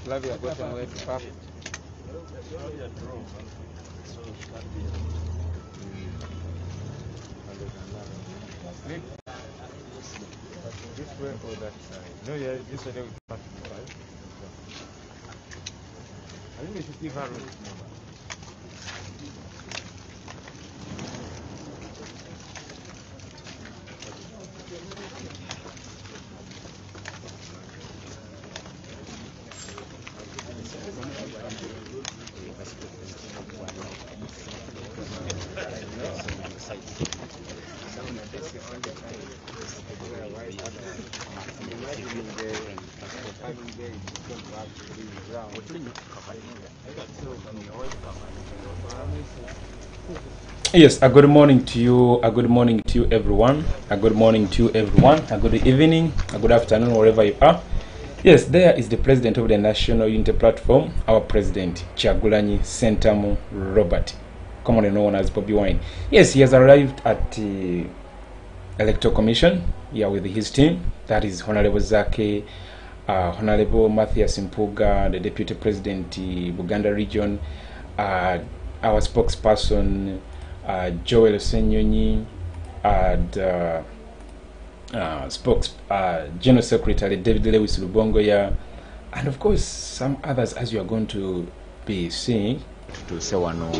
Flavia got away to pass. This way or that side? No, yeah, this way they will pass, right? I think we should give her room. Yes, a good morning to you, a good morning to you everyone, a good morning to you everyone, a good evening, a good afternoon wherever you are. Yes, there is the president of the National Unity Platform, our president, Kyagulanyi Ssentamu Robert, commonly known as Bobiwine. Yes, he has arrived at the Electoral Commission here with his team, that is Honorable Zake, Honorable Matthias Mpuga, the Deputy President, Uganda region, our spokesperson, Joel Senyonyi, and General Secretary David Lewis Lubongoya, and of course some others as you are going to be seeing. Tutuuse wano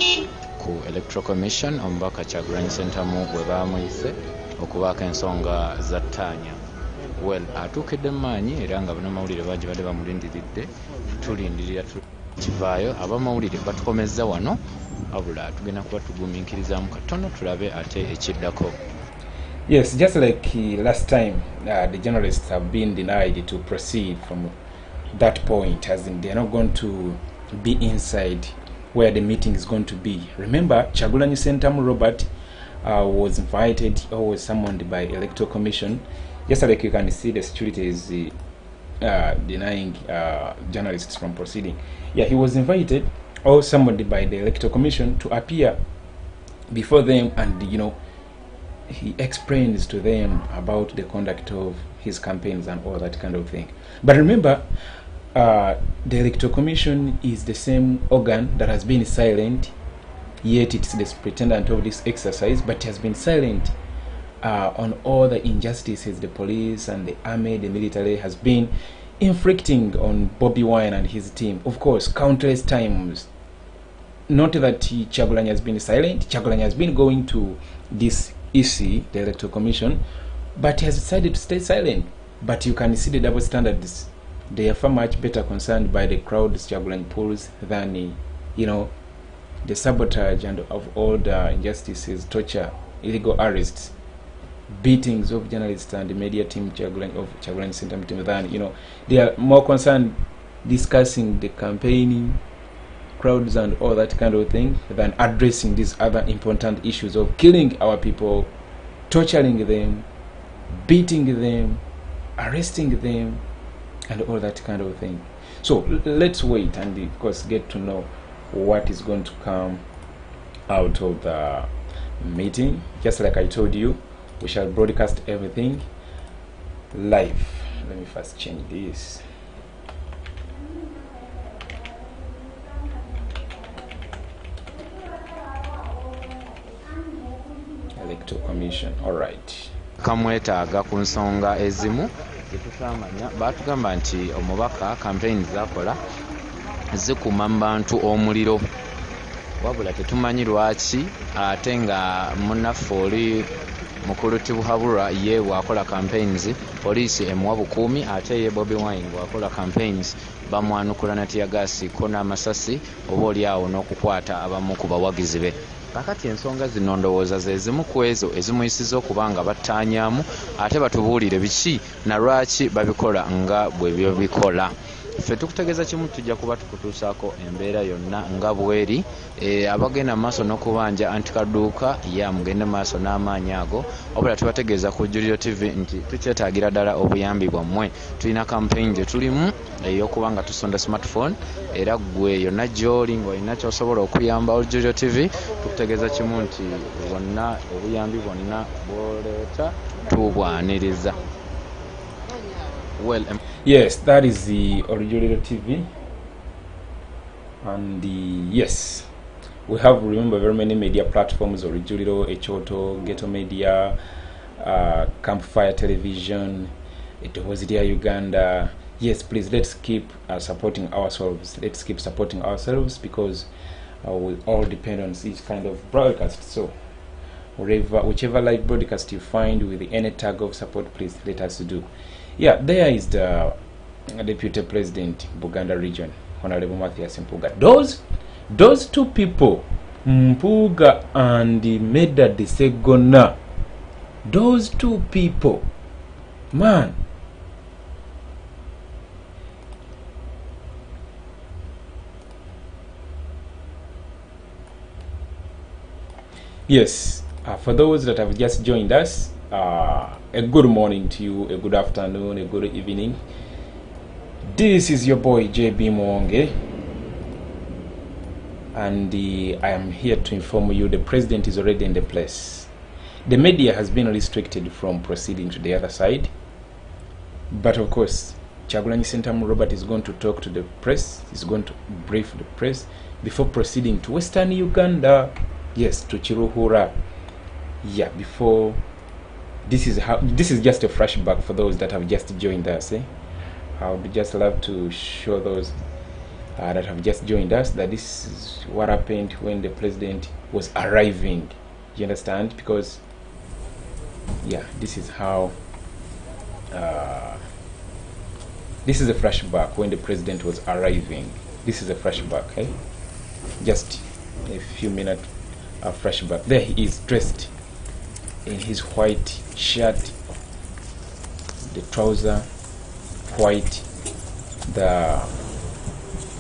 ku Electoral Commission omubaka Kyagulanyi Ssentamu bwe baamuyise okubaako ensonga za ttaanya. Well, atuukedde mu maanyi era nga bannamawulire bangi badde bamulindiridde, tulindirira kivaayo. Abamawulire batukomezza wano abula tugenda kuba tugumiikirizaamu katono tulabe ate ekiddako. Yes, just like last time, the journalists have been denied to proceed from that point, as in they are not going to be inside where the meeting is going to be. Remember, Kyagulanyi Ssentamu Robert was invited or was summoned by Electoral Commission. Just like you can see, the security is denying journalists from proceeding. Yeah, he was invited or summoned by the Electoral Commission to appear before them, and he explains to them about the conduct of his campaigns and all that kind of thing. But remember, the Electoral Commission is the same organ that has been silent, yet it's the pretendant of this exercise, but has been silent on all the injustices the police and the army, the military has been inflicting on Bobiwine and his team. Of course, countless times. Not that Kyagulanyi has been silent. Kyagulanyi has been going to this EC, the Electoral Commission, but he has decided to stay silent. But you can see the double standards. They are far much better concerned by the crowds Kyagulanyi pulls than the sabotage and of all the injustices, torture, illegal arrests, beatings of journalists and the media team of Kyagulanyi Ssentamu team than they are more concerned discussing the campaigning crowds and all that kind of thing than addressing these other important issues of killing our people, torturing them, beating them, arresting them, and all that kind of thing. So let's wait and of course get to know what is going to come out of the meeting. Just like I told you, we shall broadcast everything live. Let me first change this. Electoral Commission. All right. Kamwetaaga ku nsonga ezimu tetutamanya. Batugamba nti omubaka campaign zakola zikuma mu bantu omuliro, wabula tetumanyi lwaki ate nga munnaffe oli mukulu Tibuhaburwa ye bw'akola campaigns poliisi emuwa bukuumi, ate ye Bobiwine bw'akola campaigns bamwanukula na tiyagaasi ko n'amasasi oba oli awo n'okukwata abamu ku bawagizi be. Kakati ensonga zino ndowooza ze zimu ku ezo ezimuyisiza okuba nga battaanyaamu ate batubuulire biki na lwaki babikola nga bwe byo bikola. Ffe tukutegeeza kimu, tujja kuba tukutuusaako embeera yonna nga bweri. Abagenda maaso n'okubanja antikaduuka mugende maaso n'amaanyi ago, wabula tubategeeza ku Julio TV nti tukyetaagira ddala obuyambi bwammwe. Tulina campaign gye tulimu ey'okuba nga tusonda smartphone, era gwe yonna gy'oli ng'olina ky'osobola okuyamba Julio TV. Tukutegeeza kimu nti bwonna obuyambi bwonna bw'oleeta tubwaniriza. Well, yes, that is the original TV. And yes, we have, remember, very many media platforms: Orijuliro, Echoto, Ghetto Media, Campfire Television, Etohozidia Uganda. Yes, please, let's keep supporting ourselves. Let's keep supporting ourselves, because we all depend on each kind of broadcast. So whichever live broadcast you find with any tag of support, please let us do. Yeah, there is the Deputy President, Buganda Region, Honorable Matthias Mpuga. Those two people, Mpuga and Meda de Segona, those two people, man. Yes, for those that have just joined us, a good morning to you, a good afternoon, a good evening. This is your boy JB Muwonge, and I am here to inform you the president is already in the place. The media has been restricted from proceeding to the other side, but of course Kyagulanyi Ssentamu Robert is going to talk to the press. He's going to brief the press before proceeding to Western Uganda. Yes, to Chiruhura. Yeah, before this is just a flashback for those that have just joined us. I would just love to show those that have just joined us that this is what happened when the president was arriving. You understand? Because yeah, this is how this is a flashback when the president was arriving. This is a flashback, eh? Just a few minutes of flashback. There he is, dressed in his white shirt, the trouser white, the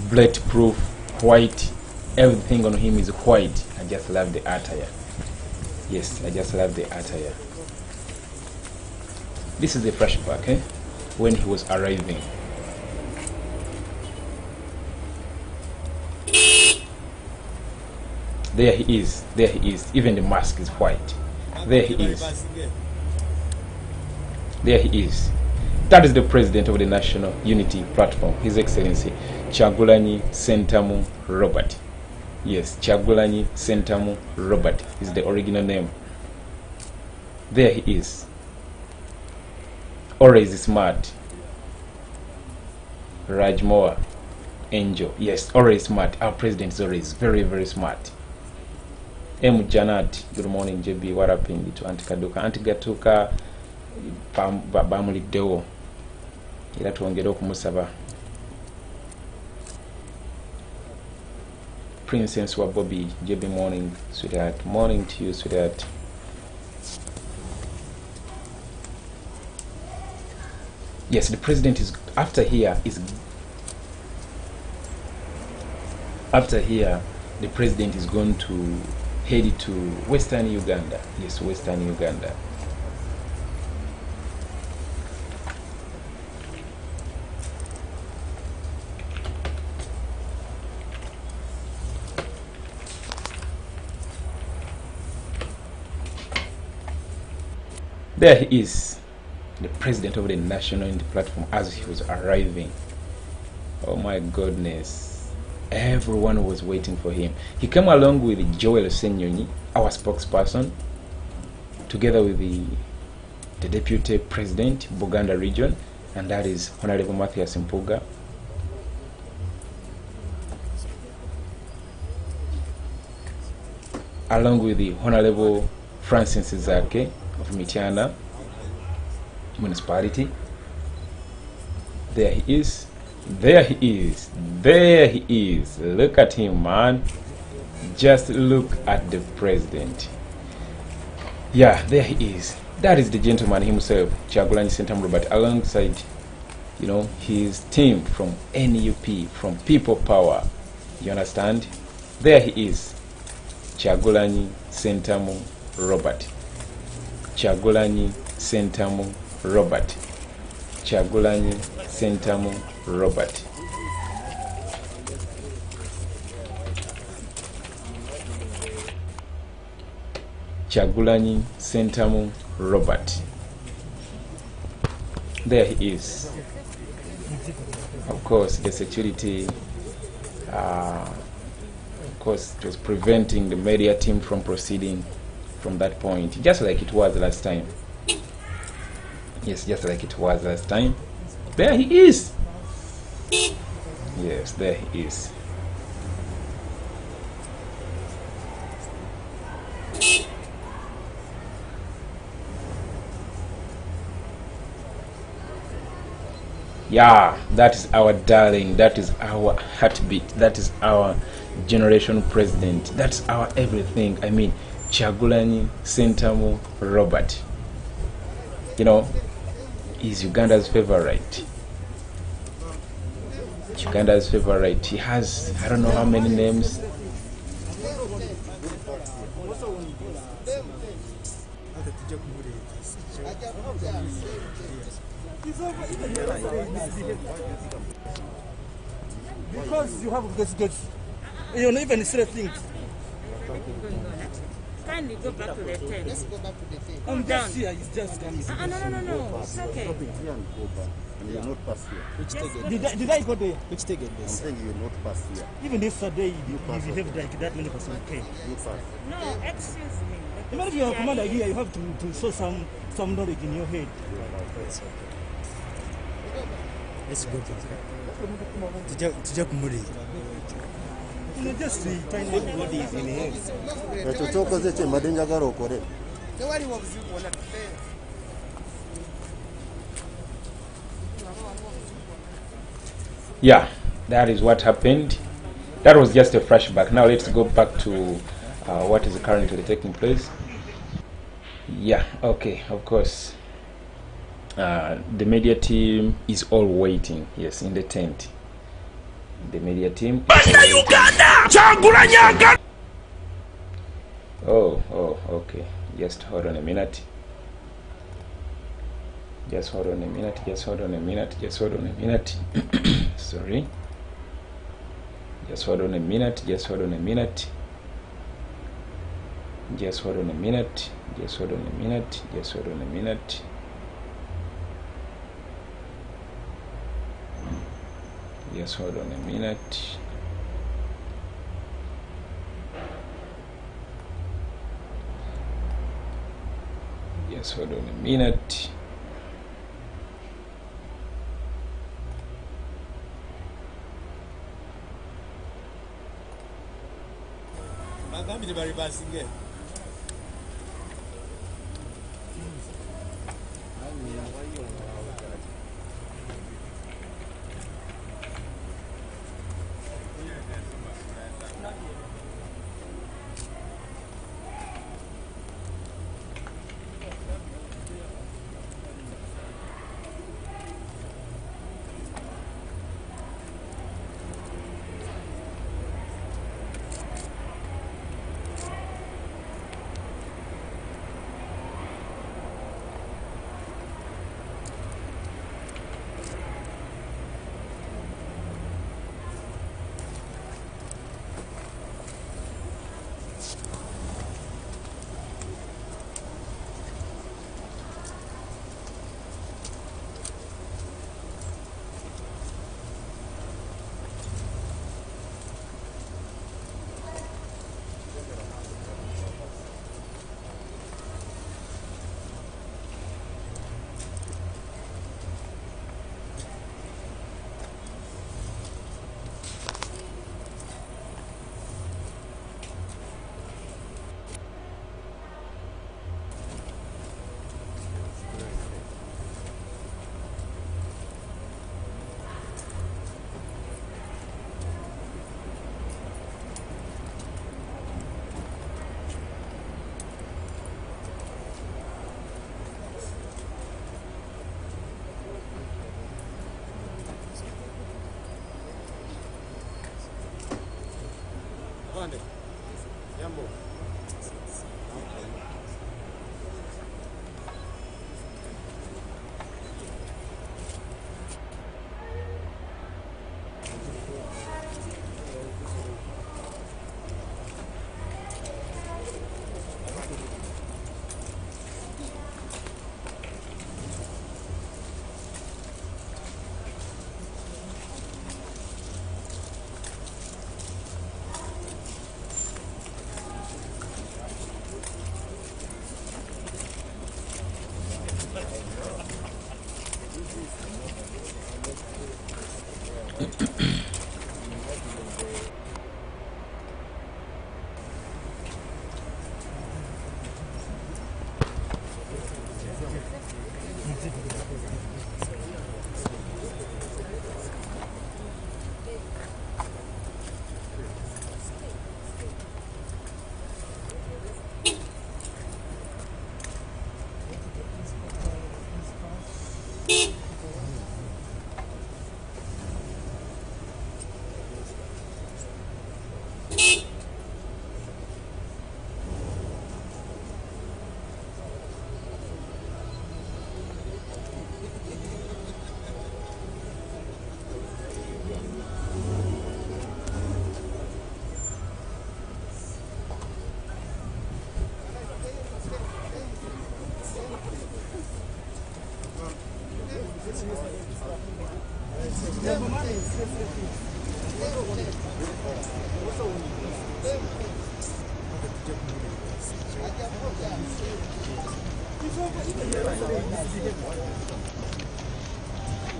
bulletproof white, everything on him is white. I just love the attire. Yes, I just love the attire. This is the flashback, eh? When he was arriving. There he is, there he is. Even the mask is white. There he is. There he is. That is the president of the National Unity Platform, His Excellency Kyagulanyi Ssentamu Robert. Yes, Kyagulanyi Ssentamu Robert is the original name. There he is. Always smart. Rajmoa, Angel. Yes, always smart. Our president is always very, very smart. Janet, good morning JB, what happened to Antikaduka? Antigatuka bamuliddewo era twongere okumusaba. Princess wa Bobby, JB morning, sweetheart. Morning to you, sweetheart. Yes, the president is after here. The president is going to head to Western Uganda. Yes, Western Uganda. There he is, the president of the National Unity Platform, as he was arriving. Oh my goodness. Everyone was waiting for him. He came along with Joel Senyonyi, our spokesperson, together with the Deputy President, Buganda Region, and that is Honorable Matthias Mpuga. Along with the Honorable Francis Zake of Mityana Municipality. There he is. There he is. There he is. Look at him, man. Just look at the president. Yeah, there he is. That is the gentleman himself, Kyagulanyi Ssentamu Robert, alongside, you know, his team from NUP, from People Power. You understand? There he is. Kyagulanyi Ssentamu Robert. Kyagulanyi Ssentamu Robert. Kyagulanyi Ssentamu Robert. Kyagulanyi Ssentamu Robert. There he is. Of course, the security Of course, it was preventing the media team from proceeding from that point, just like it was last time. Yes, just like it was last time. There he is. Yes, there he is. Yeah, that is our darling, that is our heartbeat, that is our generation president, that's our everything. I mean, Kyagulanyi Ssentamu Robert, you know, is Uganda's favorite. Uganda's favorite. He has, I don't know how many names. Because you have president, you don't even say things. Kindly go back to the tent. Let's go back to the tent. I'm down. Here, it's just coming. No. It's okay. And you're not pass here. Which ticket? Did I go there? Which ticket? I'm saying you're not pass here. Even yesterday, you pass behaved like that many person came. You pass. No, excuse me. Even if you're a commander here, you have to show some knowledge in your head. Let's go back. Tujja kumuli. You know, just the tiny body is in here. Ekyo kyokoze kye mbadde njagala okole. Yeah, that is what happened. That was just a flashback. Now let's go back to what is currently taking place. Yeah, okay, of course. The media team is all waiting, yes, in the tent. The media team. Oh, okay. Just hold on a minute. Just hold on a minute. Sorry. Just hold on a minute.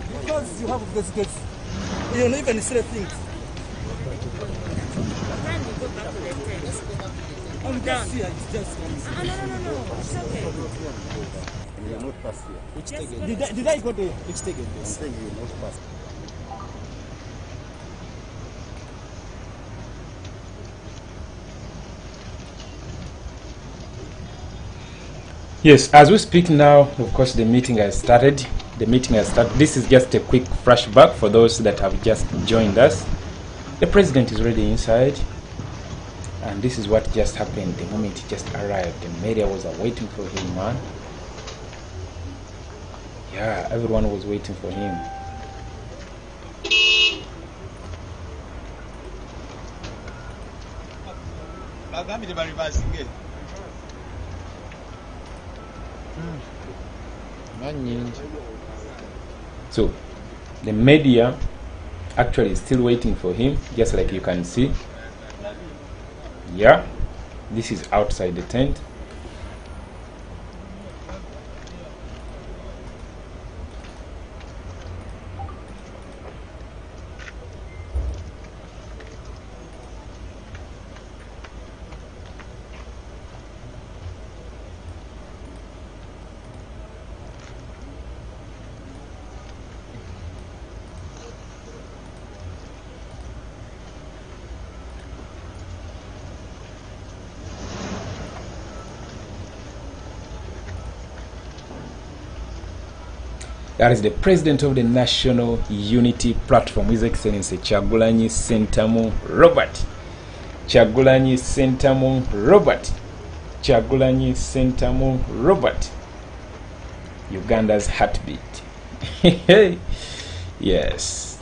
Because you have this good, you don't even say things. Can you go back to the tent? I'm just here, it's just No. It's okay. And you will not pass here. Just go Did I go there? Which ticket I'm this? saying you will not pass. Yes, as we speak now, of course, the meeting has started. This is just a quick flashback for those that have just joined us. The president is already inside, and this is what just happened the moment he just arrived. The media was waiting for him, man. Yeah, everyone was waiting for him. So the media actually is still waiting for him, just like you can see. Yeah, this is outside the tent. That is the president of the National Unity Platform, His Excellency Kyagulanyi Ssentamu Robert. Kyagulanyi Ssentamu Robert. Kyagulanyi Ssentamu Robert. Uganda's heartbeat. Yes.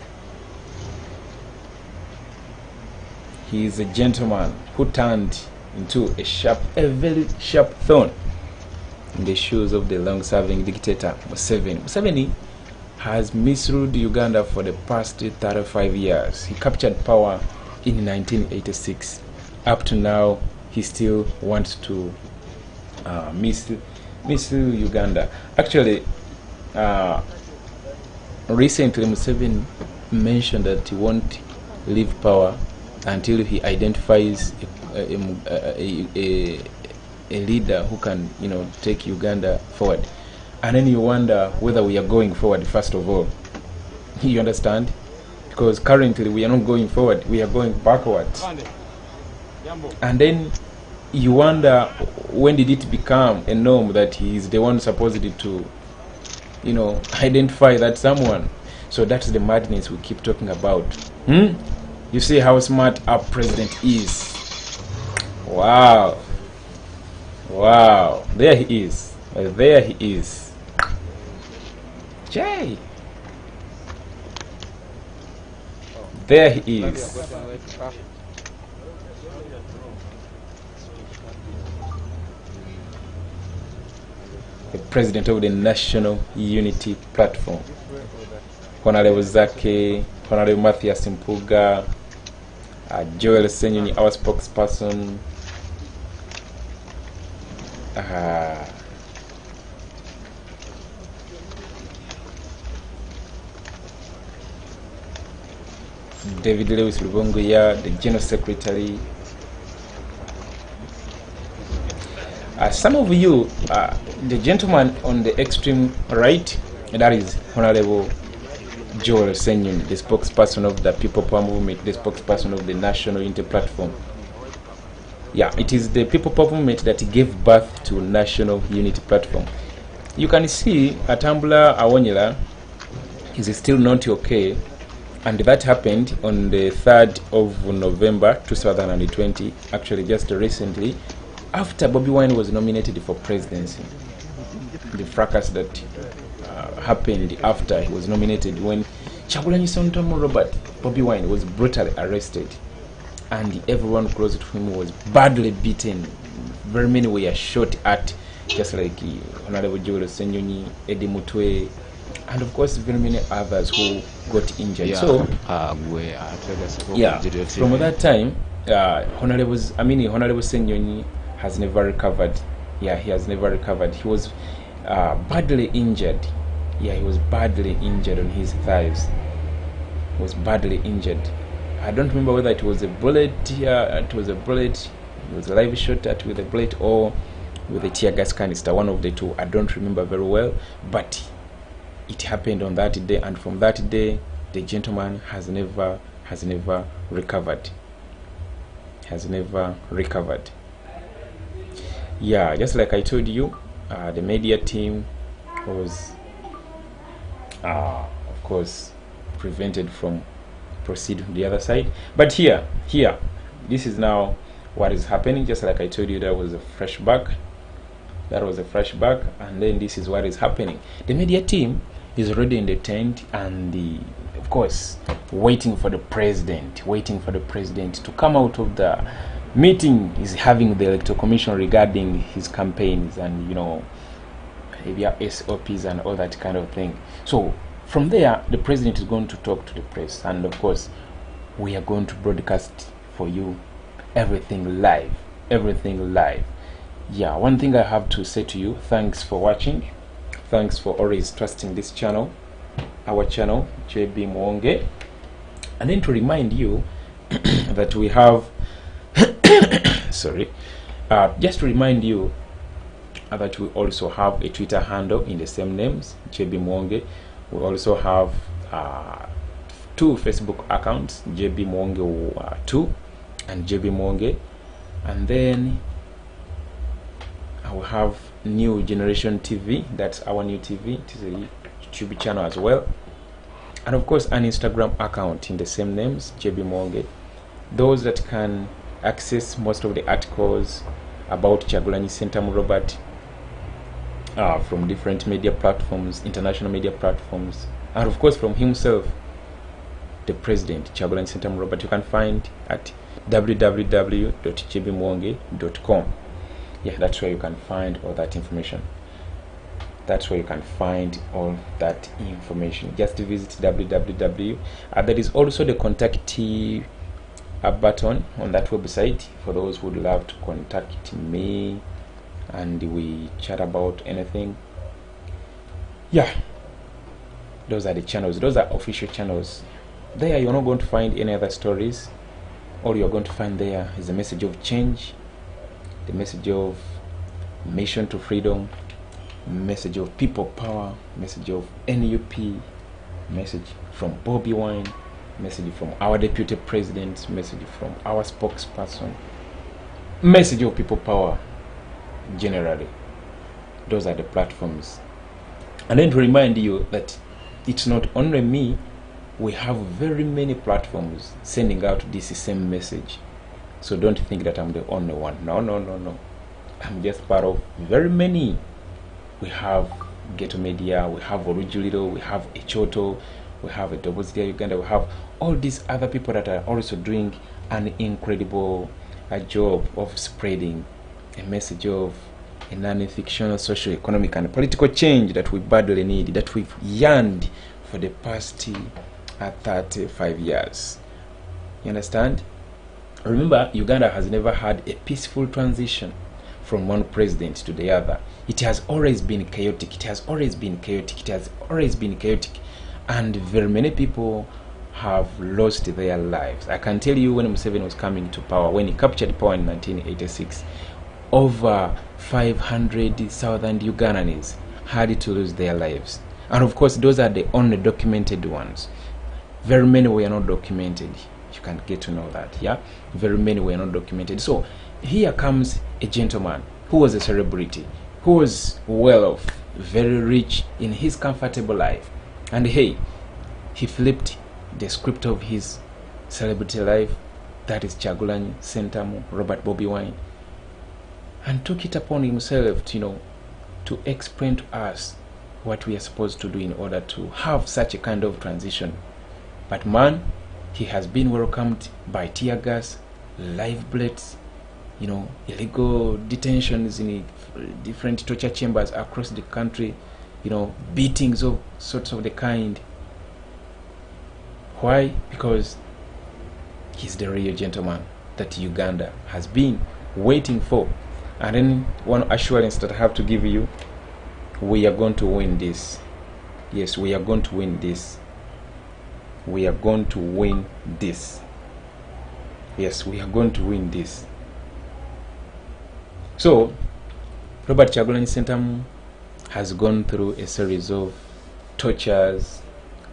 He is a gentleman who turned into a very sharp thorn in the shoes of the long-serving dictator Museveni. Museveni has misruled Uganda for the past 35 years. He captured power in 1986. Up to now, he still wants to misrule Uganda. Actually, recently Museveni mentioned that he won't leave power until he identifies a leader who can, take Uganda forward. And then you wonder whether we are going forward, first of all. You understand? Because currently we are not going forward, we are going backwards. And then you wonder, when did it become a norm that he is the one supposedly to, identify that someone? So that's the madness we keep talking about. You see how smart our president is. Wow. Wow, there he is. There he is. Jay. There he is. The president of the National Unity Platform. Honorable Zake, Honorable Matthias Mpuga, Joel Senyonyi, our spokesperson. David Lewis Lubongoya, the General Secretary. Some of you, the gentleman on the extreme right, that is Honorable Joel Senyun, the spokesperson of the People Power Movement, the spokesperson of the National Unity Platform. Yeah, it is the People Power Movement that gave birth to National Unity Platform. You can see Atambula Awonyela is still not okay, and that happened on the 3rd of November 2020, actually just recently, after Bobiwine was nominated for presidency. The fracas that happened after he was nominated, when Kyagulanyi Ssentamu Robert Bobiwine was brutally arrested and everyone close to him was badly beaten. Very many were shot at, just like Honorable Joel Senyonyi, Eddie Mutwe, and of course very many others who got injured. Yeah. So yeah, from that time, Honorable Senyonyi has never recovered. Yeah, he has never recovered. He was badly injured. Yeah, he was badly injured on his thighs. He was badly injured. I don't remember whether it was a bullet. It was a bullet. It was a live shot at with a bullet or with a tear gas canister. One of the two. I don't remember very well, but it happened on that day, and from that day, the gentleman has never recovered. Has never recovered. Yeah, just like I told you, the media team was, of course, prevented from proceeding to the other side. But here, this is now what is happening. Just like I told you, that was a flashback. That was a flashback, and then this is what is happening. The media team is already in the tent, and of course, waiting for the president to come out of the meeting is having the Electoral Commission regarding his campaigns and SOPs and all that kind of thing. So from there, the president is going to talk to the press, and of course, we are going to broadcast for you everything live. Yeah, one thing I have to say to you, thanks for watching. Thanks for always trusting this channel, our channel, JB Muwonge. And then to remind you that we have just to remind you that we also have a Twitter handle in the same names, JB Muwonge. We also have 2 Facebook accounts, JB Muwonge 2 and JB Muwonge. And then I will have New Generation TV, that's our new TV. It is a YouTube channel as well. And of course an Instagram account in the same names, JB Muwonge. Those that can access most of the articles about Kyagulanyi Ssentamu Robert from different media platforms, international media platforms, and of course from himself, the president, Kyagulanyi Ssentamu Robert, you can find at www.jbmuwonge.com. Yeah, that's where you can find all that information. Just visit www. There is also the contact button on that website for those who would love to contact me and we chat about anything. Yeah, those are the channels. Those are official channels. There you're not going to find any other stories. All you're going to find there is a message of change, the message of mission to freedom, message of people power, message of NUP, message from Bobiwine, message from our deputy president, message from our spokesperson, message of people power generally. Those are the platforms. And then to remind you that it's not only me, we have very many platforms sending out this same message. So don't think that I'm the only one. No. I'm just part of very many. We have Ghetto Media, we have Orujuliro, we have Echoto, we have a Dobozia Uganda, we have all these other people that are also doing an incredible job of spreading a message of a non-fictional social, economic and political change that we badly need, that we've yearned for the past 35 years. You understand? Remember, Uganda has never had a peaceful transition from one president to the other. It has always been chaotic. And very many people have lost their lives. I can tell you, when Museveni was coming to power, when he captured power in 1986, over 500,000 Ugandans had to lose their lives. And of course, those are the only documented ones. Very many were not documented. You can get to know that, yeah? Very many were not documented. So here comes a gentleman who was a celebrity, who was well off, very rich in his comfortable life. And hey, he flipped the script of his celebrity life, that is Kyagulanyi Ssentamu, Robert Bobiwine, and took it upon himself to, you know, to explain to us what we are supposed to do in order to have such a kind of transition. But man, he has been welcomed by tear gas, live bullets, you know, illegal detentions in different torture chambers across the country, you know, beatings of sorts of the kind. Why? Because he's the real gentleman that Uganda has been waiting for. And then one assurance that I have to give you, we are going to win this. Yes, we are going to win this. We are going to win this. Yes, we are going to win this. So, Robert Kyagulanyi Ssentamu has gone through a series of tortures,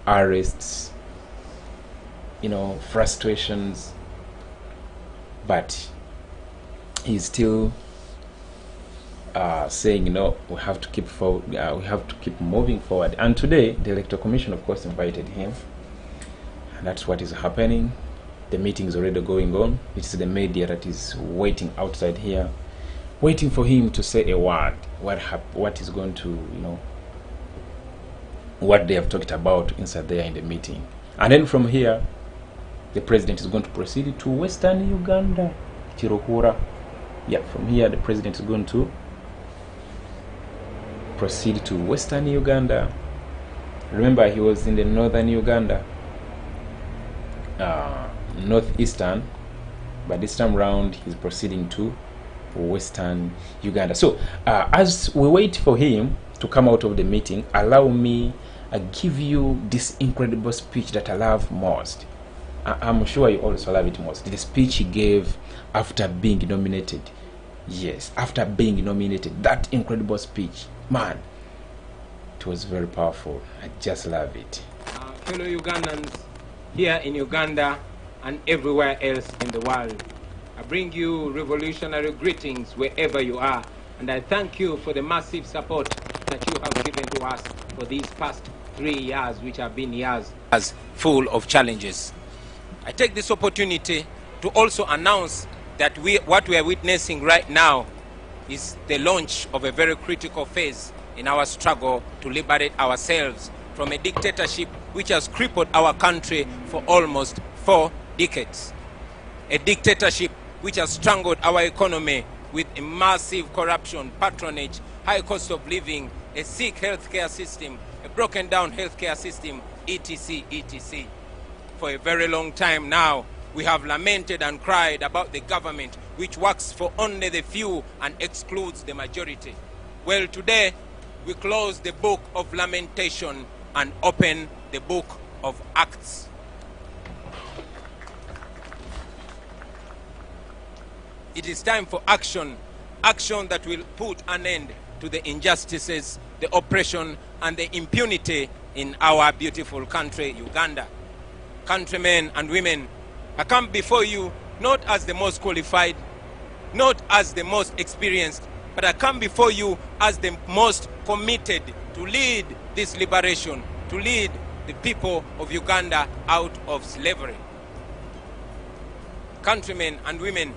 arrests, you know, frustrations, but he's still saying, you know, we have to keep forward, we have to keep moving forward. And today, the Electoral Commission, of course, invited him, and that's what is happening. The meeting is already going on. It's the media that is waiting outside here, waiting for him to say a word. What is going to, you know, what they have talked about inside there in the meeting. And then from here, the president is going to proceed to Western Uganda, Kiruhura. Yeah, from here, the president is going to proceed to Western Uganda. Remember, he was in the Northern Uganda, Northeastern, but this time round he's proceeding to Western Uganda. So as we wait for him to come out of the meeting, allow me give you this incredible speech that I love most. I'm sure you also love it most. The speech he gave after being nominated. Yes, after being nominated. That incredible speech. Man, it was very powerful. I just love it. Fellow Ugandans here in Uganda and everywhere else in the world, I bring you revolutionary greetings wherever you are, and I thank you for the massive support that you have given to us for these past 3 years, which have been years full of challenges. I take this opportunity to also announce that what we are witnessing right now is the launch of a very critical phase in our struggle to liberate ourselves from a dictatorship which has crippled our country for almost 4 decades. A dictatorship which has strangled our economy with a massive corruption, patronage, high cost of living, a sick healthcare system, a broken down healthcare system, etc., etc. For a very long time now, we have lamented and cried about the government which works for only the few and excludes the majority. Well, today we close the book of lamentation and open the book of Acts. It is time for action, action that will put an end to the injustices, the oppression, and the impunity in our beautiful country, Uganda. Countrymen and women, I come before you not as the most qualified, not as the most experienced, but I come before you as the most committed to lead this liberation, to lead the people of Uganda out of slavery. Countrymen and women,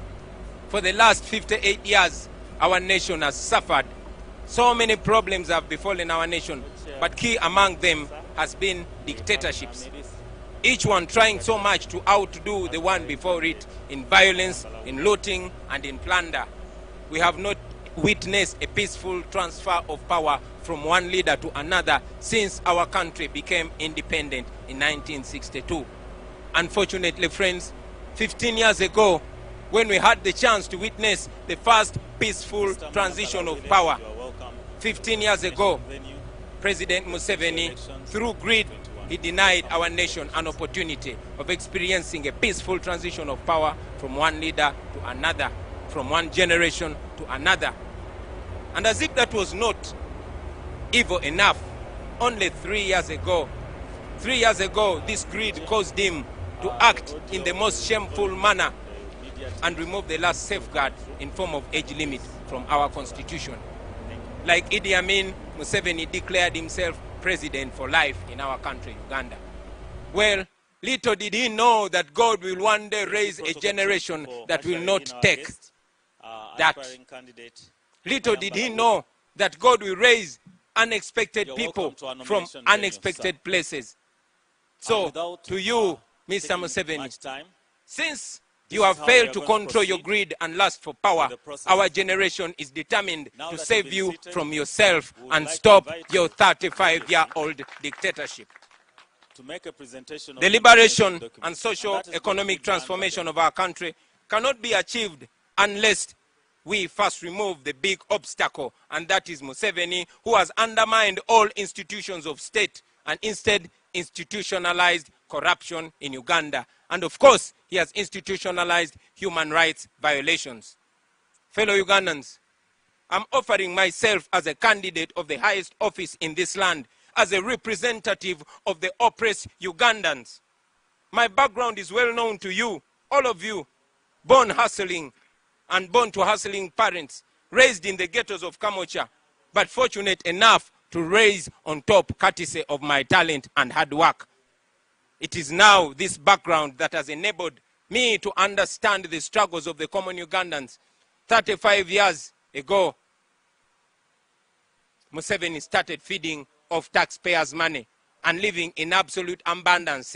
for the last 58 years, our nation has suffered. So many problems have befallen our nation, but key among them has been dictatorships. Each one trying so much to outdo the one before it in violence, in looting, and in plunder. We have not witnessed a peaceful transfer of power from one leader to another since our country became independent in 1962. Unfortunately, friends, 15 years ago, when we had the chance to witness the first peaceful transition of power, 15 years ago, President Museveni, through greed, he denied our nation an opportunity of experiencing a peaceful transition of power from one leader to another, from one generation to another. And as if that was not evil enough, only 3 years ago, this greed caused him to act in the most shameful manner and remove the last safeguard in form of age limit from our constitution. Like Idi Amin, Museveni declared himself president for life in our country, Uganda. Well, little did he know that God will one day raise a generation that will not take that. Little did he know that God will raise unexpected people from unexpected places. So, to you, Mr. Museveni, since you have failed to control your greed and lust for power, our generation is determined to save you from yourself and stop your 35-year-old dictatorship. The liberation and socio-economic transformation of our country cannot be achieved unless we first remove the big obstacle, and that is Museveni, who has undermined all institutions of state and instead institutionalized corruption in Uganda. And of course, he has institutionalized human rights violations. Fellow Ugandans, I'm offering myself as a candidate of the highest office in this land, as a representative of the oppressed Ugandans. My background is well known to you, all of you, born hustling and born to hustling parents, raised in the ghettos of Kamocha, but fortunate enough to raise on top courtesy of my talent and hard work. It is now this background that has enabled me to understand the struggles of the common Ugandans. 35 years ago, Museveni started feeding off taxpayers' money and living in absolute abundance.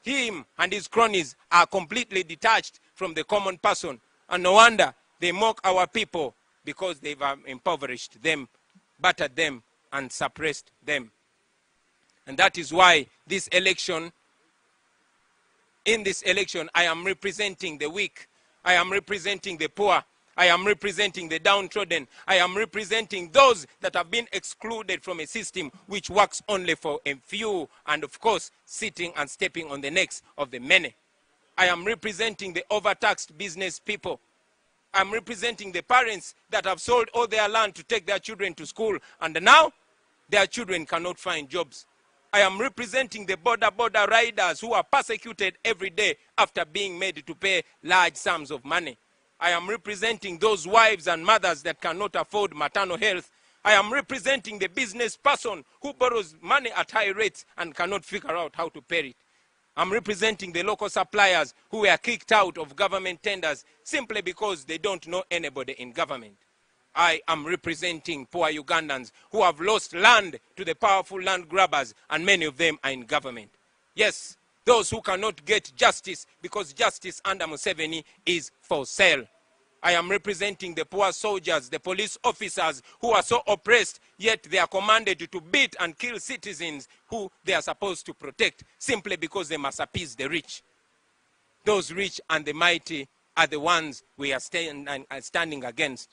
Him and his cronies are completely detached from the common person, and no wonder they mock our people, because they've impoverished them, battered them, and suppressed them. And that is why this election, in this election, I am representing the weak, I am representing the poor, I am representing the downtrodden, I am representing those that have been excluded from a system which works only for a few, and of course, sitting and stepping on the necks of the many. I am representing the overtaxed business people. I'm representing the parents that have sold all their land to take their children to school, and now their children cannot find jobs. I am representing the border riders who are persecuted every day after being made to pay large sums of money. I am representing those wives and mothers that cannot afford maternal health. I am representing the business person who borrows money at high rates and cannot figure out how to pay it. I'm representing the local suppliers who were kicked out of government tenders simply because they don't know anybody in government. I am representing poor Ugandans who have lost land to the powerful land grabbers, and many of them are in government. Yes, those who cannot get justice because justice under Museveni is for sale. I am representing the poor soldiers, the police officers who are so oppressed, yet they are commanded to beat and kill citizens who they are supposed to protect simply because they must appease the rich. Those rich and the mighty are the ones we are standing against.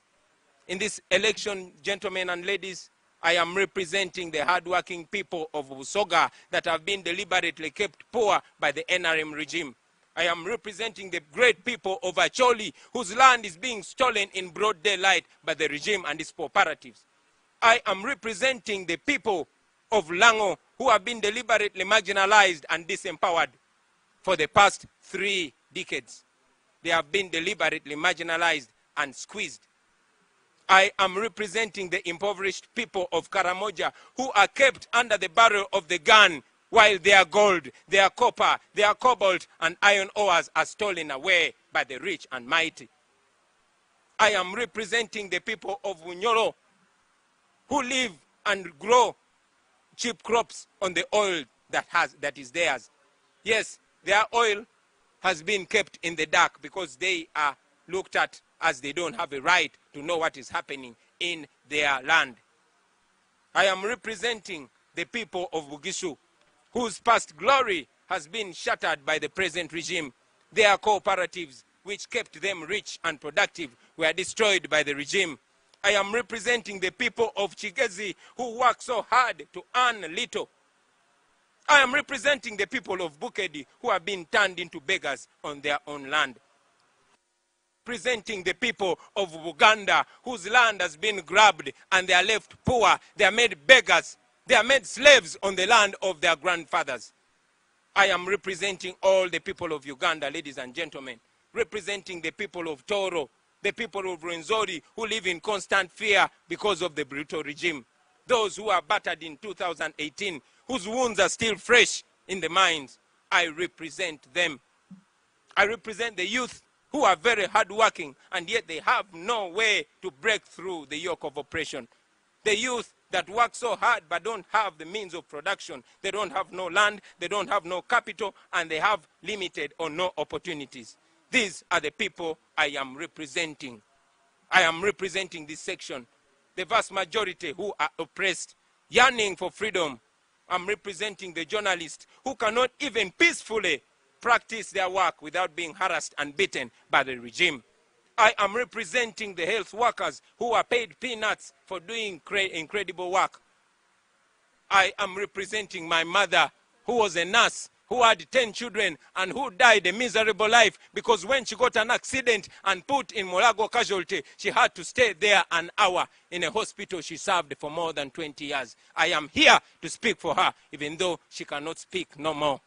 In this election, gentlemen and ladies, I am representing the hardworking people of Busoga that have been deliberately kept poor by the NRM regime. I am representing the great people of Acholi, whose land is being stolen in broad daylight by the regime and its cooperatives. I am representing the people of Lango, who have been deliberately marginalized and disempowered for the past 3 decades. They have been deliberately marginalized and squeezed. I am representing the impoverished people of Karamoja, who are kept under the barrel of the gun while their gold, their copper, their cobalt and iron ores are stolen away by the rich and mighty. I am representing the people of Unyoro, who live and grow cheap crops on the oil that is theirs. Yes, their oil has been kept in the dark because they are looked at as they don't have a right to know what is happening in their land. I am representing the people of Bugisu, whose past glory has been shattered by the present regime. Their cooperatives, which kept them rich and productive, were destroyed by the regime. I am representing the people of Chigezi, who work so hard to earn little. I am representing the people of Bukedi who have been turned into beggars on their own land. Representing the people of Uganda whose land has been grabbed and they are left poor. They are made beggars. They are made slaves on the land of their grandfathers. I am representing all the people of Uganda, ladies and gentlemen. Representing the people of Toro, the people of Rwenzori who live in constant fear because of the brutal regime. Those who are battered in 2018, whose wounds are still fresh in the minds. I represent them. I represent the youth who are very hardworking and yet they have no way to break through the yoke of oppression. The youth that work so hard but don't have the means of production. They don't have no land, they don't have no capital, and they have limited or no opportunities. These are the people I am representing. I am representing this section. The vast majority who are oppressed, yearning for freedom. I'm representing the journalists who cannot even peacefully practice their work without being harassed and beaten by the regime. I am representing the health workers who are paid peanuts for doing incredible work. I am representing my mother who was a nurse, who had 10 children and who died a miserable life because when she got an accident and put in Mulago casualty, she had to stay there an hour in a hospital she served for more than 20 years. I am here to speak for her, even though she cannot speak no more.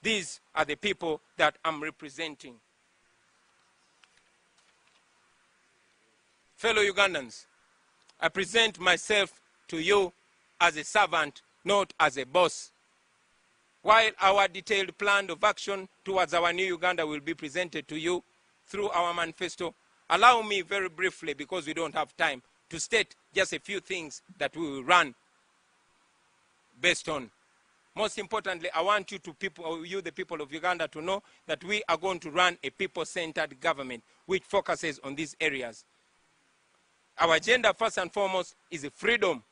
These are the people that I'm representing. Fellow Ugandans, I present myself to you as a servant, not as a boss. While our detailed plan of action towards our new Uganda will be presented to you through our manifesto, allow me very briefly, because we don't have time, to state just a few things that we will run based on. Most importantly, I want you the people of Uganda, to know that we are going to run a people-centered government which focuses on these areas. Our agenda, first and foremost, is freedom.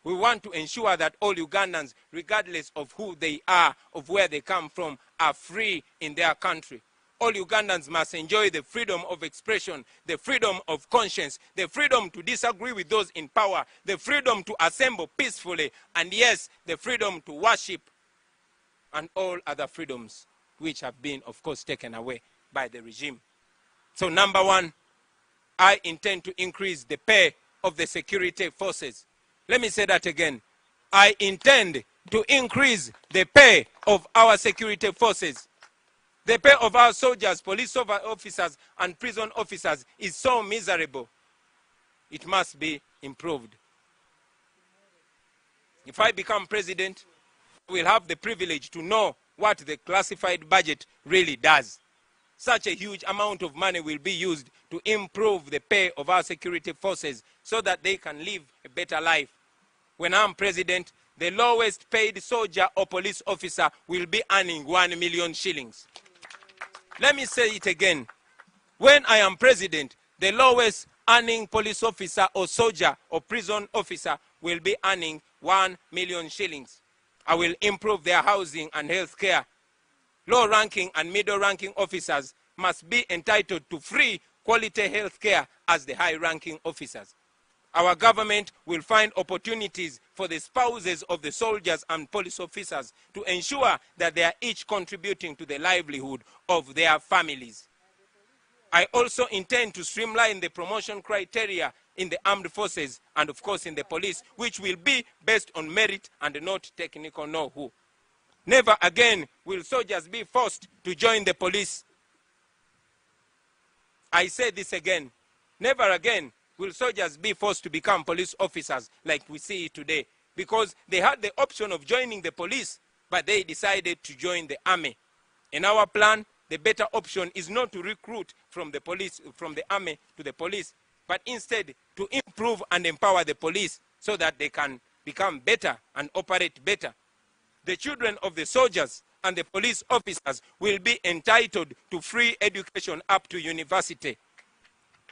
We want to ensure that all Ugandans, regardless of who they are, of where they come from, are free in their country. All Ugandans must enjoy the freedom of expression, the freedom of conscience, the freedom to disagree with those in power, the freedom to assemble peacefully, and yes, the freedom to worship, and all other freedoms which have been, of course, taken away by the regime. So, number one, I intend to increase the pay of the security forces. Let me say that again. I intend to increase the pay of our security forces. The pay of our soldiers, police officers, and prison officers is so miserable. It must be improved. If I become president, I will have the privilege to know what the classified budget really does. Such a huge amount of money will be used to improve the pay of our security forces so that they can live a better life. When I'm president, the lowest paid soldier or police officer will be earning 1 million shillings. Let me say it again. When I am president, the lowest earning police officer or soldier or prison officer will be earning 1 million shillings. I will improve their housing and health care. Low-ranking and middle-ranking officers must be entitled to free quality health care as the high-ranking officers. Our government will find opportunities for the spouses of the soldiers and police officers to ensure that they are each contributing to the livelihood of their families. I also intend to streamline the promotion criteria in the armed forces and, of course, in the police, which will be based on merit and not technical know-how. Never again will soldiers be forced to join the police. I say this again. Never again will soldiers be forced to become police officers like we see today, because they had the option of joining the police, but they decided to join the army. In our plan, the better option is not to recruit from the police, from the army to the police, but instead to improve and empower the police so that they can become better and operate better. The children of the soldiers and the police officers will be entitled to free education up to university.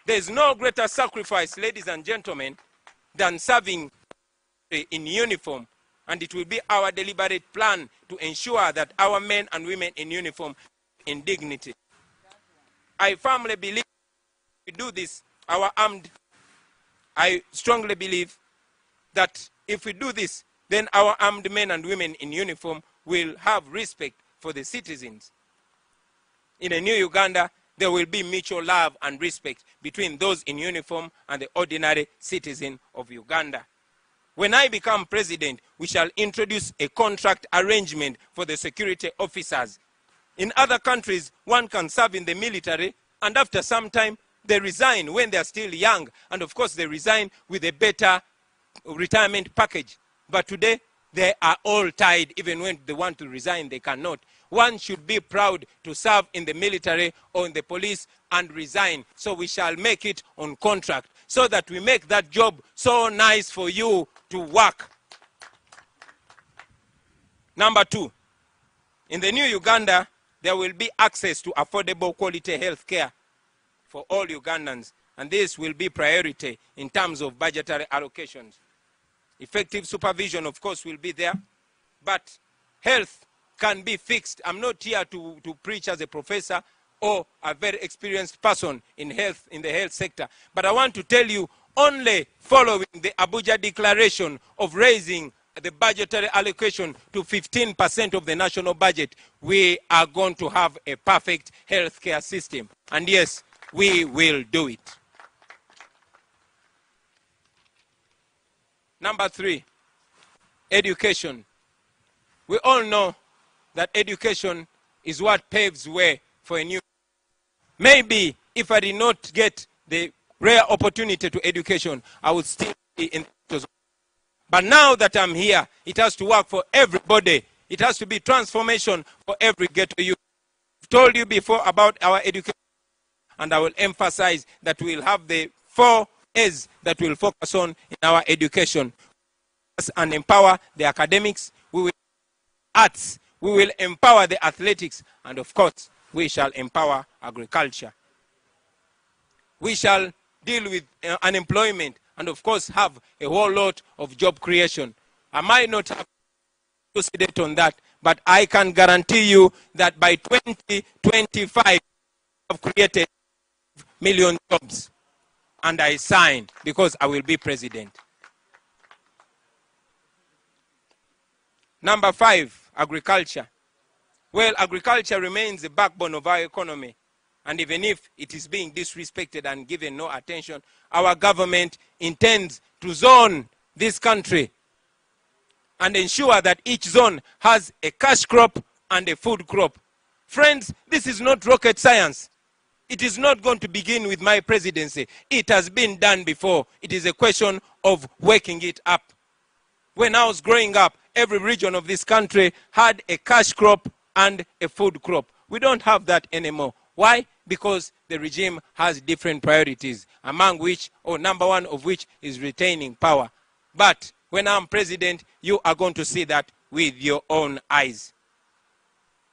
There is no greater sacrifice, ladies and gentlemen, than serving in uniform, and it will be our deliberate plan to ensure that our men and women in uniform in dignity. I firmly believe if we do this, I strongly believe that if we do this, then our armed men and women in uniform will have respect for the citizens. In a new Uganda, there will be mutual love and respect between those in uniform and the ordinary citizen of Uganda. When I become president, we shall introduce a contract arrangement for the security officers. In other countries, one can serve in the military, and after some time, they resign when they are still young. And of course, they resign with a better retirement package. But today, they are all tied. Even when they want to resign, they cannot. One should be proud to serve in the military or in the police and resign. So we shall make it on contract, so that we make that job so nice for you to work. Number 2, in the new Uganda, there will be access to affordable quality health care for all Ugandans, and this will be priority in terms of budgetary allocations. Effective supervision, of course, will be there, but health can be fixed. I'm not here to preach as a professor or a very experienced person in health, in the health sector, but I want to tell you, only following the Abuja Declaration of raising the budgetary allocation to 15% of the national budget, we are going to have a perfect healthcare system. And yes, we will do it. Number 3, education. We all know that education is what paves way for a new. Maybe if I did not get the rare opportunity to education, I would still be in. But now that I'm here, it has to work for everybody. It has to be transformation for every ghetto youth. I've told you before about our education, and I will emphasize that we'll have the 4 A's that we'll focus on in our education. And empower the academics, we will arts, we will empower the athletics, and of course, we shall empower agriculture. We shall deal with unemployment, and of course have a whole lot of job creation. I might not have to sedate on that, but I can guarantee you that by 2025, we have created 1 million jobs. And I sign because I will be president. Number 5, agriculture. Well, agriculture remains the backbone of our economy. And even if it is being disrespected and given no attention, our government intends to zone this country and ensure that each zone has a cash crop and a food crop. Friends, this is not rocket science. It is not going to begin with my presidency. It has been done before. It is a question of waking it up. When I was growing up, every region of this country had a cash crop and a food crop. We don't have that anymore. Why? Because the regime has different priorities, among which, or number 1 of which, is retaining power. But when I'm president, you are going to see that with your own eyes.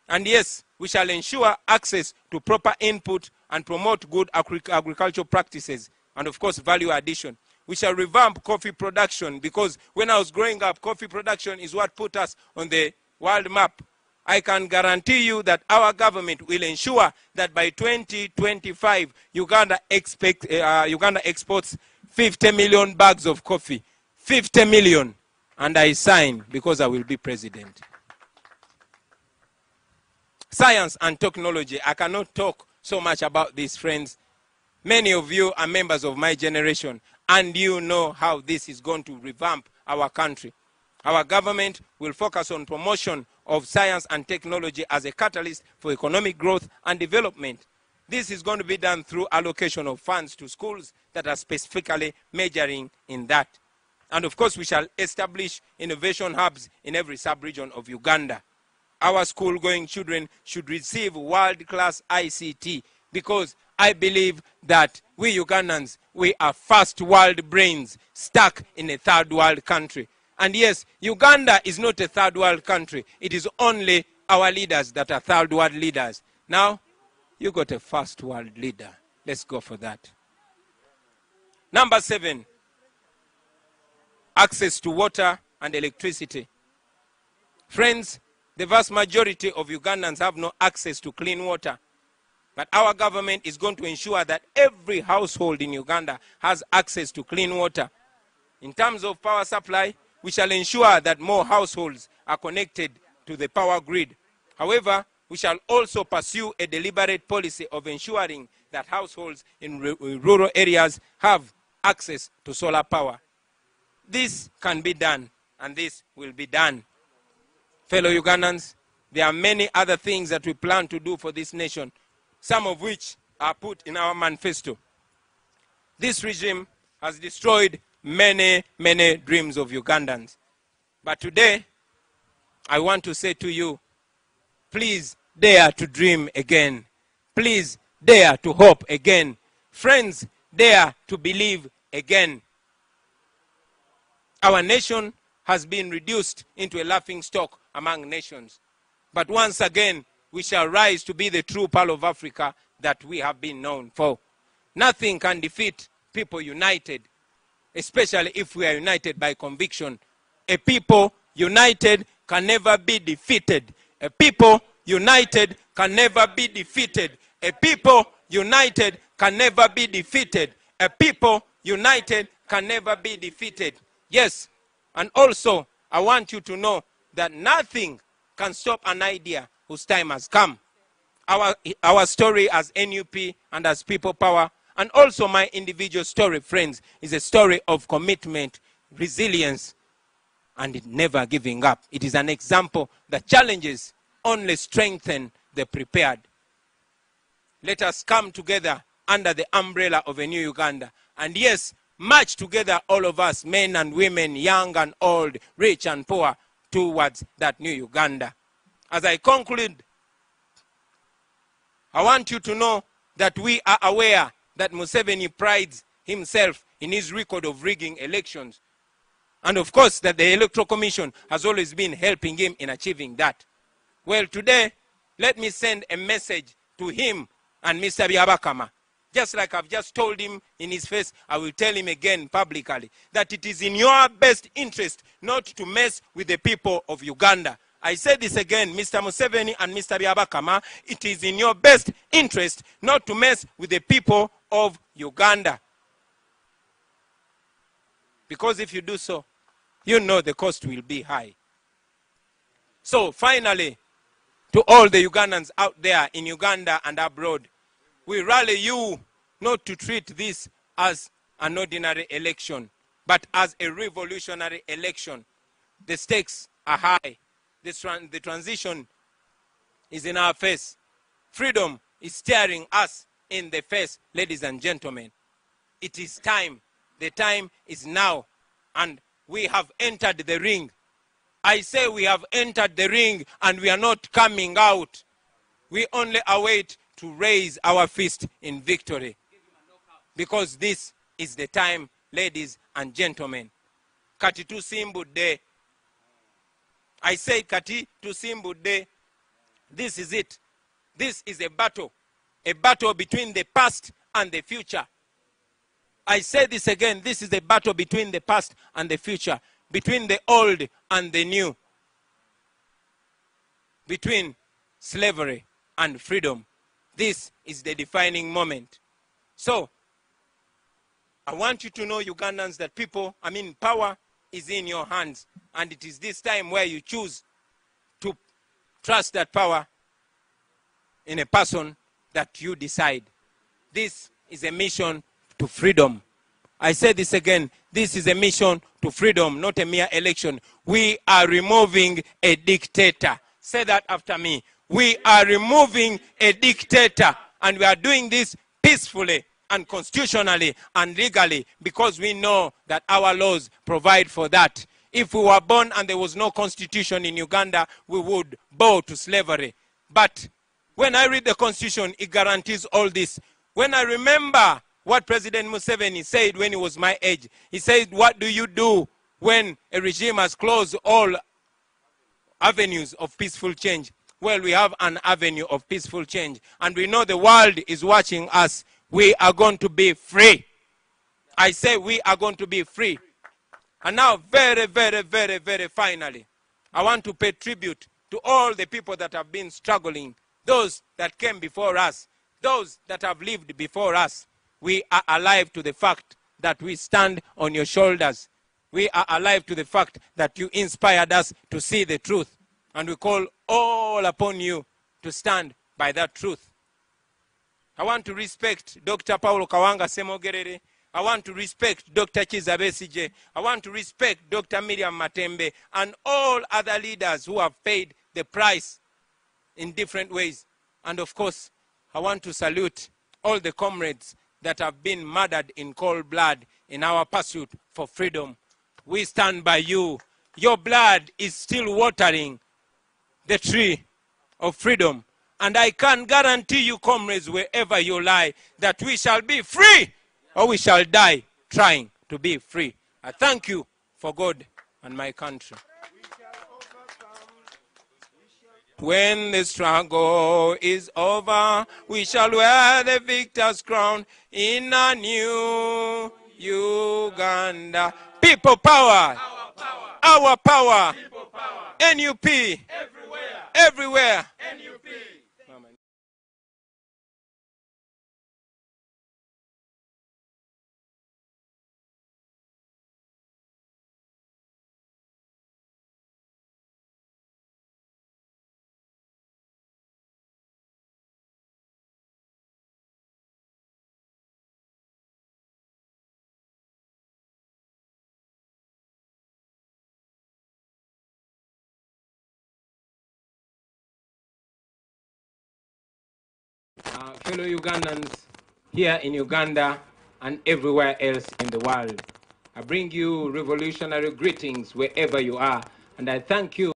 And yes, we shall ensure access to proper input and promote good agricultural practices, and of course, value addition. We shall revamp coffee production, because when I was growing up, coffee production is what put us on the world map. I can guarantee you that our government will ensure that by 2025, Uganda exports 50 million bags of coffee. 50 million. And I sign because I will be president. Science and technology. I cannot talk so much about this, friends. Many of you are members of my generation, and you know how this is going to revamp our country. Our government will focus on promotion of science and technology as a catalyst for economic growth and development. This is going to be done through allocation of funds to schools that are specifically majoring in that. And of course, we shall establish innovation hubs in every sub-region of Uganda. Our school-going children should receive world-class ICT, because I believe that we Ugandans, we are first world brains stuck in a third world country. And yes, Uganda is not a third world country. It is only our leaders that are third world leaders. Now, you got a first world leader. Let's go for that. Number 7, access to water and electricity. Friends, the vast majority of Ugandans have no access to clean water. But our government is going to ensure that every household in Uganda has access to clean water. In terms of power supply, we shall ensure that more households are connected to the power grid. However, we shall also pursue a deliberate policy of ensuring that households in rural areas have access to solar power. This can be done, and this will be done. Fellow Ugandans, there are many other things that we plan to do for this nation, some of which are put in our manifesto. This regime has destroyed many, many dreams of Ugandans. But today, I want to say to you, please dare to dream again. Please dare to hope again. Friends, dare to believe again. Our nation has been reduced into a laughing stock among nations. But once again, we shall rise to be the true Pearl of Africa that we have been known for. Nothing can defeat people united, especially if we are united by conviction. A people united can never be defeated. A people united can never be defeated. A people united can never be defeated. A people united can never be defeated. Yes, and also I want you to know that nothing can stop an idea whose time has come. Our story as NUP and as People Power, and also my individual story, friends, is a story of commitment, resilience, and never giving up. It is an example that challenges only strengthen the prepared. Let us come together under the umbrella of a new Uganda. And yes, march together, all of us, men and women, young and old, rich and poor, towards that new Uganda. As I conclude, I want you to know that we are aware that Museveni prides himself in his record of rigging elections. And of course, that the Electoral Commission has always been helping him in achieving that. Well, today, let me send a message to him and Mr. Byabakama. Just like I've just told him in his face, I will tell him again publicly that it is in your best interest not to mess with the people of Uganda. I say this again, Mr. Museveni and Mr. Byabakama, it is in your best interest not to mess with the people of Uganda. Because if you do so, you know the cost will be high. So finally, to all the Ugandans out there in Uganda and abroad, we rally you not to treat this as an ordinary election, but as a revolutionary election. The stakes are high. The transition is in our face. Freedom is staring us in the face, ladies and gentlemen. It is time. The time is now. And we have entered the ring. I say we have entered the ring and we are not coming out. We only await to raise our fist in victory. Because this is the time, ladies and gentlemen. Kati tusimbudde. I say kati tusimbudde. This is it. This is a battle between the past and the future. I say this again, this is a battle between the past and the future, between the old and the new, between slavery and freedom. This is the defining moment. So, I want you to know, Ugandans, that power is in your hands. And it is this time where you choose to trust that power in a person that you decide. This is a mission to freedom. I say this again, this is a mission to freedom, not a mere election. We are removing a dictator. Say that after me. We are removing a dictator, and we are doing this peacefully and constitutionally and legally, because we know that our laws provide for that. If we were born and there was no constitution in Uganda, we would bow to slavery. But when I read the constitution, it guarantees all this. When I remember what President Museveni said when he was my age, he said, what do you do when a regime has closed all avenues of peaceful change? Well, we have an avenue of peaceful change, and we know the world is watching us. We are going to be free. I say we are going to be free. And now, very, very, very, very finally, I want to pay tribute to all the people that have been struggling, those that came before us, those that have lived before us. We are alive to the fact that we stand on your shoulders. We are alive to the fact that you inspired us to see the truth. And we call all upon you to stand by that truth. I want to respect Dr. Paulo Kawanga Semogerere. I want to respect Dr. Kiza Besigye. I want to respect Dr. Miriam Matembe and all other leaders who have paid the price in different ways. And of course, I want to salute all the comrades that have been murdered in cold blood in our pursuit for freedom. We stand by you. Your blood is still watering the tree of freedom. And I can guarantee you, comrades, wherever you lie, that we shall be free or we shall die trying to be free. I thank you for God and my country. When the struggle is over, we shall wear the victor's crown in a new Uganda. People power. Our power. People power. NUP. Everywhere. NUP. Fellow Ugandans here in Uganda and everywhere else in the world, I bring you revolutionary greetings wherever you are, and I thank you.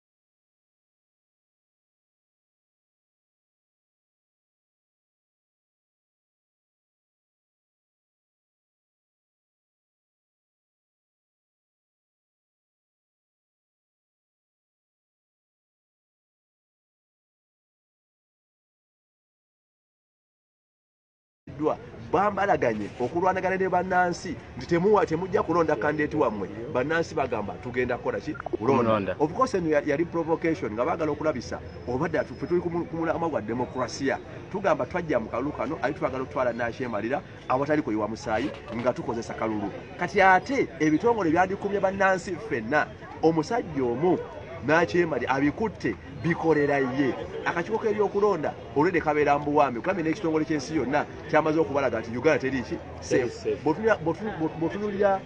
Bambalaganye okulwanagana ne bannansi nti temujja kulonda kandidate wammwe bannansi bagamba tugenda kukola ki kulonda. Of course eno yali provocation nga baagala okulabisa obadde ffe tuli ku mulamwa gwa demokrasiya tugamba twajja mu kalulu kano ali twagala okutwala nakyemalira awataliko iwa musaayi nga tukozesa kalulu kati ate ebitongole byandikumye bannansi ffenna omusajja omu nakyemali abikutte bikolera ye akakiiko k'ebyokulonda olwedde kabeera mbuwambi kulambe n'ekitongole ky'ensi yonna kyamaze okubalaga nti Uganda teri ki safe. Bw'otunulira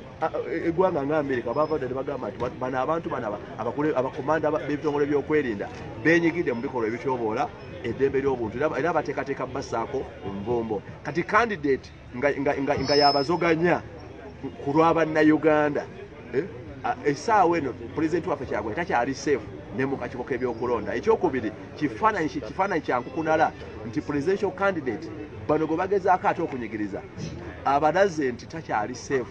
eggwanga nga Amerika baavadde ne bagamba nti bano abantu bano abakomanda b'ebitongole byokwerinda beenyigidde mu bikolwa ebityoboola eddembe ly'obuntu era bateekateeka bassaako envombo kati candidate nga yabazoganya ku lw'abannayuganda essaawa eno pulezidenti waffe Kyagulanyi takyali safe ne mu kakiiko k'ebyokulonda. Ekyokubiri kifaananyi kyankukunala nti presidential candidate bano gwe bagezaako ate okunyigiriza abalaze nti takyali safe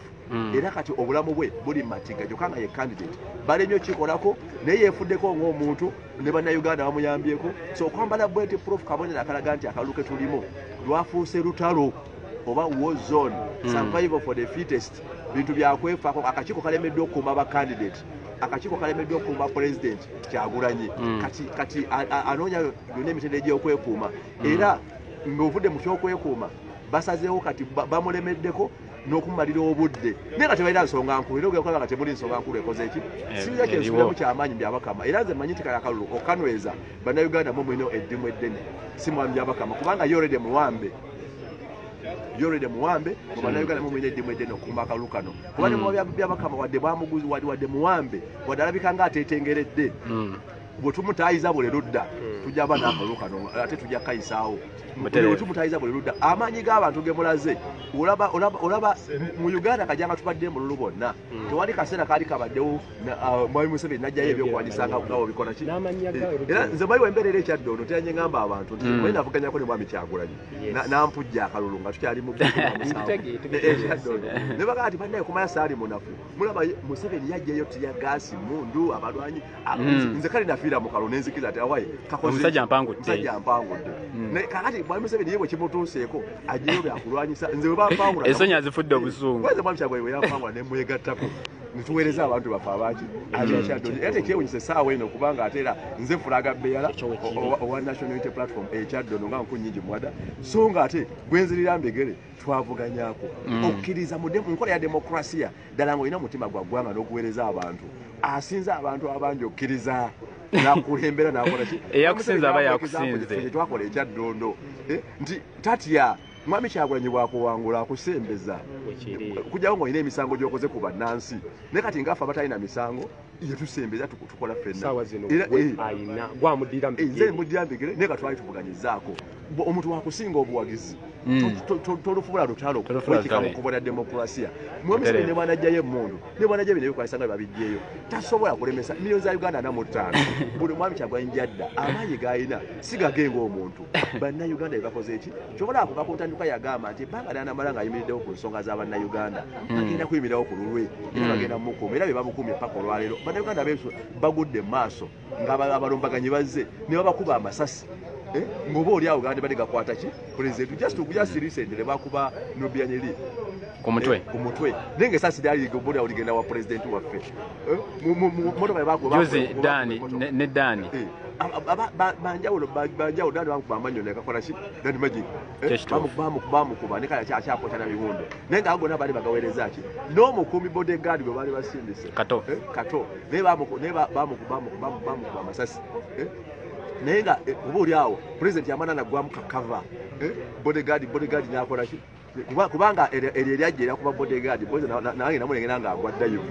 era kati obulamu bwe buli matiga kyokka nga ye candidate balemye okikolako naye yeefuddeko ng'omuntu ne bannayuganda bamuyambyeko so okwambala bwete prof kabonero akalaga nti akalulu ke tulimu lwafuuse lutalo oba war zone survival for the fittest bintu byakwefaako akakiiko kalemeddwa okukuuma ba candidate akakiiko kalemeddwa okukuuma president Kyagulanyi kati anoonya yonna emitendera gy'okwekuuma era ng'ovudde mu kyokwekuuma basazeewo kati bamulemeddeko n'okumumalira obudde naye nga tebalina nsonga nkulu era ogenda nga temuli nsonga nkulu ekoze eki sirya kyensubiramu kyamaanyi byabakama era nze mmanyi nti kale akalulu okanweza bannayuganda mu mulina eddimu eddene si mwami byabakama kubanga yorede muwambe mu bannayuganda mu mulina eddimu eddene okukuuma akalulu kano kuba ne muwa byabakama wadde bwamuguzi wadde muwambe wadde alabika nga ateetengeredde bwe tumutaayiza buli ludda tujja ba n'akalulu kano ate tujja kayisaawo bwe tumutaayiza buli ludda amaanyi g'abantu ge mulaze olaba mu Uganda kajanga tubadde mu lulu bonna tewali kaseera kaali kabaddewo mwami Museveni najjayo ebyokuwandiisa ngawo bikola ki era nze mbayiwa embeerera ekyadde ono teyanye ngamba abantu nti mwe navuganyako ne mwami Kyagulanyi nampujja akalulu nga tukyali mu ekyadde ono ne bagaa nti bannaye kumala saali munafu mulaba Museveni yajjayo tiya gaasi mundu abalwanyi nze kale nafiira mu kalulu nenzikiriza ati awaye omusajja mpangudde kakati mwami Museveni ye bwe kimutuuseeko ajjayo byakulwanyisa nze webampangula ensonyi zifudde obusungu weze mwami Kyagulanyi we yampangula ne mwegattako nituweereza abantu baffe abaaki akyadoni era tekyewunyisa essaawa eno kubanga ate era nze fulaga beyala owa National Unity Platform ekyaddono nga nku nnyingi mwada so nga ate bwenzirira mbegere twavuganyako okukkiriza mu nkola ya demokrasiya ddala ng'olina omutima gwa ggwanga n'okuweereza abantu asinze abantu abangi okkiriza nakulembera nakola ki eyakusinza aba yakusinze twakola ekyaddondo nti tatya mwami Kyagulanyi bwakuwangula akusembeza kujjawo ng'olina emisango gy'okoze ku bannansi naye kati ngaafe abatalina misango yetusembeza tukola ffenna nze muddira mbigere naye nga twali tuvuganyizaako omuntu wakusinga obuwagizi tolufubula lutalo wekika mu kkubo lya demokrasiya mwamisebe ne bwanajjayo emmundu ne bwanajja bino ebikwalisa nga babijjeeyo tasobola kulemesa miliyoni za Uganda 45 buli mwami Kyagulanyi jadda amaanyi g'alina sigagenga omuntu bannayuganda ebakoze eki kyobola akuva ku ntandikwa yagamba nti ebbanga ly'anamala ng'ayimiriddewo ku nsonga za bannayuganda bagenda kuyimirirawo ku lulwe era bagenda mukuuma era be bamukuumye paka olwaleero bannayuganda beeso bagudde mu maaso ng'abalumbaganyi bazze ne babakuba amasasi ngoba oli awo gandi bali gakwata ki president just recently bakuba Nobianyeli ku mutwe naye ng'esasi lyali ligobole awo ligenda wa president waffe motoka bakuba juzi Dani ne Dani banjawulo Dani bamukuba amanyo nekakola ki Dani Magic bamukuba ne kale akyakota na biwundo naye nga agona bali bagaweereza ki n'omukuumi bodyguard gwe bali basindise kato naye bamukuba amasasi naye nga oba oli awo president yamana naggwamu kakava bodyguard nakola ki kubanga eryo eryajja eryakuba bodyguard nange namulengera ng'agwaddayo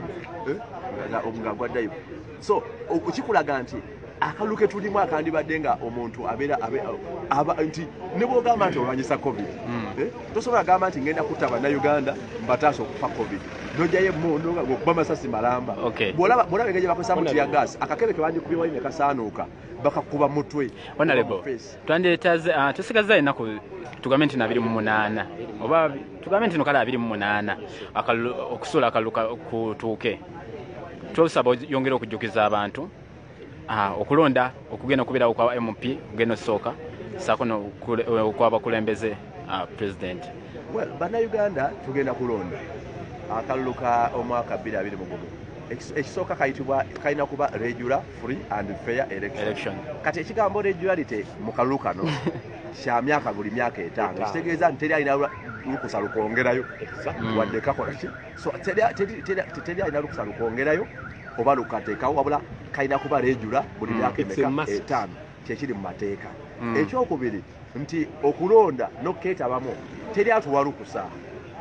so kikulaga nti akalulu ke tulimu akandibadde nga omuntu nti ne bw'ogamba nti olwanyisa covid tosobola gamba nti ngenda kutta bannayuganda mbataasa okufa covid nojjayo emmundu nga gwokuba amasasi malamba bw'olaba engeri bakozesa muti ya gaasi akakebe ke bandikubye wali ne kasaanuuka bakakuba mutwe Honorable twandireetaze tusigaza ennaku tugambe nti 28 oba tugambe nti nokala 28 okusuula akalulu kutuuke twosaba yongera okujjukiza abantu okulonda okugenda okubeerawo kwa MP ogenda osooka saako okwabakulembeze president bannayuganda tugenda kulonda akalulu ka omwaka 2021 ekisooka kalina kuba regular free and fair election kati ekigambo regularity mu kalulu kano kya myaka buli myaka 5 kitegeeza nti teri alina lukusa lukwongerayo wadde kakola ki so teri alina lukusa lukwongerayo oba lukateekawo wabula kalina kuba regular buli myaka 5 kyekiri mu mateeka ekyokubiri nti okulonda n'okukeetabamu teri atuwa lukusa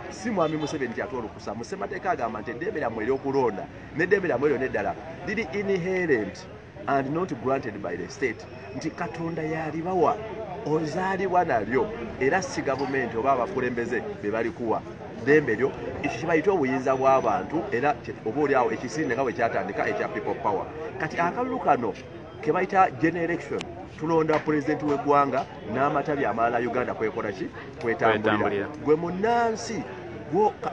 si mwami Museveni nti atuwa lukusa musemateeka agamba nti eddembe lyammwe ery'okulonda n'eddembe lyammwe eryo n'eddala liri inherent and not granted by the state nti Katonda yalibawa ozaalibwa nalyo era si gavumenti oba abakulembeze be balikuwa ddembe lyo ekyo kibayita obuyinza bw'abantu era oba oli awo ekisinde nga bwe kyatandika ekya people power kati akalulu kano ke bayita generation tulonda president w'eggwanga n'amatabi amalala Uganda kwekola ki kwetambulira gwe munnansi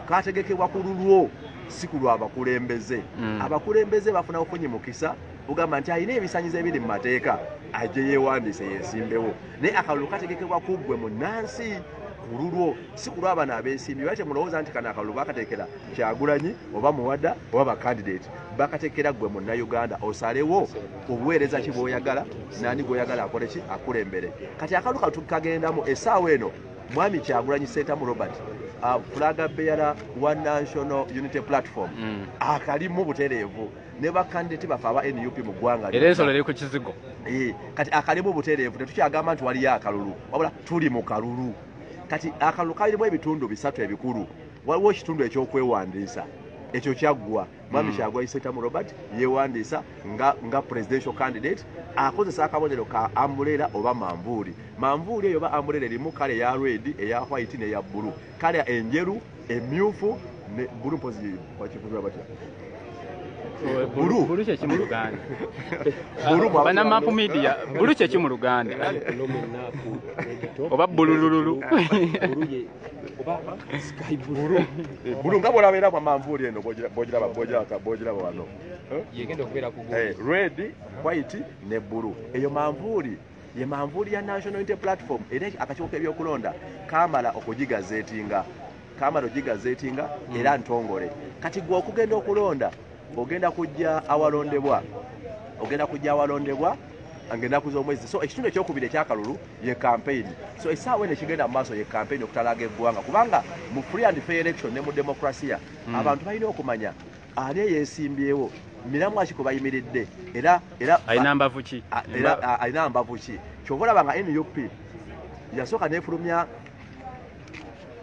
kategekebwa ku lulwo si ku lw'abakulembeze abakulembeze bafuna okunyimukisa ugamba nti alina ebisanyizo ebiri mu mateeka ajje yeewandiise yeesimbewo naye akalulu kategekebwa ku gwe munnansi ku lulwo si ku lw'abana abeesimbi bate mulowooza nti kano akalulu bakateekera Kyagulanyi oba Muwada oba bakandidate bakateekera gwe munnayuganda osalewo obuweereza ki bw'oyagala nani gw'oyagala akole ki akulembere kati akalulu kagendamu essaawa eno mwami Kyagulanyi Ssentamu Robert flaga bearer One National Unity Platform akalimu butereevu ne bakandidate bafe aba NUP mu ggwanga era ensolo eri ku kizigo kati akalimu butereevu tetukyagamba nti waliyo akalulu wabula tuli mu kalulu kati akalulu kalirimu ebitundu 3 ebikulu waliwo ekitundu ekyokwewandiisa ekyo kyaggwa mwami Kyagulanyi Ssentamu Robert yeewandiisa nga presidential candidate akozesa akabonero ka ambulera oba manvuuli eyo oba ambulera erimu kale eya red eya white neya bulu kale enjeru emyufu ne bulu mpozi wakikuzula batya bulu kyeki mu Luganda bana map media bulu kyeki mu Luganda oba bulululu bulu nga bwolabeera mu manvuuli eno bwogiraba wano yegenda okubeera ku red white ne bulu eyo manvuuli ye manvuuli ya National Unity Platform era akakiiko k'ebyokulonda kamala okugigazeetinga era ntongole kati gwe okugenda okulonda ogenda kujja awalondebwa ng'ennaku z'omwezi so ekitundu ekyokubiri ekyakalulu ye campaign so essaawa eno ekigenda mu maaso ye campaign okutalaga eggwanga kubanga mu free and fair election ne mu demokrasiya abantu balina okumanya ani eyeesimbyewo miramu akiko bayimiridde era alina mbavu ki alina mbavu ki kyova olaba nga NUP yasooka n'efulumya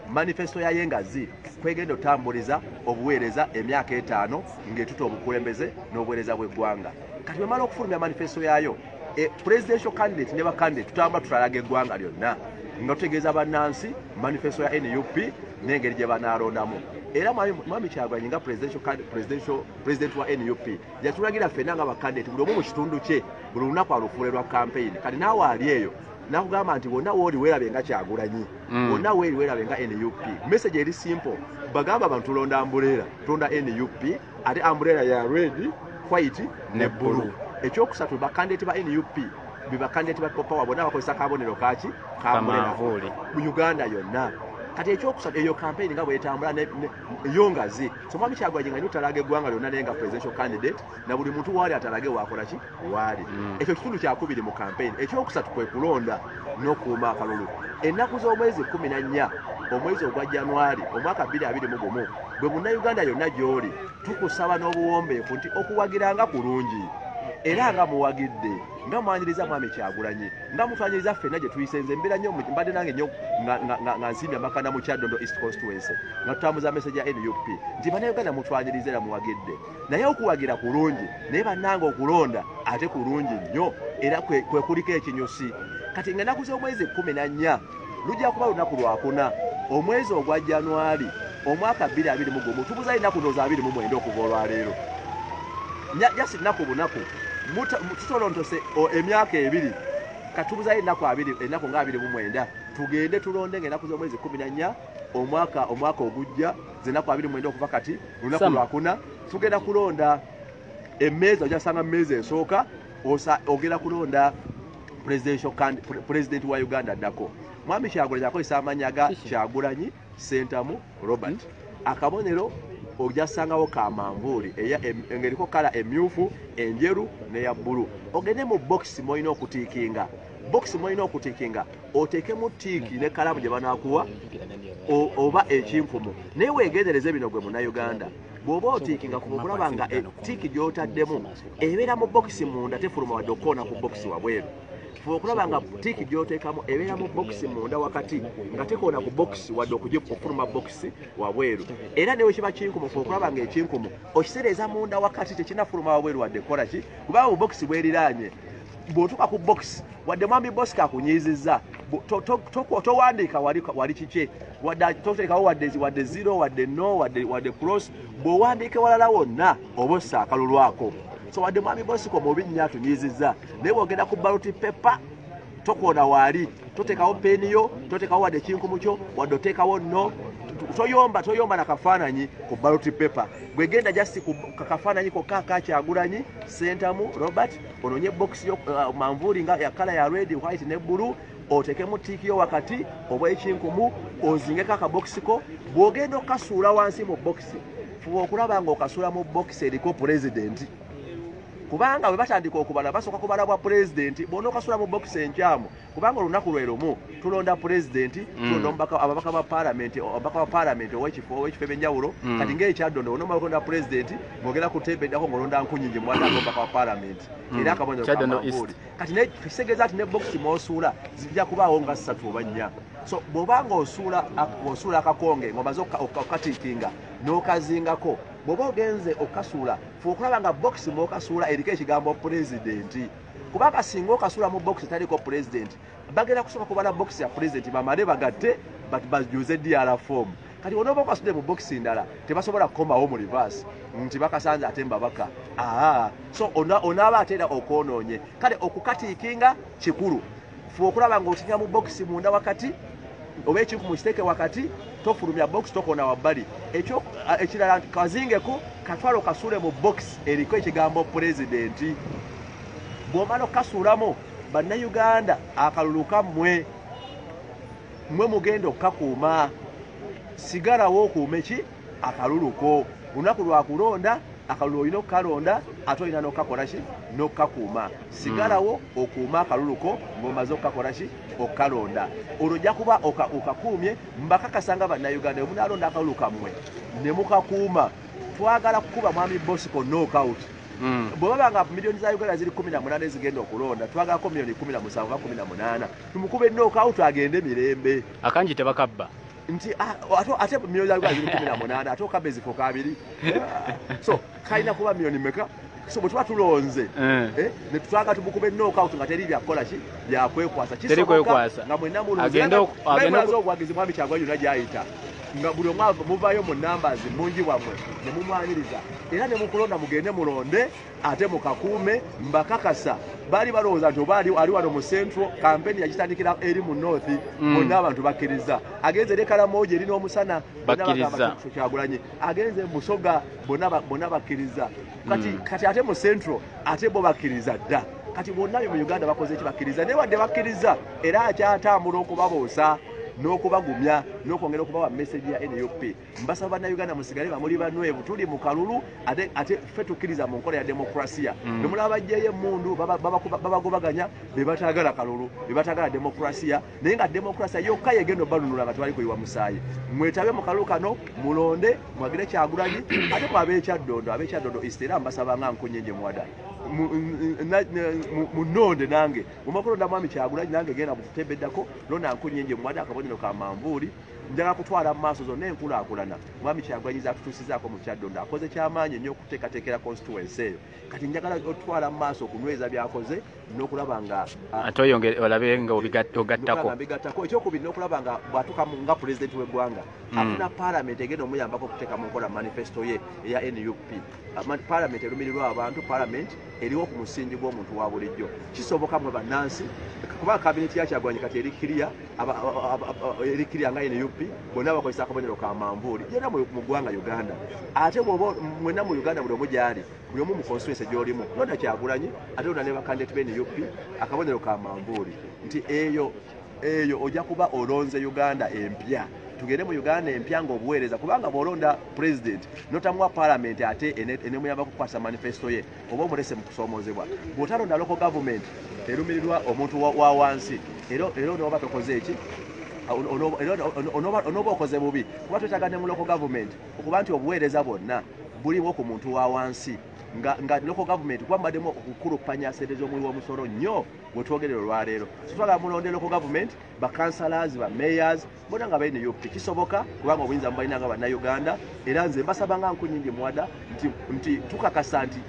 manifesto ya yengazi kwegenda otambuliza obuweereza emyaka 5 ng'etuta obukulembeze n'obuweereza bw'eggwanga kati bwemala okufulumya manifesto yayo presidential candidate ne bakandidate tutamba tutalaga eggwanga lyonna nga tutegeeza bannansi manifesto ya NUP n'engeri gye banaalondamu era mwami Kyagulanyi nga president wa NUP yatulagira ffenna nga bakandidate buli omu mu kitundu kye buli lunaku alufuule lwa campaign kati naawe ali eyo nakugamba nti bonna wooli weerabe nga Kyagulanyi bonna weeri weerabe nga NUP message eri simple bagamba abantu tulonda ambuleera tulonda NUP ate ambuleera ya red white ne blue ekyokusatu bakandidate ba NUP bibakandidate ba power bonna bakozesa kabonero kaki kambuleera mu Uganda yonna kati ekyokusatu eyo campaign nga bwetambula yongazi so mwami Kyagulanyi nga nutalaga eggwanga lyonna naye nga presidential candidate na buli muntu waali atalage wakola ki waali ekyo kitundu kyakubiri mu campaign ekyokusatu kwe kulonda n'okuuma akalulu ennaku z'omwezi 14 omwezi ogwa January omwaka 2021 bwe munnayuganda yonna gy'oli tukusaba n'obuwombeefu nti okuwagiranga kulungi era nga muwagidde nga mwaniriza mwami Kyagulanyi nga mutwanyiriza ffenna gye tuyisenze mbira nnyo mbadde nange nnyo nga nsimbye amakanda mu Kyaddondo East Constituency nga tutambuza message ya NUP nti bannayuganda mutwanyirize era muwagidde naye okuwagira kulungi naye bannange okulonda ate kulungi nnyo era kwe kuliko ekinyusi kati nga ennaku z'omwezi 14 lujja kuba lunaku lwakuna omwezi ogwa January omwaka 2021 tubuza ennaku ndowooza 29 okuva olwaleero jasi nnaku bunaku tutolontose emyaka 2 katubuza ennaku nga 29 tugende tulonde ng'ennaku z'omwezi 14 omwaka ogujja z'ennaku 29 okuva kati lunaku lwakuna tugenda kulonda emmeezi ojasanga mu meezi esooka ogenda kulonda president wa Uganda addako mwami Kyagulanyi akozesa amannya ga Kyagulanyi Sentamu Robert akabonero ojasangawo kamanvuuli engeriko kala emyufu enjeru neya bbulu ogende mu box moyina okutiikinga oteekemu tiiki ne kalamu gye banaakuwa oba ekinfumu naye weegendereze bino gwe munnayuganda bw'oba otiikinga kuba okulaba nga tiiki gy'otaddemu ebeera mu box munda tefuluma wadde okoona ku box wabweru okulaba nga tiiki gy'oteekamu ebeera mu box munda wakati nga tekoona ku box wadde okufuluma box wabweru era newe kiba kinkumu okulaba nga ekinkumu okisereeza munda wakati tekinafuluma wabweru wadde kola ki kubanga mu box bweriraanye bw'otuuka ku box wadde mwami bosika akunyiizizza towandiika wali kike toteekawo wadde 0 wadde no wadde cross bw'owandiike walala wonna oba ossa akalulwako so wadde mwami bosiko mubi nnyo atunyiizizza naye bw'ogenda ku ballot paper tokoona waali toteekawo peeniyo toteekawo wadde kinkumu kyo wadde oteekawo no toyomba na kafaananyi ku ballot paper bwegenda jasi ku kafaananyi kokka ka Kyagulanyi Sentamu Robert ononye box yo manvuuli nga ya kala ya red white ne blue oteekemu tiiki yo wakati oba ekinkumu ozingeko akabokisiko bw'ogenda okasuula wansi mu bokisi fuba okulaba nga okasuula mu bokisi eriko pulezidenti kubanga bwe batandika okubala basooka kubala bwa pulezidenti bw'ona okasula mu bokisi enkyamu kubanga olunaku lwe lumu tulonda pulezidenti tulonda ababaka ba paalamenti ow'ekifo ebyenjawulo kati ng'ekyaddondo ona omalonda pulezidenti ng'ogenda kutembeddako ng'olonda nkunyingi muwandanga obubaka wa paalamenti era akabonero kamanvuuli kati kisegeza nti ne bokisi mw'osuula zijja kubaawo nga 3 oba 4 so bw'obanga osuula akakonge ng'omaze okatiikinga n'okazingako bw'oba ogenze okasuula fe okulaba nga bokisi mw'okasuula eriko ekigambo pulezidenti kubanga singa okasuula mu bokisi taliko pulezidenti bagenda kusooka kubala bokisi ya pulezidenti bamale bagatte bajuze DR form kati onoba okasudde mu bokisi ndala tebasobola kukomawo mu reverse nti bakasanze ate mbabaka so onaaba ate era okwonoonye kale okukatiikinga kikulu fe okulaba nga otinya mu bokisi munda wakati oba ekinkumu kiteeke wakati tofulumya box tokoona wabbali ekirala kazingeko katwalo kasuule mu box eriko ekigambo pulezidenti bw'omala okukasuulamu bannayuganda akalulu kammwe mugenda okukakuuma sigalawo okuume ki akaluluko lunaku lwakulonda akalulu olina okukalonda ate olina n'okukakola ki n'okukakuuma sigalawo okuuma akaluluko ng'omaze okukakola ki okukalonda olwo ojja kuba okakuumye mbakakasanga bannayuganda omunaalonda akalulu kammwe ne mukakuuma twagala kukuba mwami bosiko knockout bw'oba nga miliyoni za Uganda ziri 18 ezigenda okulonda twagako miliyoni 17 oba 18 tumukube knockout agende mirembe akanji tebakabba nti ate miliyoni za Uganda ziri 18 ate okabbe zifo kabiri so kalina kuba miliyoni meka so bwe tuba tulonze ne tutwaga tumukube knockout nga teri byakola ki byakwekwasa kisoboka nga mwenna mulonze okwagiza mwami Kyagulanyi yonna gyayita nga buli omwava muvayo mu numbers mungi wamwe ne mumwanyiriza era ne mukulonda mugende mulonde ate mukakuume mbakakasa bali balowooza nti oba ali wano mu central campaign yakitandikira eri mu north bonna abantu bakkiriza agenze eri Karamoja eri n'omusana Kyagulanyi agenze Busoga bonna bakkiriza kati ate mu central ate bo bakkiriza dda kati bonna mu Uganda bakoze ekibakkiriza naye wadde bakkiriza era akyatambula okubaboosa n'okubagumya n'okwongera okubawa message ya NUP mbasaba bannayuganda musigale bamuli banwevu tuli mu kalulu ate ffe tukkiriza mu nkola ya demokrasiya nemulaba bajjayo emmundu babagobaganya be batagala kalulu be batagala demokrasiya naye nga demokrasiya yokka yegenda obalunula nga twali kuyiwa musaayi mwetabe mu kalulu kano mulonde mwagire Kyagulanyi ate ku ab'ekyaddondo east era mbasaba nga Nkunyenje Mwada munonde nange mumakulonda mwami Kyagulanyi nange genda mukutembeddako londa Nkunyenje Mwada akabonero ka manvuuli njagala kutwala mu maaso zonna enkulaakulana mwami Kyagulanyi zatutuusizaako mu Kyaddondo akoze kyamaanyi ennyo okuteekateekera constituency eyo kati njagala otwala mu maaso okunyweza byakoze n'okulaba nga ate oyongere olabe nga obigattako ekyokubiri n'okulaba nga bw'atuuka nga pulezidenti w'eggwanga afuna paalamenti egenda omuyambako okuteeka mu nkola manifesto ye eya NUP paalamenti erumirirwa abantu paalamenti eriwo ku musingi gw'omuntu wa bulijjo kisoboka mwe bannansi kuba kabineti ya Kyagulanyi kati eri kiriya nga NUP bonna bakozesa akabonero ka manvuuli yena mu ggwanga Uganda ate mwenna mu Uganda buli omu gyali buli omu mu constituency gy'olimu londa Kyagulanyi ate londa ne bakandidate be NUP akabonero ka manvuuli nti eyo ojja kuba olonze Uganda empya tugende mu Uganda empya ng'obuweereza kubanga bw'olonda president notamuwa parliament ate enemuyambako kukwasa manifesto ye oba omulese mu kusoomozebwa bw'otalonda local government erumirirwa omuntu wa wansi era onooba tokoze eki onooba okoze bubi kuba twetaaga ne mu local government okuba nti obuweereza bwonna buliwo ku muntu wa wansi nga local government kwambaddemu okukulupanya sente z'omuwi w'omusolo nnyo bwetwogerera olwaleero sitwala mulonde local government bakansalas bamayors bona nga balina NUP kisoboka kubanga obuyinza mubalina nga bannayuganda era nze mbasaba nga Nkunyenje Mwada nti tukakasa nti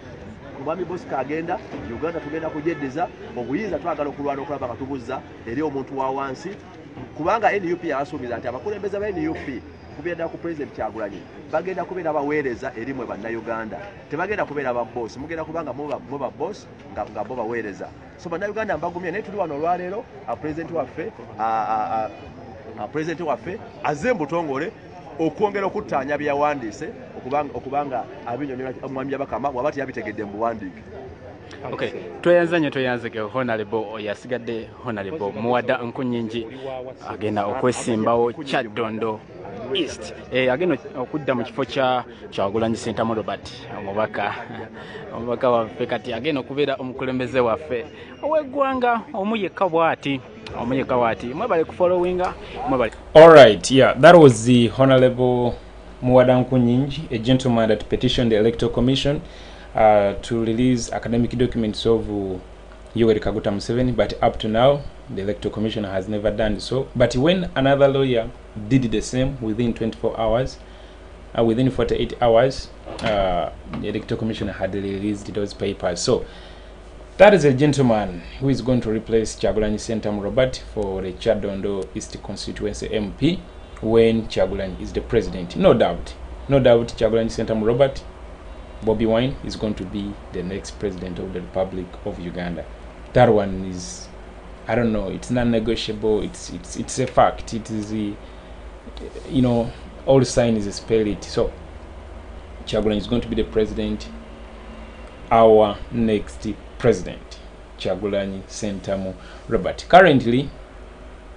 omwami Bosco agenda Uganda tugenda kujeddeza obuyinza twagala okulwana okulaba nga tubuzza eri omuntu wa wansi kubanga NUP yabasuubiza nti abakulembeze ba NUP kubeera ku president Kyagulanyi bagenda kubeera baweereza eri mwe bannayuganda tebagenda kubeera ba boss mugenda kubanga muba boss nga bo baweereza so bannayuganda mbagumya naye tuli wano olwaleero president waffe azze mbutongole okwongera okuttaanya byawandiise okubanga abinyonyola omwami Bakama waba teyabitegedde mu buwandiike. Okay, tweyanzeke honorable yasigadde honorable Muwada Nkunyenje agenda okwesimbawo Kyaddondo East agenda okudda mu kifo kya Kyagulanyi Ssentamu Robert omubaka waffe kati agenda okubeera omukulembeze waffe ow'eggwanga omuyekka bw'ati mwebale kufollowinga mwebale. All right, yeah, that was the honorable Muwada Nkunyenje, a gentleman that petitioned the Electoral Commission to release academic documents of Yoweri Kaguta Museveni, but up to now the Electoral Commission has never done so. But when another lawyer did the same within 24 hours, within 48 hours, the Electoral Commission had released those papers. So that is a gentleman who is going to replace Kyagulanyi Ssentamu Robert for the Kyaddondo East Constituency MP when Kyagulanyi is the president. No doubt Kyagulanyi Ssentamu Robert, Bobiwine is going to be the next president of the Republic of Uganda. That one is, I don't know, it's non-negotiable. It's a fact. It is all signs spell it. So Kyagulanyi is going to be the president. Our next president, Kyagulanyi Ssentamu Robert. Currently,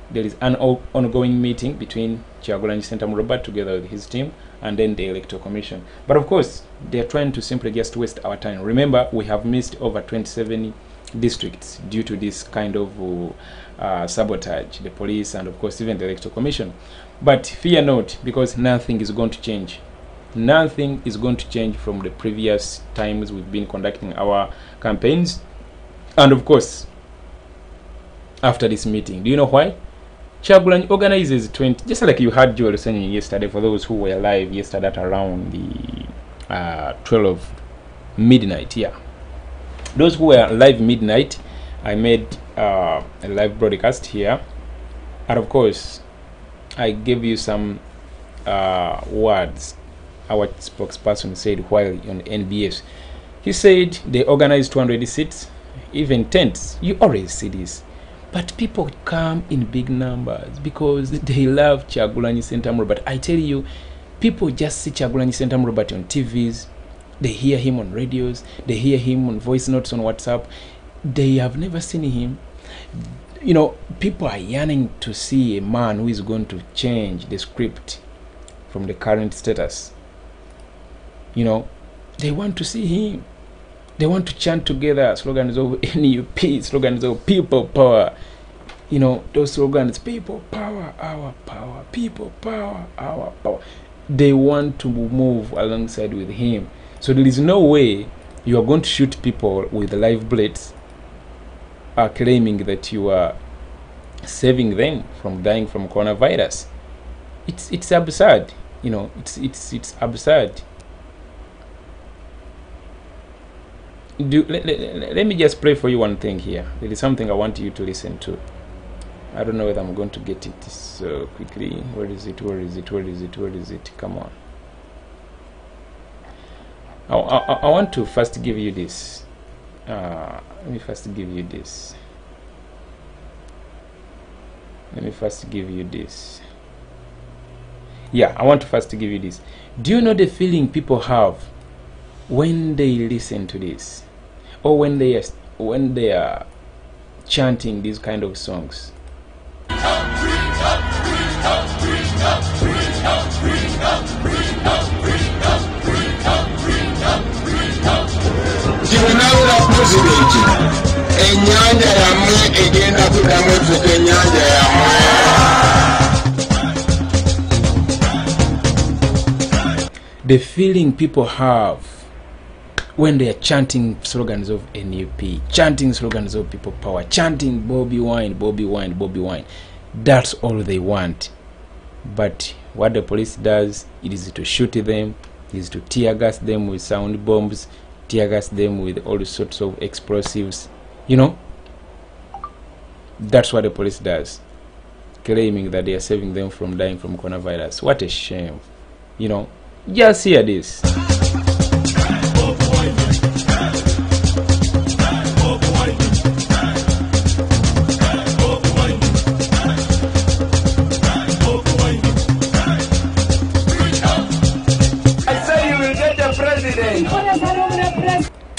there is an ongoing meeting between Kyagulanyi Ssentamu Robert together with his team and then the Electoral Commission. But of course, they're trying to simply just waste our time. Remember, we have missed over 27 districts due to this kind of sabotage, the police and of course even the Electoral Commission. But fear not, because nothing is going to change. Nothing is going to change from the previous times we've been conducting our campaigns. And of course, after this meeting, do you know why? Kyagulanyi organizes 20, just like you had Joel saying yesterday, for those who were live yesterday at around the 12 midnight. Yeah, those who were live midnight, I made a live broadcast here, and of course I gave you some words our spokesperson said while on NBS. He said they organized 200 seats, even tents. You always see this, but people come in big numbers because they love Kyagulanyi Ssentamu Robert. I tell you, people just see Kyagulanyi Ssentamu Robert on TVs, they hear him on radios, they hear him on voice notes on WhatsApp. They have never seen him. You know, people are yearning to see a man who is going to change the script from the current status. You know, they want to see him. They want to chant together slogans of NUP, slogans of people power. You know, those slogans, people power, our power, people power, our power. They want to move alongside with him. So there is no way you are going to shoot people with live bullets, claiming that you are saving them from dying from coronavirus. It's absurd. You know, it's absurd. Let me just pray for you one thing here. There is something I want you to listen to. I don't know whether I'm going to get it so quickly. Where is it? Where is it? Where is it? Where is it? Come on. I want to first give you this. Let me first give you this. Yeah, I want to first give you this. Do you know the feeling people have when they listen to this, or when they are chanting these kind of songs? The feeling people have when they are chanting slogans of NUP, chanting slogans of people power, chanting Bobiwine, Bobiwine, Bobiwine. That's all they want. But what the police does, it is to shoot them, it is to tear gas them with sound bombs, tear gas them with all sorts of explosives. You know, that's what the police does, claiming that they are saving them from dying from coronavirus. What a shame. You know, just hear this.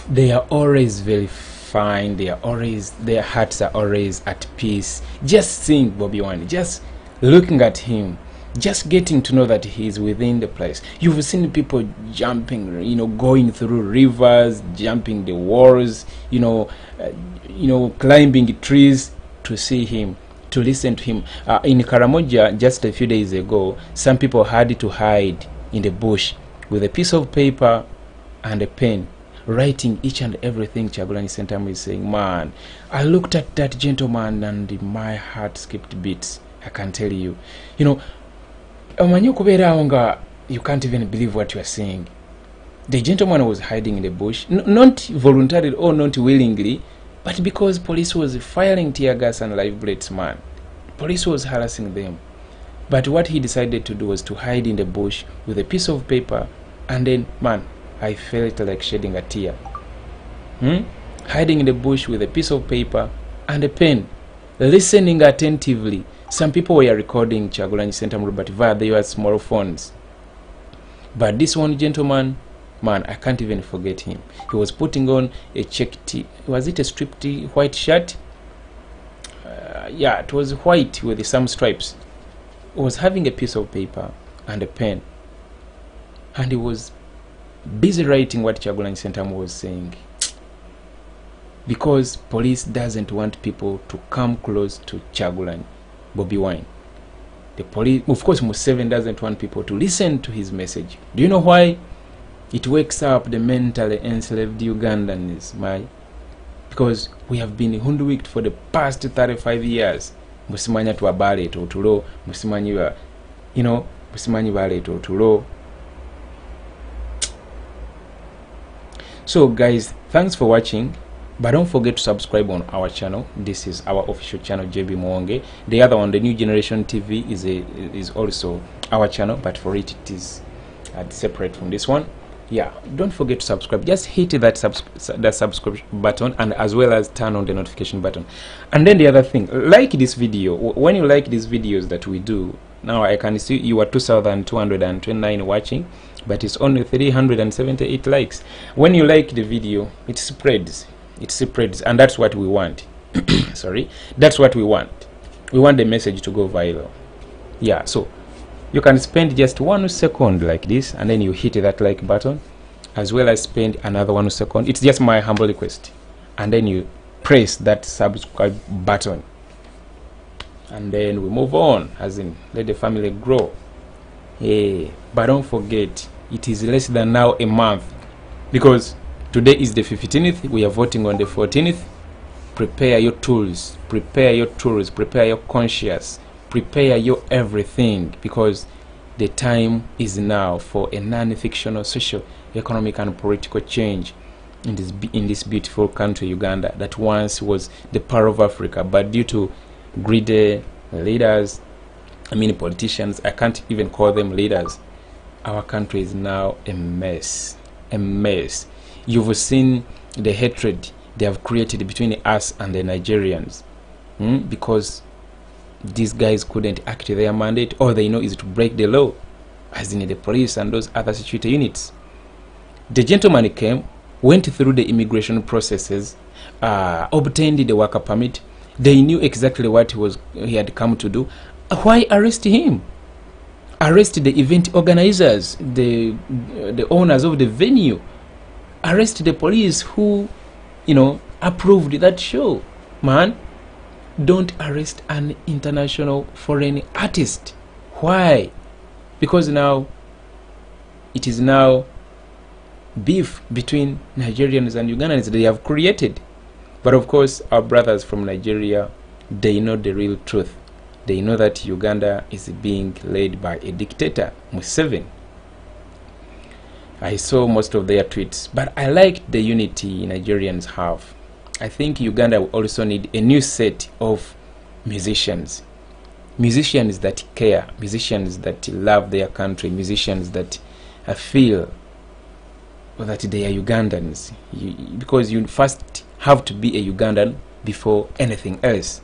They are always very fine. They are always, their hearts are always at peace. Just seeing Bobiwine, just looking at him, just getting to know that he is within the place. You've seen people jumping, you know, going through rivers, jumping the walls, you know, climbing trees to see him, to listen to him. In Karamoja, just a few days ago, some people had to hide in the bush with a piece of paper and a pen, writing each and everything Kyagulanyi Ssentamu is saying. Man, I looked at that gentleman and my heart skipped beats. I can tell you. You know, you can't even believe what you are saying. The gentleman was hiding in the bush, not voluntarily or not willingly, but because police was firing tear gas and live bullets, man. Police was harassing them. But what he decided to do was to hide in the bush with a piece of paper, and then, man, I felt like shedding a tear. Hiding in the bush with a piece of paper and a pen, listening attentively. Some people were recording Kyagulanyi Ssentamu Robert via their small phones. But this one gentleman, man, I can't even forget him. He was putting on a check tee. Was it a striped tee, white shirt? Yeah, it was white with some stripes. He was having a piece of paper and a pen. And he was busy writing what Kyagulanyi Ssentamu was saying. Because police doesn't want people to come close to Kyagulanyi Bobiwine. The police, of course, Museveni doesn't want people to listen to his message. Do you know why? It wakes up the mentally enslaved Ugandans, because we have been hoodwinked for the past 35 years. Musimanya tuwabale tulo, musimanyi wa, musimanyi bale tulo. So guys, thanks for watching, but don't forget to subscribe on our channel. This is our official channel, JB Muwonge. The other one, the New Generation TV, is also our channel, but for it is separate from this one. Yeah, don't forget to subscribe. Just hit that subscription button, and as well as turn on the notification button. And then the other thing, like this video. When you like these videos that we do, now I can see you are 2,229 watching, but it's only 378 likes. When you like the video, it spreads, and that's what we want. Sorry, that's what we want. We want the message to go viral. Yeah, so you can spend just 1 second like this, and then you hit that like button, as well as spend another 1 second. It's just my humble request, and then you press that subscribe button, and then we move on, as in let the family grow. Hey, but don't forget, it is less than now a month, because today is the 15th. We are voting on the 14th. Prepare your tools, prepare your conscience, prepare your everything, because the time is now for a non-fictional social, economic and political change in this beautiful country, Uganda, that once was the pearl of Africa, but due to greedy leaders, politicians, I can't even call them leaders, our country is now a mess. You've seen the hatred they have created between us and the Nigerians, because these guys couldn't act their mandate. All they know is to break the law, as in the police and those other security units. The gentleman came, went through the immigration processes, obtained the worker permit. They knew exactly what he had come to do. Why arrest him? Arrest the event organizers, the owners of the venue. Arrest the police who, approved that show. Man, don't arrest an international foreign artist. Why? Because now it is now beef between Nigerians and Ugandans they have created. But of course, our brothers from Nigeria, they know the real truth. They know that Uganda is being led by a dictator, Museveni. I saw most of their tweets, but I liked the unity Nigerians have. I think Uganda will also need a new set of musicians. Musicians that care, musicians that love their country, musicians that feel that they are Ugandans. Because you first have to be a Ugandan before anything else.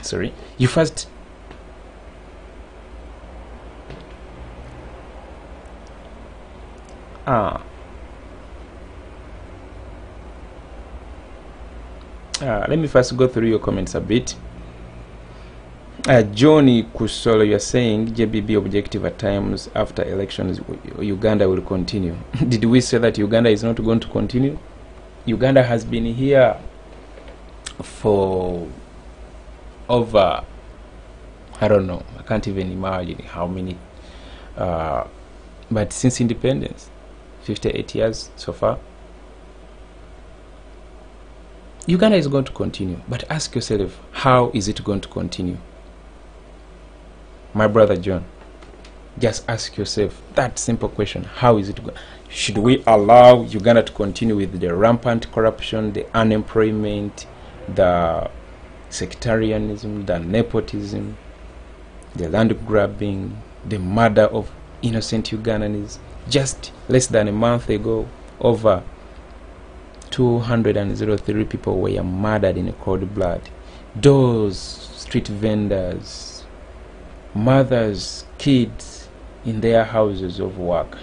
Sorry, you first let me first go through your comments a bit. Johnny Kusolo, you are saying JBB objective at times after elections Uganda will continue. Did we say that Uganda is not going to continue? Uganda has been here for over, I don't know, I can't even imagine how many, but since independence, 58 years so far. Uganda is going to continue, but ask yourself, how is it going to continue? My brother John, just ask yourself that simple question. How is it going? Should we allow Uganda to continue with the rampant corruption, the unemployment, the sectarianism, the nepotism, the land grabbing, the murder of innocent Ugandans? Just less than a month ago, over 203 people were murdered in cold blood. Those street vendors, mothers, kids in their houses of work.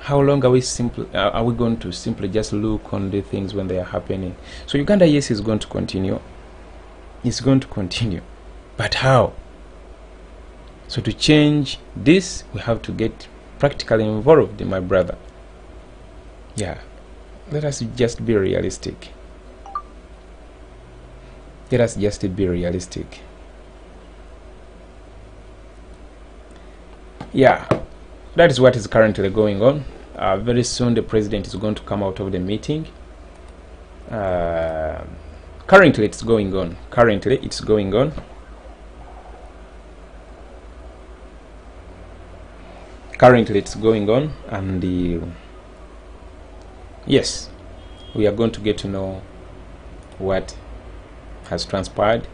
How long are we going to simply just look on the things when they are happening? So Uganda, yes, is going to continue. It's going to continue. But how? So to change this, we have to get practically involved, my brother. Yeah. Let us just be realistic. Let us just be realistic. Yeah, that is what is currently going on. Very soon the president is going to come out of the meeting. Currently it's going on. Currently it's going on. Currently it's going on, and yes, we are going to get to know what has transpired.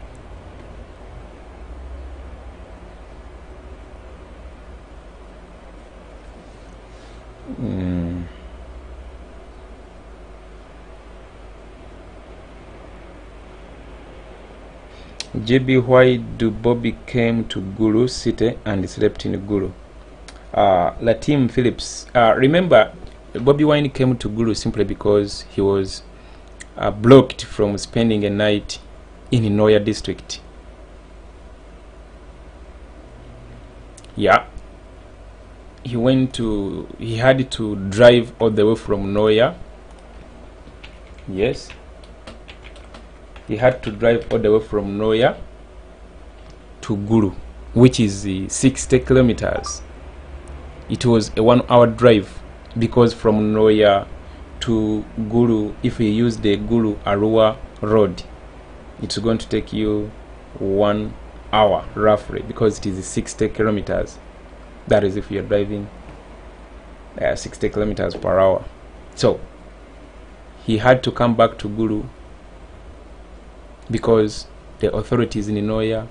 JB, why do Bobby came to Gulu City and slept in Gulu? Latim Phillips, remember Bobiwine came to Gulu simply because he was blocked from spending a night in Noya district. Yeah, he had to drive all the way from Noya. Yes, he had to drive all the way from Noya to Gulu, which is 60 kilometers. It was a 1-hour drive, because from Noya to Gulu, if you use the Gulu Arua road, it's going to take you 1 hour roughly, because it is 60 kilometers. That is if you're driving 60 kilometers per hour. So he had to come back to Gulu because the authorities in Noya,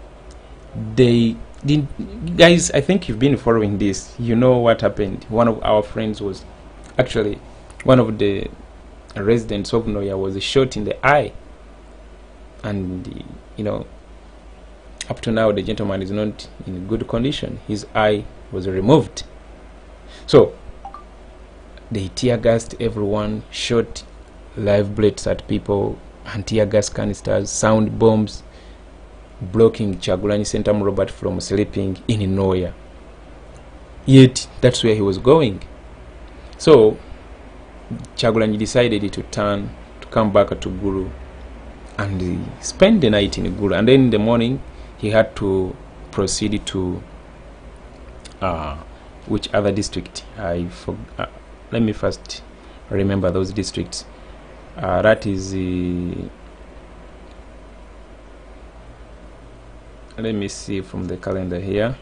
they didn't. Guys, I think you've been following this. You know what happened. One of our friends was actually, one of the residents of Noya was shot in the eye, and you know, up to now the gentleman is not in good condition. His eye was removed. So they tear gassed everyone, shot live bullets at people, and tear gas canisters, sound bombs, blocking Chagulanyi Sentamu Robert from sleeping in Noya. Yet that's where he was going. So Chagulanyi decided to come back to Gulu and spend the night in Gulu, and then in the morning he had to proceed to which other district? I forgot. Let me first remember those districts. That is let me see from the calendar here.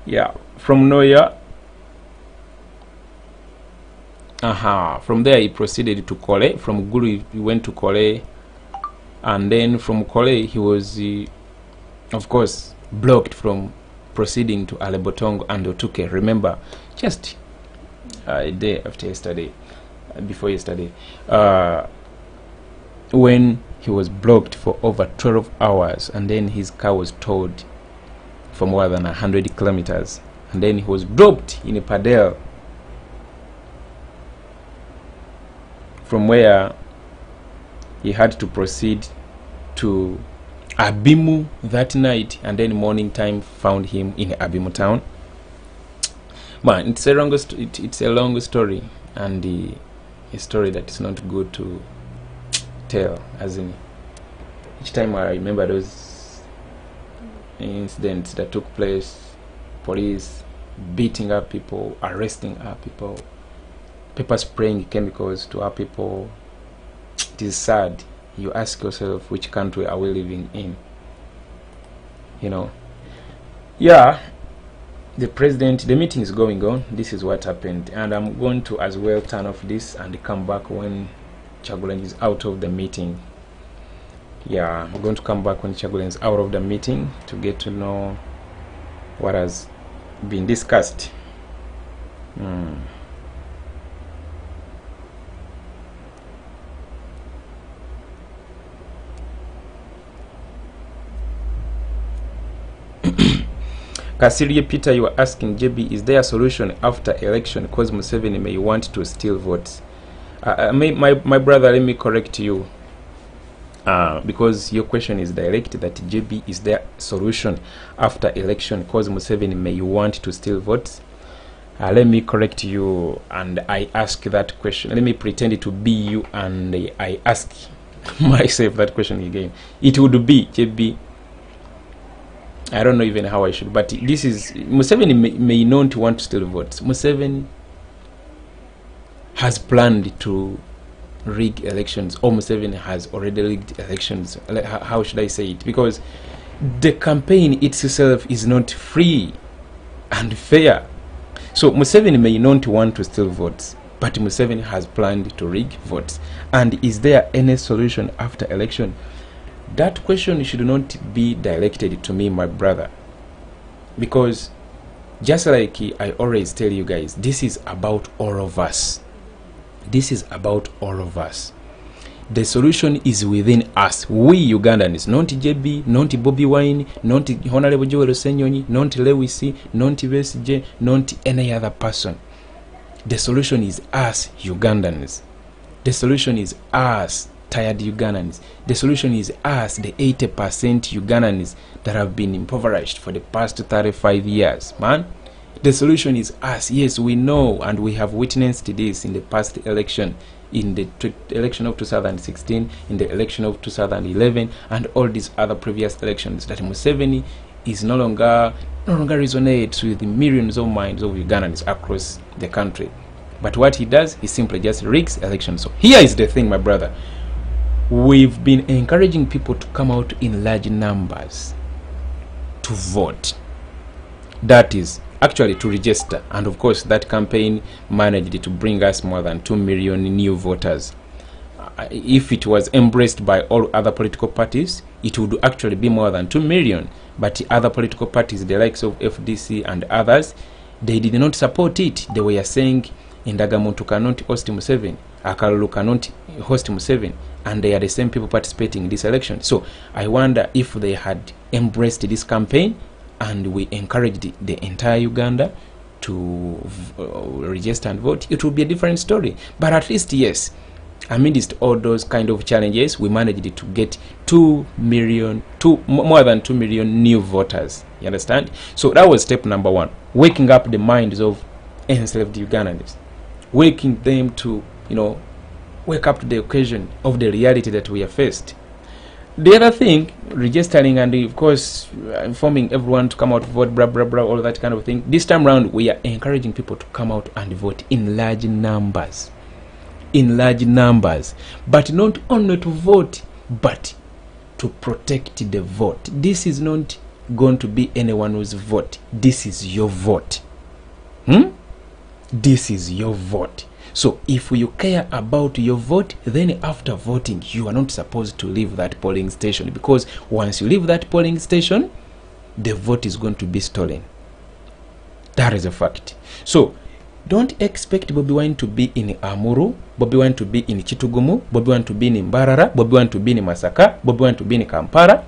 Yeah, from Noya. From there he proceeded to Kole. From Gulu he went to Kole, and then from Kole he was of course blocked from proceeding to Alebotongo and Otuke. Remember, just a day after yesterday, before yesterday, when he was blocked for over 12 hours, and then his car was towed for more than 100 kilometers, and then he was dropped in a Padel, from where he had to proceed to Abimu that night, and then morning time found him in Abimu town. Man, it's a long story, and a story that is not good to tell. As in, each time I remember those incidents that took place, police beating up people, arresting up people, pepper spraying chemicals to our people. It is sad. You ask yourself, which country are we living in? You know. Yeah, the meeting is going on. This is what happened, and I'm going to as well turn off this and come back when Chagulanyi is out of the meeting. Yeah, I'm going to come back when Chagulanyi is out of the meeting to get to know what has been discussed. Kasirye Peter, you are asking JB, is there a solution after election because Museveni may want to steal votes? My brother, let me correct you, because your question is direct, that JB, is there a solution after election because Museveni may want to steal votes? Let me correct you, and I ask that question. Let me pretend to be you, and I ask myself that question again. It would be JB. I don't know even how I should, but this is Museveni may not want to steal votes. Museveni has planned to rig elections, or Museveni has already rigged elections. How should I say it? Because the campaign itself is not free and fair. So Museveni may not want to steal votes, but Museveni has planned to rig votes. And is there any solution after election? That question should not be directed to me, my brother, because just like I always tell you guys, this is about all of us. This is about all of us. The solution is within us, we Ugandans, not JB, not Bobiwine, not Honorable Joel Senyonyi, not Lewisi, not Besije, not any other person. The solution is us Ugandans. The solution is us tired Ugandans. The solution is us, the 80% Ugandans that have been impoverished for the past 35 years, man. The solution is us. Yes, we know and we have witnessed this in the past election, in the election of 2016, in the election of 2011, and all these other previous elections, that Museveni is no longer resonates with the millions of minds of Ugandans across the country. But what he does, he simply just rigs elections. So here is the thing, my brother. We've been encouraging people to come out in large numbers to vote. That is actually to register, and of course that campaign managed to bring us more than 2 million new voters. If it was embraced by all other political parties, it would actually be more than 2 million, but the other political parties, the likes of FDC and others, they did not support it. They were saying Indagamuntu cannot host Museveni, Akalulu cannot host Museveni, and they are the same people participating in this election. So I wonder if they had embraced this campaign and we encouraged the entire Uganda to register and vote, it would be a different story. But at least, yes, amidst all those kind of challenges, we managed to get more than 2 million new voters. You understand? So that was step number one, waking up the minds of enslaved Ugandans, waking them to, wake up to the occasion of the reality that we are faced. The other thing, registering and of course informing everyone to come out to vote, blah blah blah, all that kind of thing. This time round, we are encouraging people to come out and vote in large numbers. In large numbers. But not only to vote, but to protect the vote. This is not going to be anyone's vote. This is your vote. This is your vote. So if you care about your vote, then after voting, you are not supposed to leave that polling station, because once you leave that polling station, the vote is going to be stolen. That is a fact. So don't expect Bobiwine to be in Amuru, Bobiwine to be in Chitugumu, Bobiwine to be in Mbarara, Bobiwine to be in Masaka, Bobiwine to be in Kampala.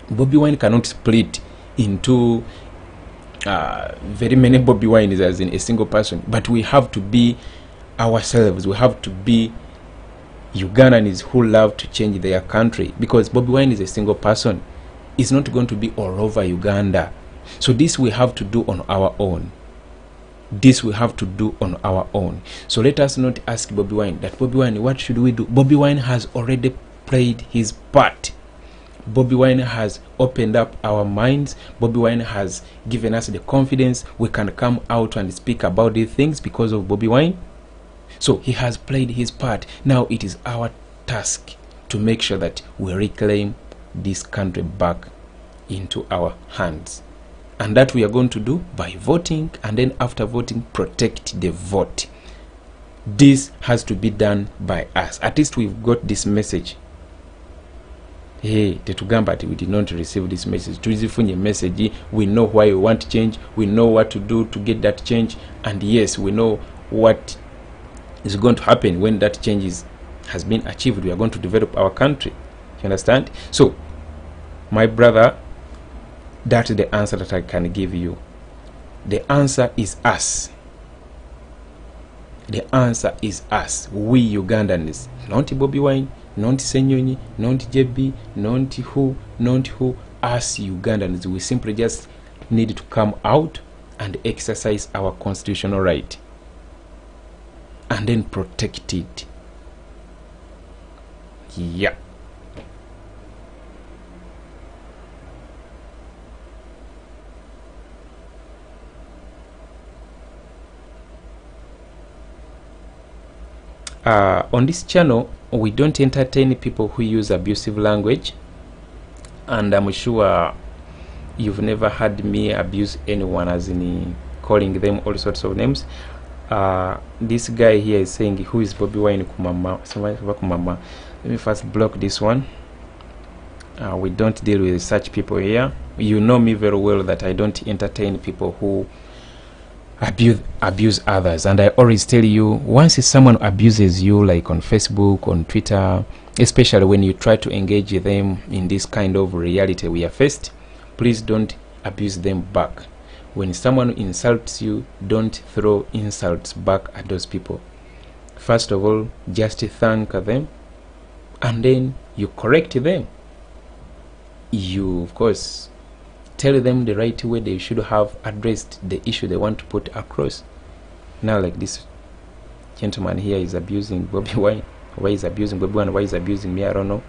Bobiwine cannot split into very many Bobiwines as in a single person, but we have to be ourselves. We have to be Ugandans who love to change their country, because Bobiwine is a single person. It's not going to be all over Uganda. So this we have to do on our own. This we have to do on our own. So let us not ask Bobiwine that, Bobiwine, what should we do? Bobiwine has already played his part. Bobiwine has opened up our minds. Bobiwine has given us the confidence we can come out and speak about these things because of Bobiwine. So he has played his part. Now it is our task to make sure that we reclaim this country back into our hands. And that we are going to do by voting, and then after voting, protect the vote. This has to be done by us. At least we've got this message. Hey, Tetugamba, we did not receive this message. Tuzifunye message. We know why we want change. We know what to do to get that change. And yes, we know what is going to happen when that change has been achieved. We are going to develop our country. You understand? So, my brother, that's the answer that I can give you. The answer is us. The answer is us. We Ugandans. Not Bobiwine, not Senyonyi, not JB, not who. Us Ugandans. We simply just need to come out and exercise our constitutional right. And then protect it. Yeah. On this channel, we don't entertain people who use abusive language, and I'm sure you've never heard me abuse anyone, as in calling them all sorts of names. This guy here is saying, who is Bobiwine Kumama? Let me first block this one. We don't deal with such people here. You know me very well that I don't entertain people who abuse others, and I always tell you, once someone abuses you, like on Facebook, on Twitter, especially when you try to engage them in this kind of reality we are faced, please don't abuse them back. When someone insults you, don't throw insults back at those people. First of all, just thank them, and then you correct them. You, of course, tell them the right way they should have addressed the issue they want to put across. Now, like this gentleman here is abusing Bobiwine. Why is abusing Bobiwine? Why is abusing me? I don't know.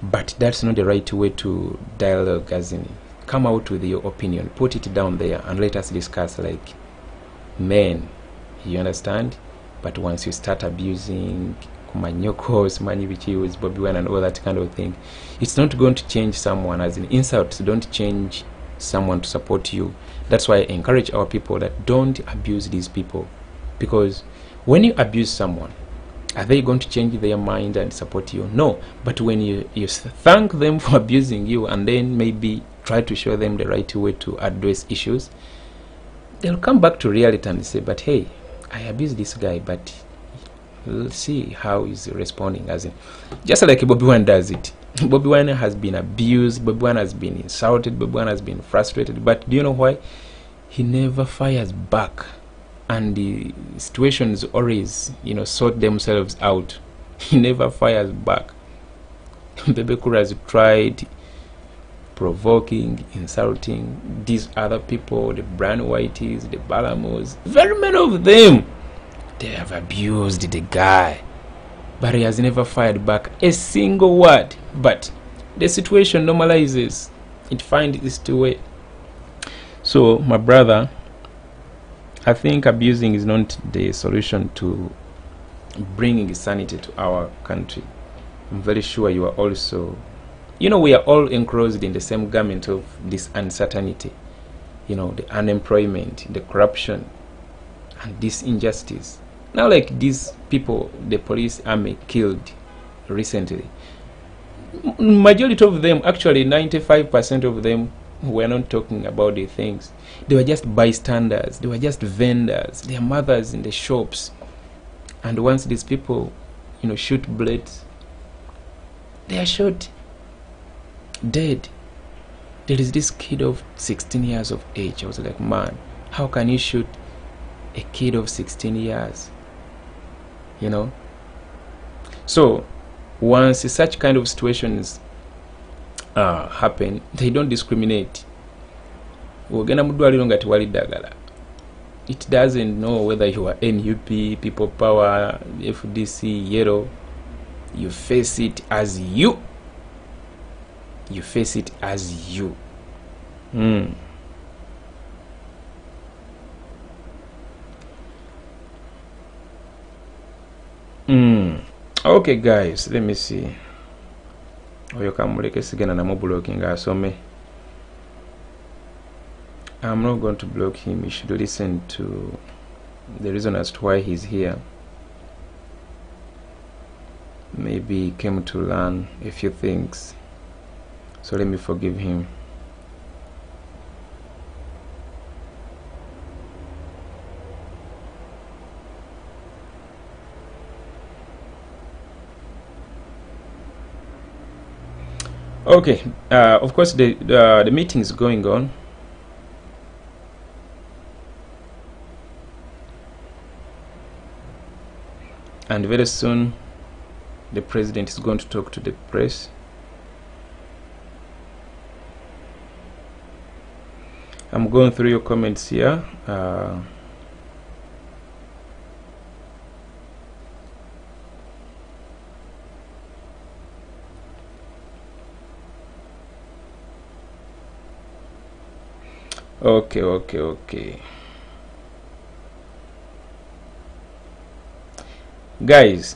But that's not the right way to dialogue, as in, come out with your opinion, put it down there, and let us discuss like men. You understand? But once you start abusing Kumanyokos, Manivichi, Bobiwine, and all that kind of thing, it's not going to change someone. As in, insults don't change someone to support you. That's why I encourage our people that don't abuse these people, because when you abuse someone, are they going to change their mind and support you? No. But when you thank them for abusing you, and then maybe try to show them the right way to address issues, they'll come back to reality and say, but hey, I abused this guy, but let's see how he's responding. As in, just like Bobiwine does it. Bobiwine has been abused, Bobiwine has been insulted, Bobiwine has been frustrated, but do you know why? He never fires back, and the situations always, sort themselves out. He never fires back. Bebekura has tried provoking, insulting these other people, the Brand Whiteys, the Balamos, very many of them. They have abused the guy, but he has never fired back a single word. But the situation normalizes, it finds its way. So my brother, I think abusing is not the solution to bringing sanity to our country. I'm very sure you are also, we are all enclosed in the same garment of this uncertainty, the unemployment, the corruption, and this injustice. Now, like these people the police army killed recently, majority of them, actually 95% of them, were not talking about the things. They were just bystanders, they were just vendors, their mothers in the shops. And once these people, shoot bullets, they are shot dead. There is this kid of 16 years of age. I was like, man, how can you shoot a kid of 16 years? So once such kind of situations happen, they don't discriminate. It doesn't know whether you are NUP, People Power, FDC, Yellow. You face it as you. You face it as you. Okay guys, let me see. Oyo kamuleke sigana na blocking asome. I'm not going to block him. You should listen to the reason as to why he's here. Maybe he came to learn a few things, so let me forgive him. Okay, of course the meeting is going on. And very soon the president is going to talk to the press. I'm going through your comments here. Okay. guys,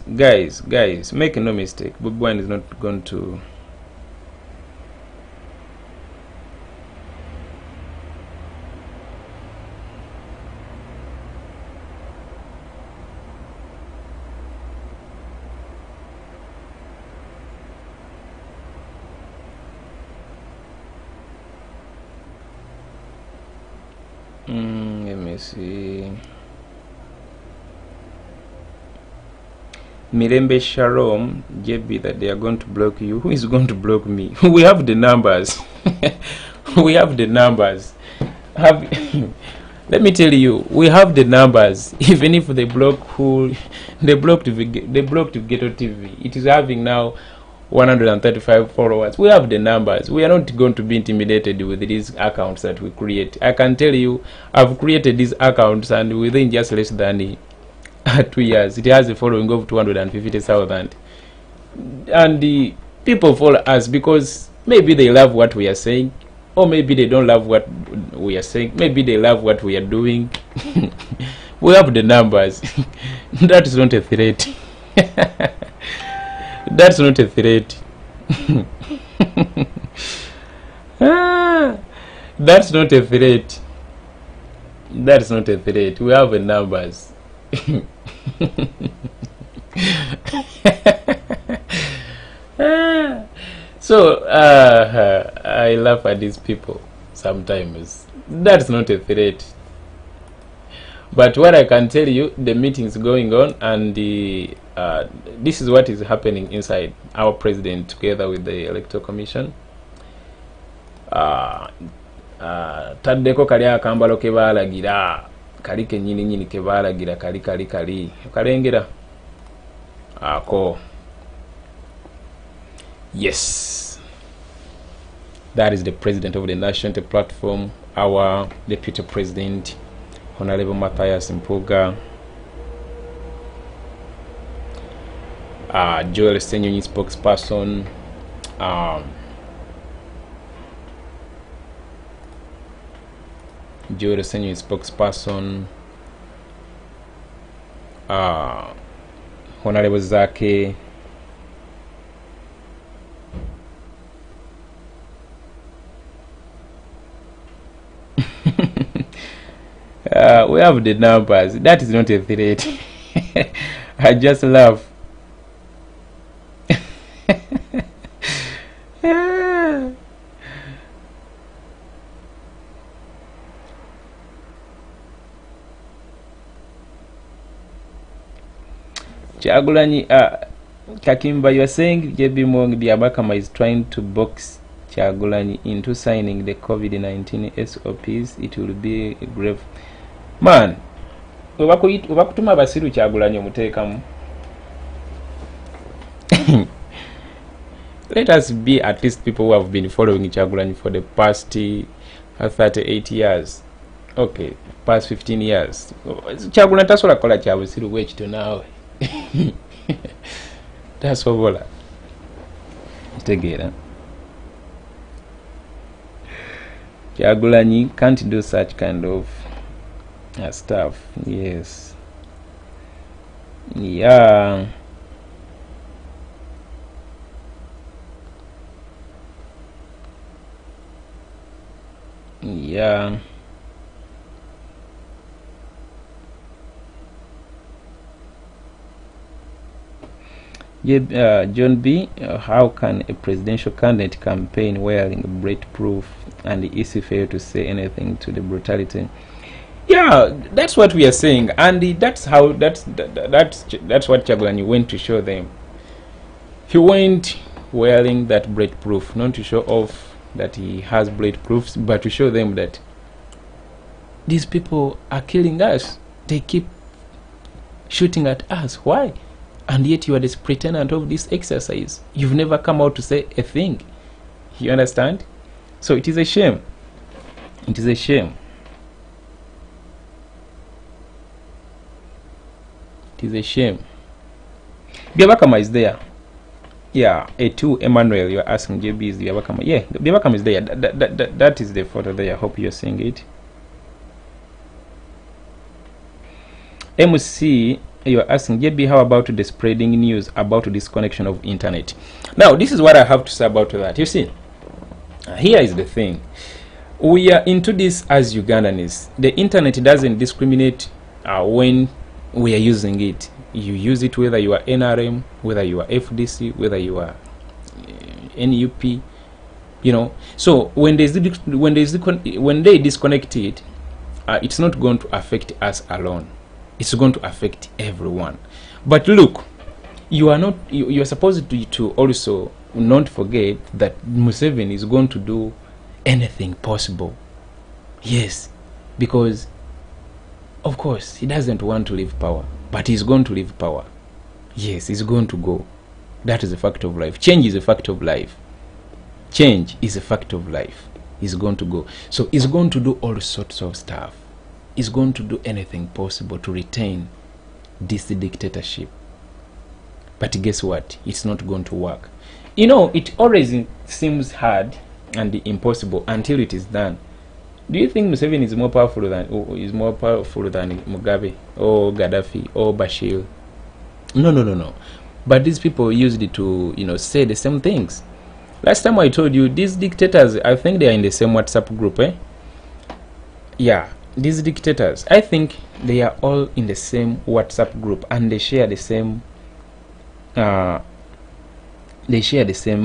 make no mistake. Bobiwine is not going to. Let me see. Mirembe Shalom, JB, that they are going to block you. Who is going to block me? We have the numbers. We have the numbers. Let me tell you, we have the numbers. Even if they block they blocked Ghetto TV. It is having now 135 followers. We have the numbers. We are not going to be intimidated with these accounts that we create. I can tell you, I've created these accounts, and within just less than 2 years, it has a following of 250,000. And the people follow us because maybe they love what we are saying, or maybe they don't love what we are saying. Maybe they love what we are doing. We have the numbers. That is not a threat. That's not a threat. That's not a threat. That's not a threat. We have the numbers. So I laugh at these people sometimes. That's not a threat. But what I can tell you, the meeting's going on, and this is what is happening inside. Our president, together with the Electoral Commission, taddeko kali akambalo ke baalagira, kali kenyini nyini ke baalagira, kali kalengera ako. Yes, that is the president of the National Platform, our deputy president, Honorable Matthias Mpuga, Joel Senyonyi, spokesperson, Joel Senyonyi, spokesperson, Honorable Zake, we have the numbers. That is not a threat. I just laugh. Chagulanyi, Kakimba, you are saying JB Muwonge Byabakama is trying to box Chagulanyi into signing the COVID-19 SOPs. It will be a grave. Man, ubakutuma basiru Chagulanyi omutekamu. Let us be at least people who have been following Chagulanyi for the past 38 years. Okay, past 15 years. Chagulanyi tasola kola kya busiru bwekito naawe. Tasobola. Kitegeera. Chagulanyi can't do such kind of stuff. Yes. Yeah. Yeah. John B, how can a presidential candidate campaign wearing bulletproof and the EC fail to say anything to the brutality? Yeah, that's what we are saying, and that's how that's what Chagulanyi went to show them. He went wearing that bulletproof, not to show off that he has bulletproofs, but to show them that these people are killing us. They keep shooting at us. Why? And yet you are the superintendent of this exercise. You've never come out to say a thing. You understand? So it is a shame. It is a shame. It is a shame. Byabakama is there. Yeah, A2 Emmanuel, you are asking JB is Byabakama. Yeah, Byabakama is there. That is the photo there. I hope you're seeing it. MC You are asking, JB, how about the spreading news about the disconnection of internet? Now, this is what I have to say about that. You see, here is the thing. We are into this as Ugandans. The internet doesn't discriminate when we are using it. You use it whether you are NRM, whether you are FDC, whether you are NUP, you know. So when they disconnect it, it's not going to affect us alone. It's going to affect everyone. But look, you are supposed to also not forget that Museveni is going to do anything possible. Yes, because of course he doesn't want to leave power, but he's going to leave power. Yes, he's going to go. That is a fact of life. Change is a fact of life. Change is a fact of life. He's going to go. So he's going to do all sorts of stuff. He's going to do anything possible to retain this dictatorship. But guess what? It's not going to work. You know, it always seems hard and impossible until it is done. Do you think Museveni is more powerful than Mugabe or Gaddafi or Bashir? No. But these people used it to, you know, say the same things. Last time I told you, these dictators, I think they are in the same WhatsApp group, eh? Yeah, these dictators, I think they are all in the same WhatsApp group, and they share the same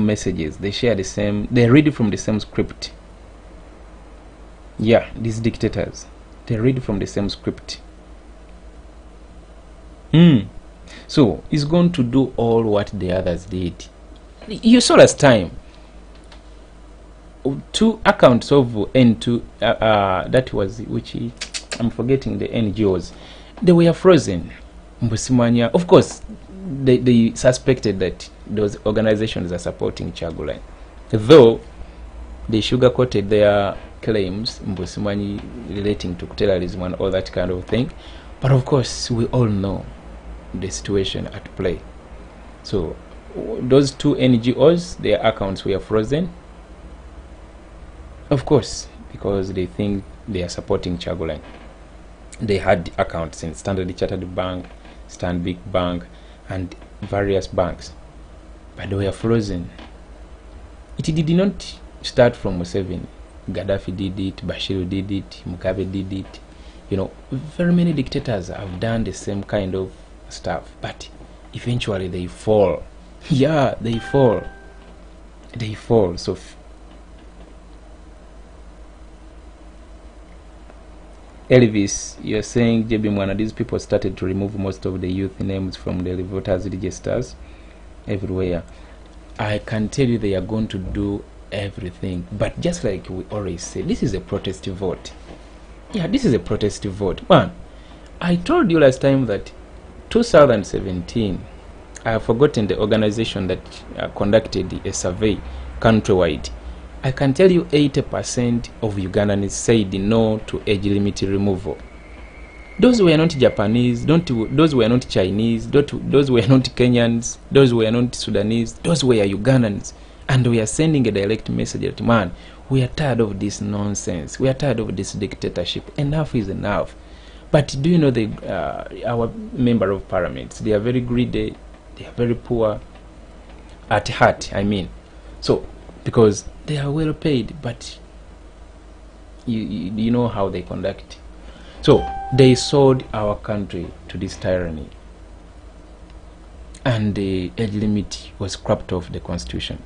messages, they read from the same script. Yeah, these dictators, they read from the same script. So he's going to do all what the others did. You saw last time 2 accounts of N2 that was, which I'm forgetting the NGOs, they were frozen. Mbusimanya, of course, they suspected that those organizations are supporting Chagulanyi, though they sugarcoated their claims, Mbusimanya, relating to terrorism and all that kind of thing. But of course, we all know the situation at play. So those 2 NGOs, their accounts were frozen, of course, because they think they are supporting Chagulanyi. They had accounts in Standard Chartered Bank, Stanbic Bank, and various banks, but they were frozen. It did not start from Museveni. Gaddafi did it, Bashir did it, Mugabe did it. You know, very many dictators have done the same kind of stuff, but eventually they fall. Yeah, they fall. So Elvis, you're saying, JB Mwana, these people started to remove most of the youth names from the voters registers everywhere. I can tell you they are going to do everything, but just like we always say, this is a protest vote. Yeah, this is a protest vote. Man, I told you last time that 2017, I have forgotten the organization that conducted a survey countrywide. I can tell you 80% of Ugandans said no to age limit removal. Those were not Japanese, those were not Chinese, those were not Kenyans, those were not Sudanese, those were Ugandans. And we are sending a direct message that, man, we are tired of this nonsense. We are tired of this dictatorship. Enough is enough. But do you know our member of parliament, they are very greedy, they are very poor at heart, I mean. So, because they are well paid, but you know how they conduct. So they sold our country to this tyranny, and the age limit was scrapped off the constitution.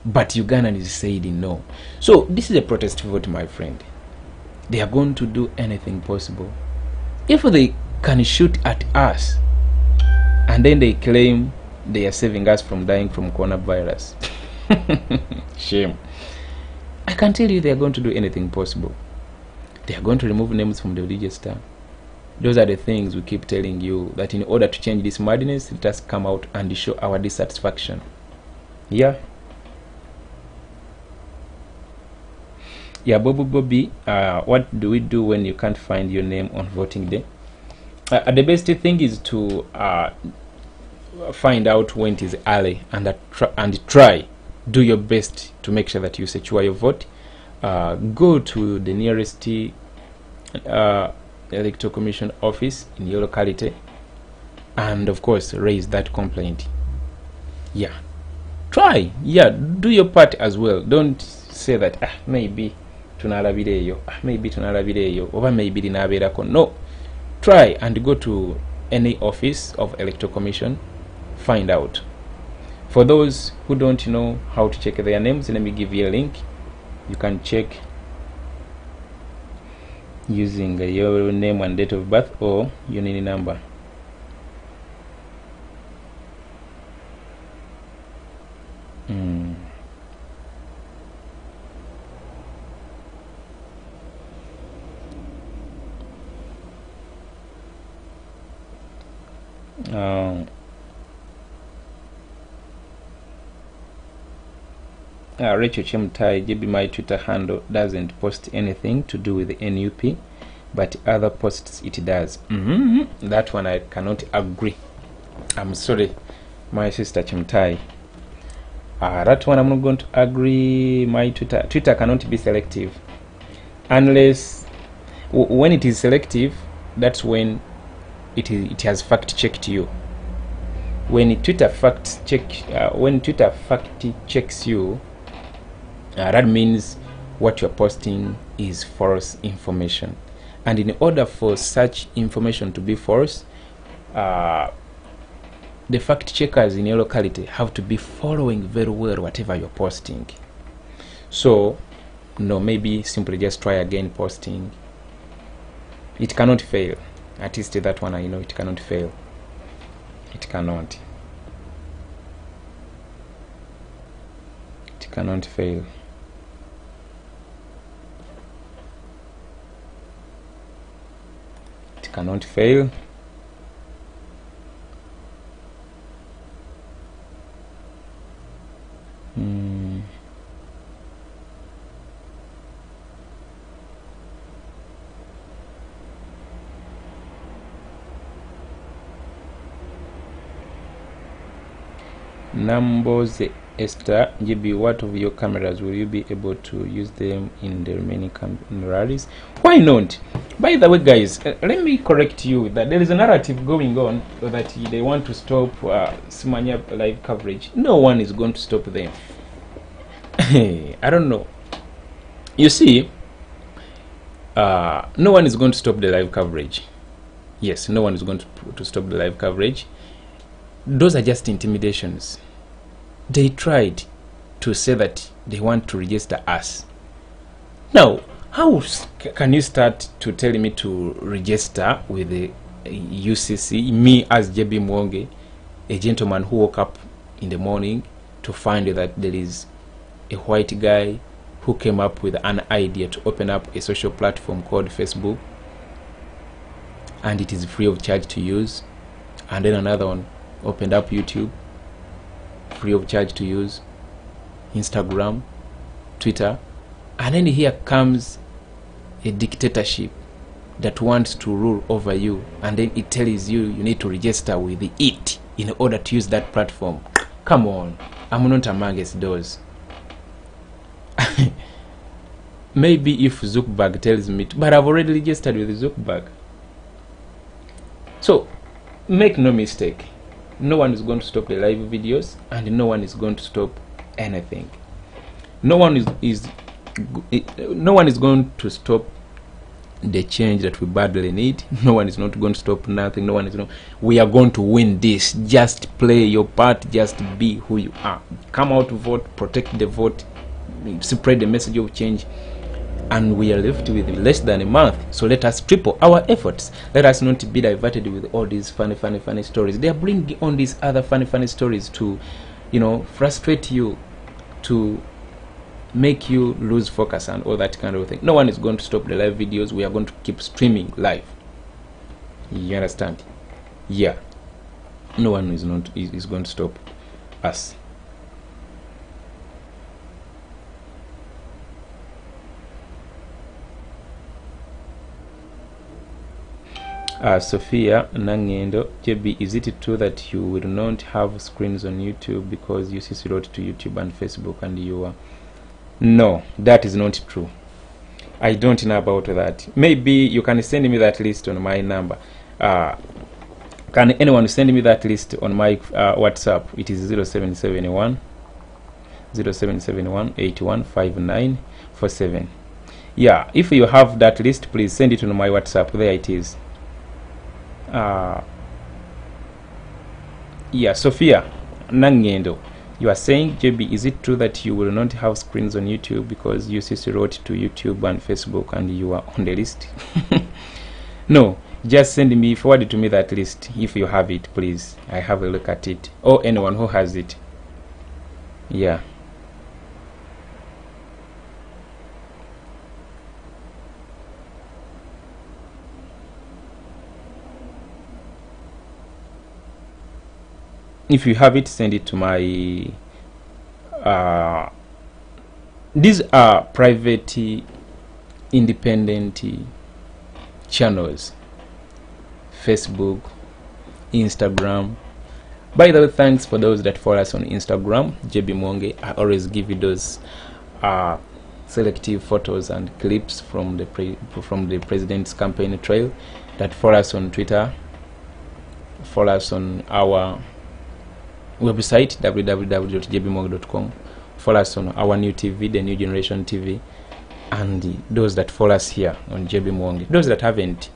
But Ugandans said no. So this is a protest vote, my friend. They are going to do anything possible. If they can shoot at us and then they claim they are saving us from dying from coronavirus, shame. I can tell you they are going to do anything possible. They are going to remove names from the register. Those are the things we keep telling you, that in order to change this madness, let us come out and show our dissatisfaction. Yeah. Yeah, Bobby, what do we do when you can't find your name on voting day? The best thing is to find out when it is early and try. Do your best to make sure that you secure your vote. Go to the nearest Electoral Commission office in your locality and of course raise that complaint. Yeah, try, yeah, do your part as well. Don't say that maybe tunalabireyo, maybe tunalabireyo, or maybe dinaberako. No, try and go to any office of Electoral Commission, find out. For those who don't know how to check their names, let me give you a link. You can check using your name and date of birth or your NIN number. Rachel Chemtai, JB, my Twitter handle doesn't post anything to do with the NUP, but other posts it does. That one I cannot agree. I'm sorry, my sister Chemtai. That one I'm not going to agree. My Twitter cannot be selective unless when it is selective. That's when it has fact checked you. When Twitter fact checks you, that means what you're posting is false information, and in order for such information to be false, the fact checkers in your locality have to be following very well whatever you're posting. So no, maybe simply just try again posting. It cannot fail. At least that one I know it cannot fail. It cannot. It cannot fail. It cannot fail. Numbers Esther GB, what of your cameras will you be able to use them in the remaining rallies? Why not? By the way, guys, let me correct you that there is a narrative going on that they want to stop Simanya live coverage. No one is going to stop them. I don't know. You see, no one is going to stop the live coverage. Yes, no one is going to stop the live coverage. Those are just intimidations. They tried to say that they want to register us. Now, how can you start to tell me to register with the UCC, me as JB Muwonge, a gentleman who woke up in the morning to find that there is a white guy who came up with an idea to open up a social platform called Facebook, and it is free of charge to use, and then another one opened up YouTube, free of charge to use, Instagram, Twitter, and then here comes a dictatorship that wants to rule over you, and then it tells you you need to register with it in order to use that platform. Come on, I'm not amongst those. Maybe if Zuckerberg tells me to, but I've already registered with Zuckerberg. So make no mistake, no one is going to stop the live videos, and no one is going to stop anything. No one is going to stop the change that we badly need. No one is not going to stop nothing. No one is not. We are going to win this. Just play your part. Just be who you are. Come out to vote. Protect the vote. Spread the message of change. And we are left with less than a month. So let us triple our efforts. Let us not be diverted with all these funny stories. They are bringing on these other funny stories to, frustrate you, to make you lose focus and all that kind of thing. No one is going to stop the live videos. We are going to keep streaming live. You understand? Yeah. No one is going to stop us. Sophia Nangendo, JB, is it true that you will not have screens on YouTube because UCC wrote to YouTube and Facebook and you are? No, that is not true. I don't know about that. Maybe you can send me that list on my number. Can anyone send me that list on my WhatsApp? It is 0771 815947. Yeah, if you have that list, please send it on my WhatsApp. There it is. Yeah, Sophia Nangendo, you are saying, JB, is it true that you will not have screens on YouTube because UCC wrote to YouTube and Facebook and you are on the list? No, just forward to me that list if you have it, please. I have a look at it, or anyone who has it. Yeah. If you have it, send it to my these are private independent channels: Facebook, Instagram. By the way, thanks for those that follow us on Instagram, JB Muwonge. I always give you those selective photos and clips from the president's campaign trail. That follow us on Twitter, follow us on our website www.jbmuwonge.com, follow us on our new TV, the New Generation TV, and those that follow us here on JB Muwonge. Those that haven't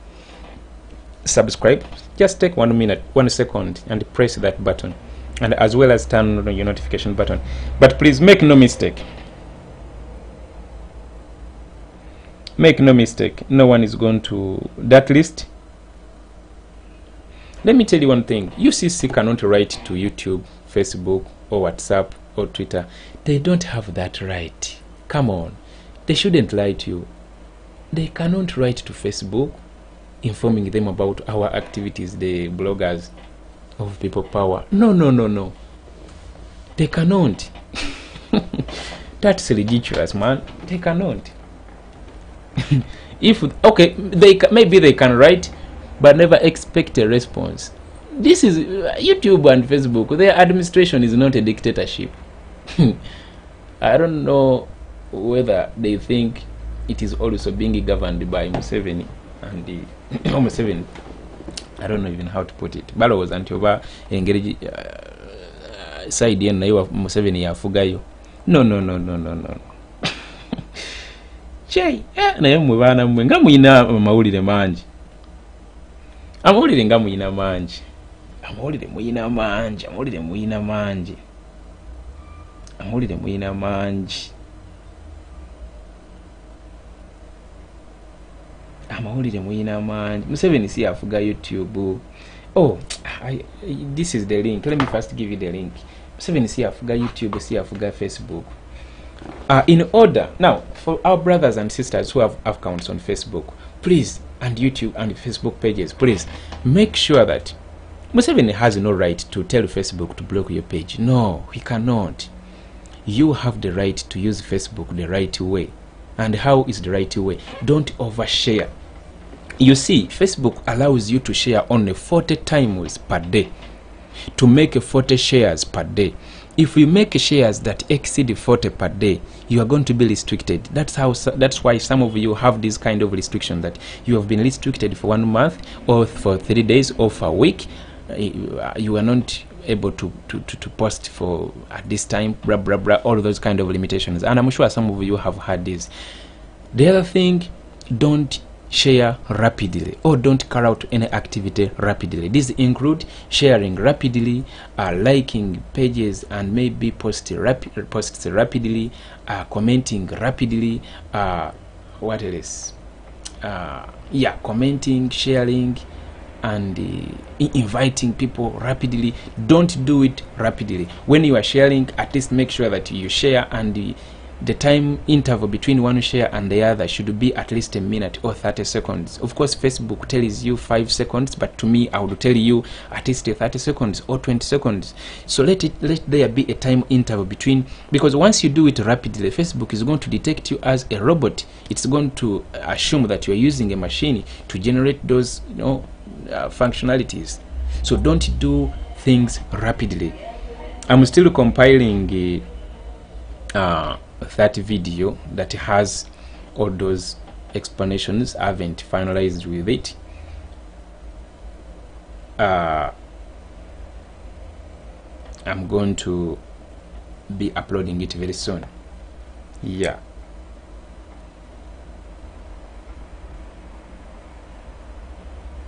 subscribed, just take 1 second and press that button, and as well as turn on your notification button. But please make no mistake, no one is going to that list. Let me tell you one thing: UCC cannot write to YouTube, Facebook, or WhatsApp, or Twitter. They don't have that right. Come on, they shouldn't lie to you. They cannot write to Facebook informing them about our activities, the bloggers of People Power. No. They cannot. That's ridiculous, man. They cannot. Maybe they can write, but never expect a response. This is YouTube and Facebook. Their administration is not a dictatorship. I don't know whether they think it is also being governed by Museveni and the Museveni. I don't know even how to put it. Balo was anti-over engage side yen na Museveni yafugayo. No. Chei, naye mubana mwe nga muyina amawulire mangi. Amawulire nga muyina mangi. Amawulire muyina mangi. Museveni si afuga YouTube. Oh, this is the link. Let me first give you the link. Museveni si afuga YouTube, si afuga Facebook. In order now, for our brothers and sisters who have accounts on Facebook, please, and YouTube and Facebook pages, please make sure that Museveni has no right to tell Facebook to block your page. No, he cannot. You have the right to use Facebook the right way. And how is the right way? Don't overshare. You see, Facebook allows you to share only 40 times per day, to make 40 shares per day. If you make shares that exceed 40 per day, you are going to be restricted. That's why some of you have this kind of restriction, that you have been restricted for 1 month, or for 3 days, or for a week. You are not able to post for at this time, blah blah blah, all those kind of limitations. And I'm sure some of you have had this. The other thing, don't share rapidly, or don't carry out any activity rapidly. These include sharing rapidly, liking pages and maybe posts rapidly, commenting rapidly, what else? Commenting, sharing, and inviting people rapidly. Don't do it rapidly. When you are sharing, at least make sure that you share, and the time interval between one share and the other should be at least a minute or 30 seconds. Of course, Facebook tells you 5 seconds, but to me, I would tell you at least 30 seconds or 20 seconds. So let there be a time interval between, because once you do it rapidly, Facebook is going to detect you as a robot. It's going to assume that you are using a machine to generate those, functionalities. So don't do things rapidly. I'm still compiling that video that has all those explanations. I haven't finalized with it. I'm going to be uploading it very soon. Yeah.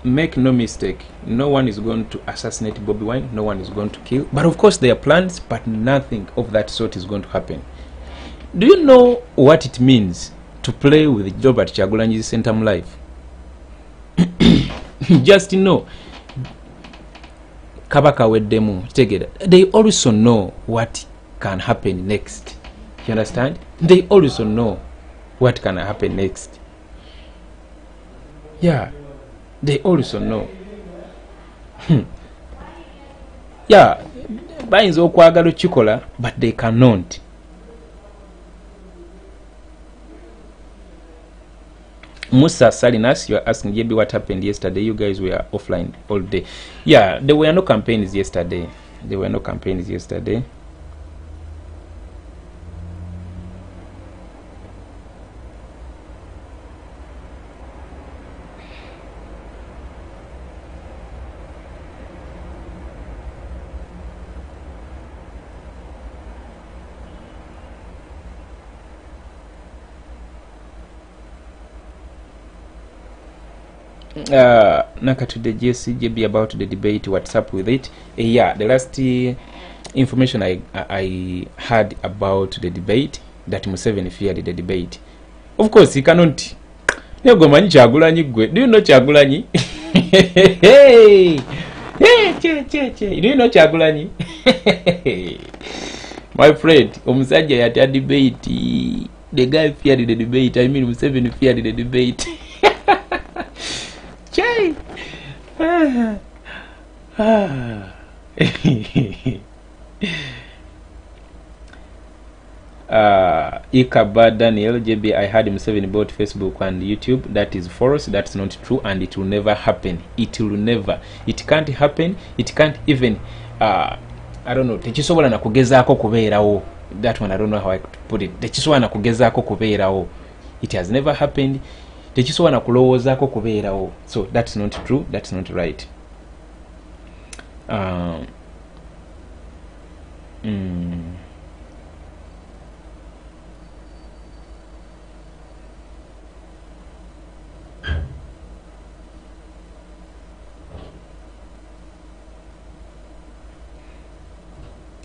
Make no mistake, no one is going to assassinate Bobiwine, no one is going to kill. But of course there are plans, but nothing of that sort is going to happen. Do you know what it means to play with Robert Kyagulanyi's centum life? Just know, Kabaka weddemu, they also know what can happen next. You understand? They also know what can happen next. Yeah, they also know. Yeah, bayinza okwagala chikola, but they cannot. Musa Salinas, you are asking JB what happened yesterday. You guys were offline all day. Yeah, there were no campaigns yesterday. There were no campaigns yesterday. Naka to the JCJB about the debate, what's up with it? Yeah, the last information I had about the debate, that Museveni feared the debate. Of course, he cannot. Do you know Kyagulanyi? Hey! Do you know Kyagulanyi? My friend, Omusajja at a debate, the guy feared the debate. I mean, Museveni feared the debate. Ikaba Daniel JB, I heard him saying about Facebook and YouTube. That is false. That's not true, and it will never happen. It will never. It can't happen. It can't even. I don't know. Techisobola na kugezaako kubeerawo. That one I don't know how I put it. Techisobola na kugezaako kubeerawo. It has never happened. Techisobola na kulowoozaako kubeerawo. So that's not true. That's not right.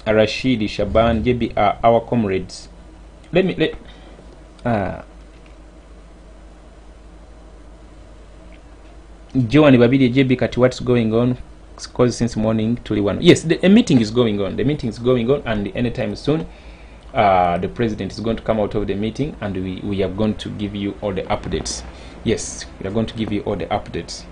Rashid Shaban JB are our comrades. Joan Babidi JB Kati, what's going on? Because since morning to one. Yes, a meeting is going on. The meeting is going on, and anytime soon the president is going to come out of the meeting, and we are going to give you all the updates. Yes, we are going to give you all the updates.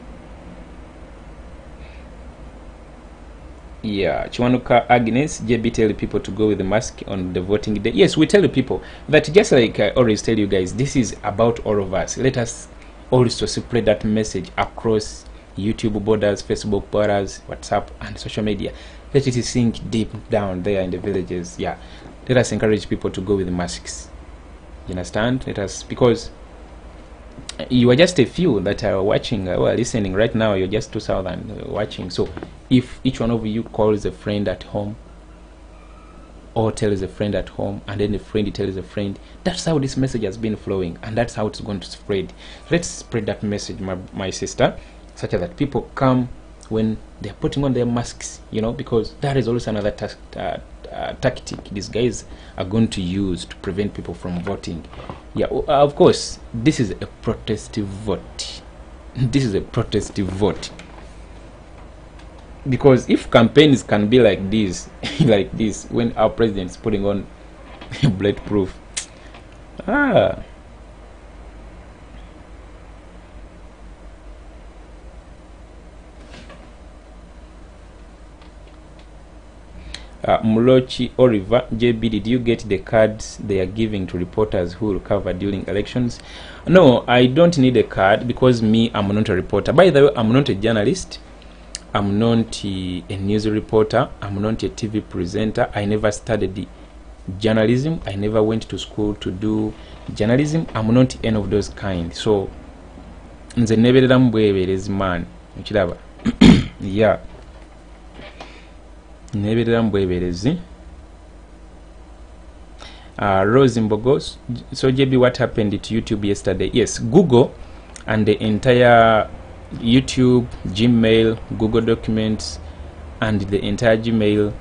Yeah, Chiwanuka Agnes JB, tell people to go with the mask on the voting day. Yes, we tell the people that, just like I always tell you guys, this is about all of us. Let us also spread that message across YouTube borders, Facebook borders, WhatsApp, and social media. Let it sink deep down there in the villages. Yeah, let us encourage people to go with the masks. You understand? Let us, because you are just a few that are watching or listening right now. You're just 2,000 watching. So if each one of you calls a friend at home, or tells a friend at home, and then a friend tells a friend, that's how this message has been flowing, and that's how it's going to spread. Let's spread that message, my sister, such that people come when they're putting on their masks, you know, because that is also another tactic these guys are going to use to prevent people from voting. Yeah, of course, this is a protestive vote. This is a protestive vote. Because if campaigns can be like this, like this, when our president is putting on bulletproof, Mulochi Oliver JB, did you get the cards they are giving to reporters who will cover during elections? No, I don't need a card, because me, I'm not a reporter. By the way, I'm not a journalist. I'm not a news reporter. I'm not a TV presenter. I never studied journalism. I never went to school to do journalism. I'm not any of those kind. So nze neberera mbweberezi man. Mukiraba. Yeah. Neberera mbweberezi. Rose Mbogo. So JB, what happened to YouTube yesterday? Yes, Google and the entire YouTube, Gmail, Google Documents, and the entire Gmail,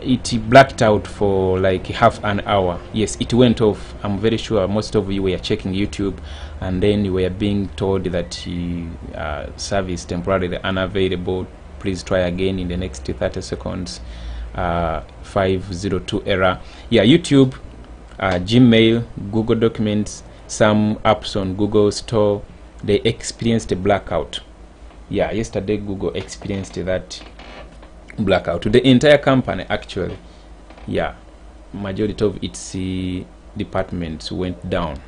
it blacked out for like half an hour. Yes, it went off. I'm very sure most of you were checking YouTube, and then you were being told that service temporarily unavailable. Please try again in the next 30 seconds. 502 error. Yeah, YouTube, Gmail, Google Documents, some apps on Google Store, they experienced a blackout. Yeah, yesterday Google experienced that blackout. The entire company actually, yeah, majority of its departments went down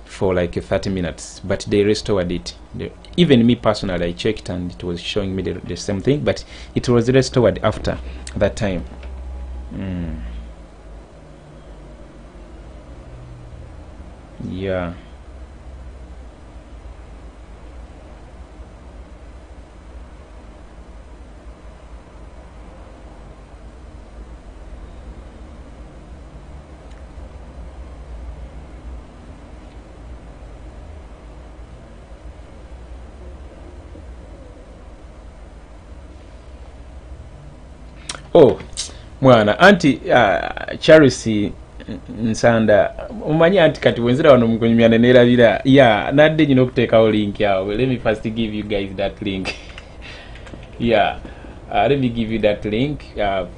for like 30 minutes, but they restored it. Even me personally, I checked and it was showing me the same thing, but it was restored after that time. Yeah. Oh, mwana anti Charles Nsanda umanyi anti kati wenzira wano mkunyumya nerabira yeah nadde nyino kuteekawo link yawe. Let me first give you guys that link. Yeah, let me give you that link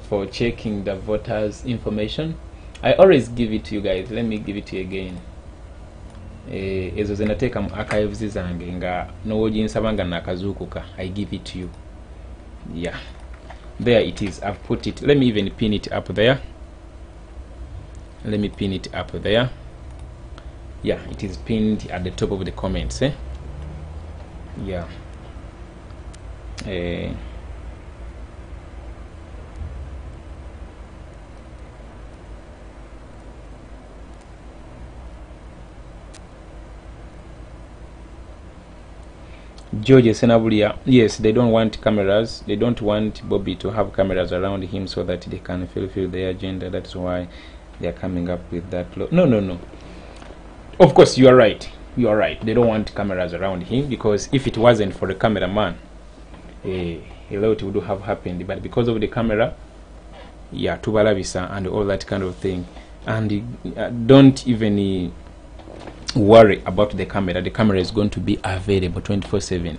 for checking the voters information. I always give it to you guys. Let me give it to you again. Ezo zinateka mu archives zange nga nowojinsabanga nakazukuka. I give it to you. Yeah, there it is. I've put it. Let me even pin it up there. Let me pin it up there. Yeah, it is pinned at the top of the comments. Yeah. George Senabulia, yes, they don't want cameras. They don't want Bobby to have cameras around him so that they can fulfill their agenda. That's why they are coming up with that law. No. Of course, you are right. You are right. They don't want cameras around him because if it wasn't for the cameraman, a lot would have happened. But because of the camera, yeah, tubalabisa and all that kind of thing. And don't even worry about the camera. The camera is going to be available 24/7.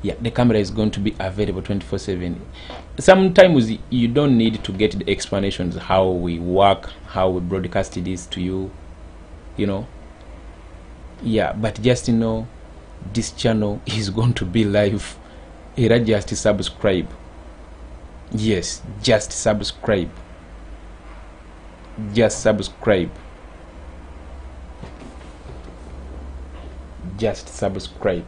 Yeah, the camera is going to be available 24/7. Sometimes you don't need to get the explanations how we work, how we broadcast this to you, you know. Yeah, but just know this channel is going to be live. Just subscribe. Yes, just subscribe. Just subscribe. Just subscribe.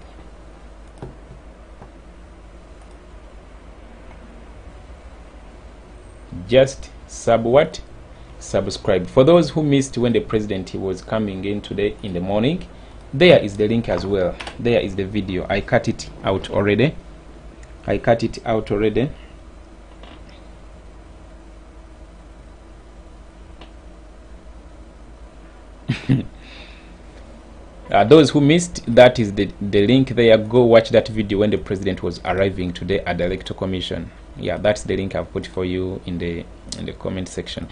Just subscribe. For those who missed when the president was coming in today in the morning, there is the link as well. There is the video. I cut it out already. Those who missed, that is the link there. Go watch that video when the president was arriving today at the Electoral Commission. Yeah, that's the link I've put for you in the comment section.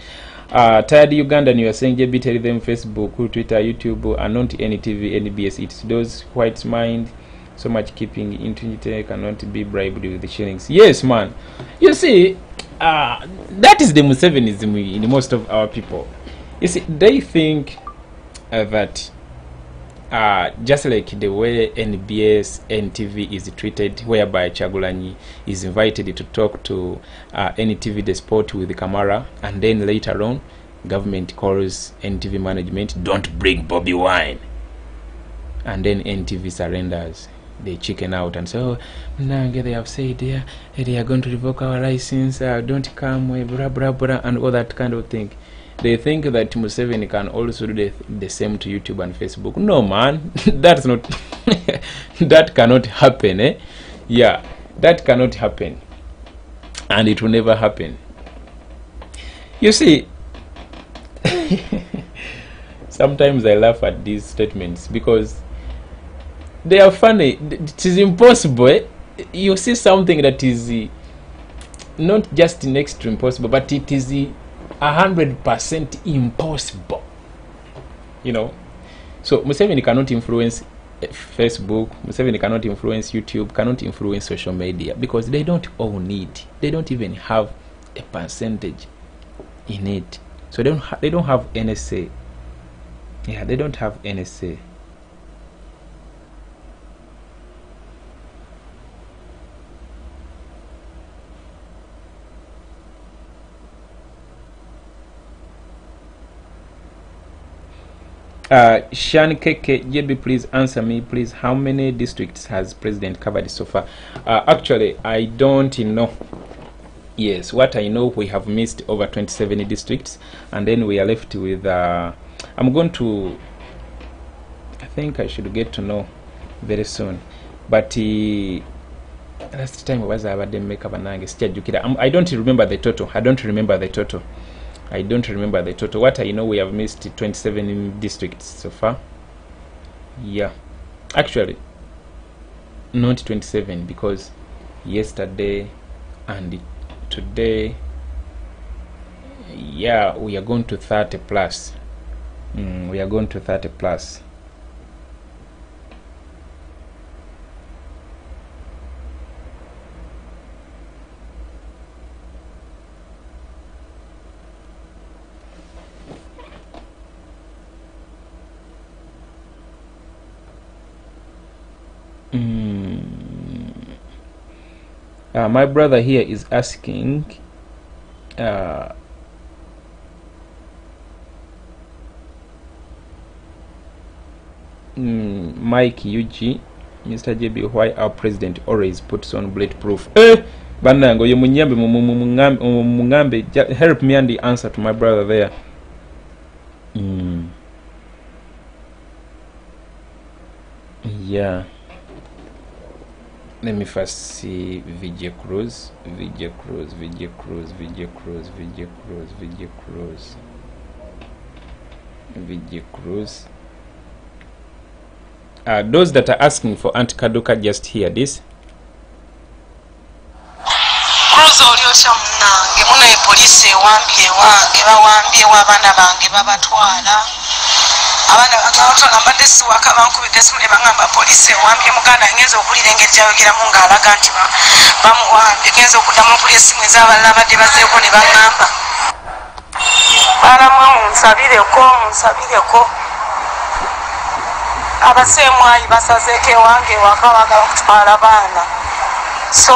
Tired Ugandan, you are saying JB, tell them Facebook, Twitter, YouTube are not any TV, NBS. It's those white mind. So much keeping internet cannot be bribed with the shillings. Yes, man. You see, that is the Musevenism in most of our people. You see, they think that just like the way NBS, NTV is treated, whereby Chagulanyi is invited to talk to NTV the sport with the camera, and then later on, government calls NTV management, don't bring Bobiwine, and then NTV surrenders. They chicken out and say, oh, now they have said they are going to revoke our license, don't come, blah, blah, blah, and all that kind of thing. They think that Museveni can also do the same to YouTube and Facebook. No, man, that's not, that cannot happen, Yeah, that cannot happen, and it will never happen. You see, sometimes I laugh at these statements because they are funny. It is impossible. Eh? You see something that is not just next to impossible, but it is 100% impossible. You know, so Museveni cannot influence Facebook, Museveni cannot influence YouTube, cannot influence social media because they don't own it. They don't even have a percentage in it. So they don't have any say. Yeah, they don't have any say. Shan Keke, JB, please answer me, please. How many districts has President covered so far? Actually, I don't know. Yes, what I know, we have missed over 27 districts, and then we are left with. I'm going to. I think I should get to know very soon, but last time was I don't remember the total. I don't remember the total. What I know, we have missed 27 districts so far. Yeah, actually not 27 because yesterday and today, yeah, we are going to 30 plus. We are going to 30 plus. My brother here is asking Mike UG, Mr. JB, why our president always puts on bulletproof? Banango, you mungambe, help me and the answer to my brother there. Yeah. Let me first see VJ Cruz. Those that are asking for Aunt Kaduka, just hear this. Cruz olyocha munange muna police ewambye wange bawambye wabana bange babatwala abana bakawuto nambadde siwaka bankubidde simu ne bangamba police ewambye muganda ngenza okulira engeri gyayogeramu ng'alaga nti bamuwambye ngenza okuddamu okulya essimu ez'abalala badde bazeeko ne bangamba baramwe munsabireko abaseemwayi basazeeko ewange ewaka baagala okutwala baana so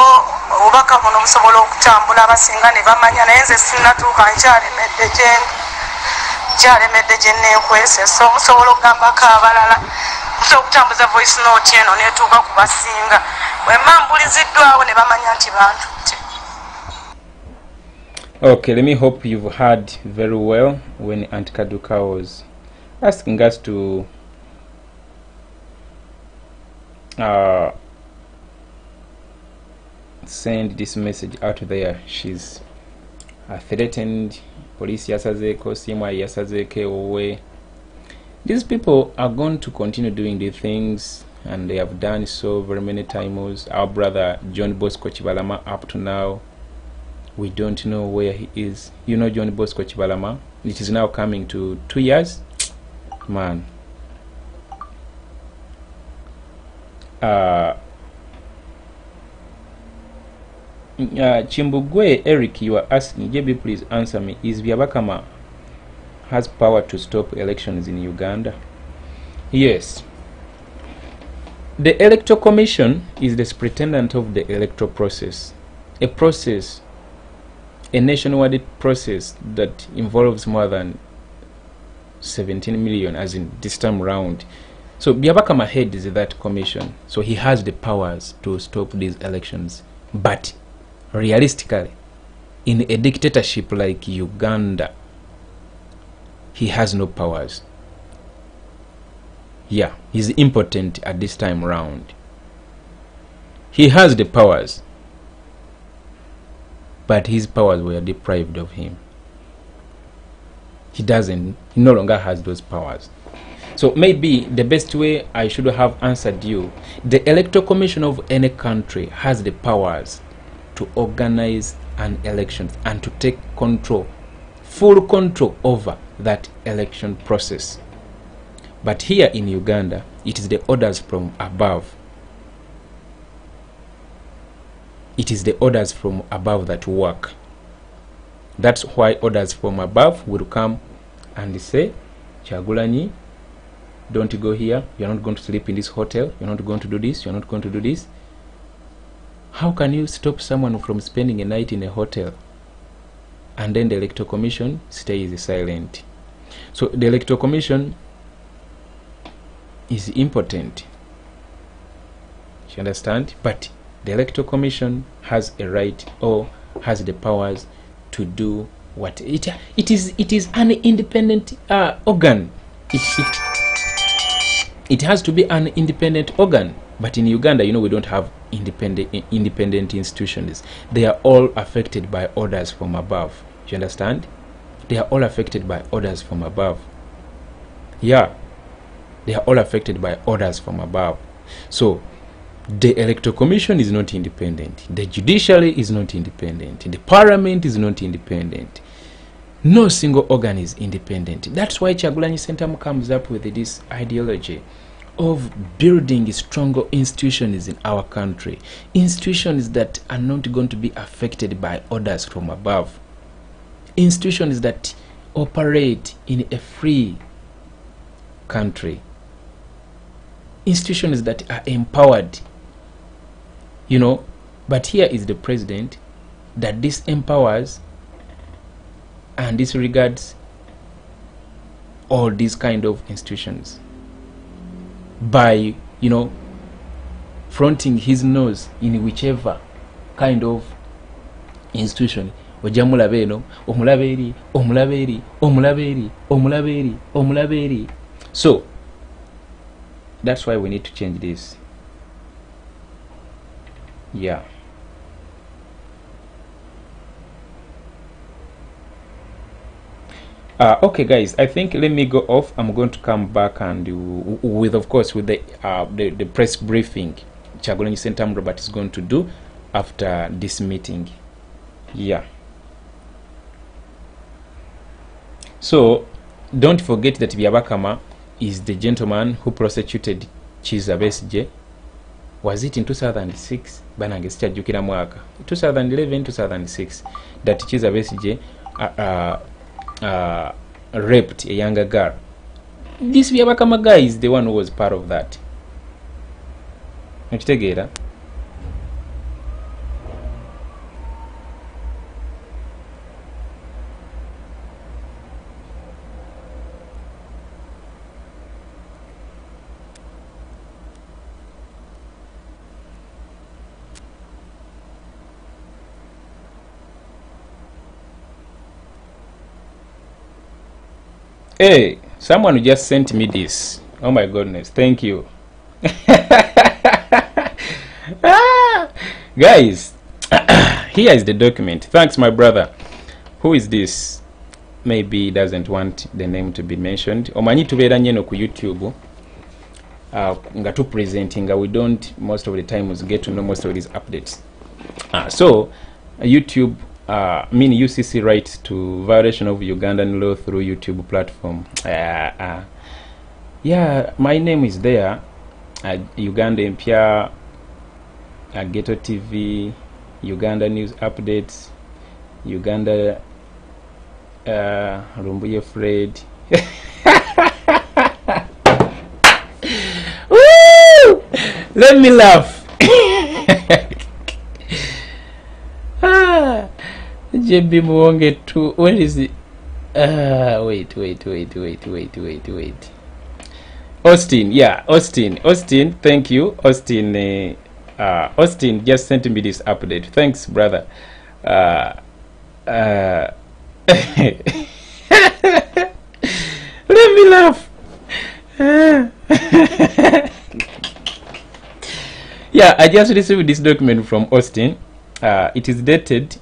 obubaka buno busobola okutambula abasinga ne bamanya naye nze sinnatuuka nkyalemedde gye neekwese so musobola okugambako abalala musobola okutambuza voice note eno neetuuka ku basinga bwe mambuliziddwawo ne bamanya nti bantutte. Okay, let me hope you've heard very well when Aunt Kaduka was asking us to send this message out there. She's threatened police yasazeko, simwa yasazeke away. These people are going to continue doing the things, and they have done so very many times. Our brother John Bosco Chibalama, up to now we don't know where he is. You know John Bosco Chibalama, it is now coming to 2 years, man. Chimbugwe Eric, you are asking, JB, please answer me. Is Byabakama has power to stop elections in Uganda? Yes. The Electoral Commission is the superintendent of the electoral process. A nationwide process that involves more than 17 million, as in this time round. So Byabakama heads that commission, so he has the powers to stop these elections. But realistically, in a dictatorship like Uganda, he has no powers. Yeah, he's impotent at this time round. He has the powers, but his powers were deprived of him. He no longer has those powers. So maybe the best way I should have answered you, the Electoral Commission of any country has the powers to organize an election and to take control, full control over that election process. But here in Uganda, it is the orders from above. It is the orders from above that work. That's why orders from above will come and say, Kyagulanyi, don't go here, you're not going to sleep in this hotel, you're not going to do this, you're not going to do this. How can you stop someone from spending a night in a hotel and then the Electoral Commission stays silent? So the Electoral Commission is important, you understand? But the Electoral Commission has a right or has the powers to do what it is an independent organ. It has to be an independent organ. But in Uganda, you know, we don't have independent institutions. They are all affected by orders from above. You understand? They are all affected by orders from above. Yeah, they are all affected by orders from above. So the Electoral Commission is not independent. The judiciary is not independent. The parliament is not independent. No single organ is independent. That's why Kyagulanyi Ssentamu comes up with this ideology of building stronger institutions in our country. Institutions that are not going to be affected by orders from above. Institutions that operate in a free country. Institutions that are empowered. You know, but here is the president that disempowers and disregards all these kind of institutions by, you know, fronting his nose in whichever kind of institution. Ojamulabeno, omulaberi, omulaberi, omulaberi, omulaberi, omulaberi. So that's why we need to change this. Yeah. Okay guys, I think let me go off. I'm going to come back and with, of course, with the press briefing Kyagulanyi Ssentamu Robert is going to do after this meeting. Yeah. So don't forget that Byabakama is the gentleman who prosecuted Kizza Besigye. Was it in 2006? Banange sikyajjukira mwaka 2011, 2006 that Kizza Besigye raped a younger girl. This Byabakama guy is the one who was part of that. Nakitegeera. Hey, someone just sent me this. Oh my goodness, thank you. Guys, here is the document. Thanks, my brother. Who is this? Maybe he doesn't want the name to be mentioned. Omanyi tubeera nnyo ku YouTube nga tu presenting, we don't most of the times get to know most of these updates. So YouTube mean UCC rights to violation of Ugandan law through YouTube platform. Yeah, my name is there. Uganda Empia, Ghetto TV, Uganda News Updates, Uganda Rumbuye Fred. Woo! Let me laugh. JB Muwonge too. Where is it? Wait. Austin, yeah, Austin, thank you. Austin just sent me this update. Thanks, brother. Let me laugh. Yeah, I just received this document from Austin. It is dated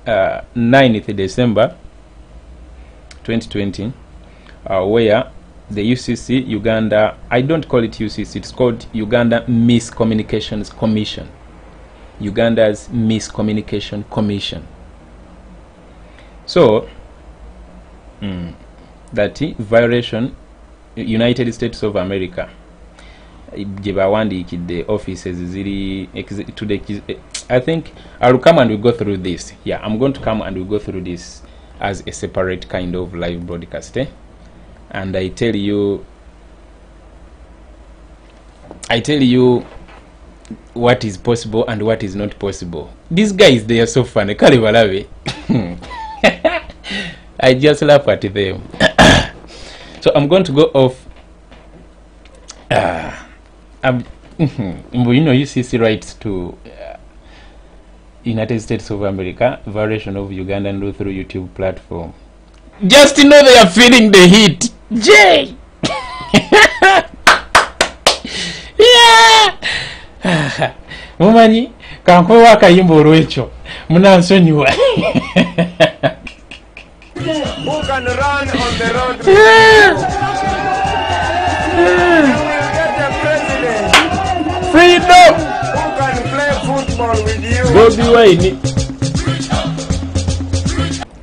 9th December 2020, where the UCC, Uganda, I don't call it UCC, it's called Uganda Miscommunications Commission. Uganda's Miscommunication Commission. So, that violation, United States of America, the offices to the, I think I'll come and we'll go through this. Yeah, I'm going to come and we'll go through this as a separate kind of live broadcast. And I tell you what is possible and what is not possible. These guys, they are so funny. I just laugh at them. So I'm going to go off. UCC rights to United States of America, violation of Ugandan law through YouTube platform. Just to know they are feeling the heat. Jay! Yeah! Mumanyi, kankwe wakayimba olwekyo. Munansonyiwa. Who can run on the road? Freedom! Who can play football with you? Bobiwine.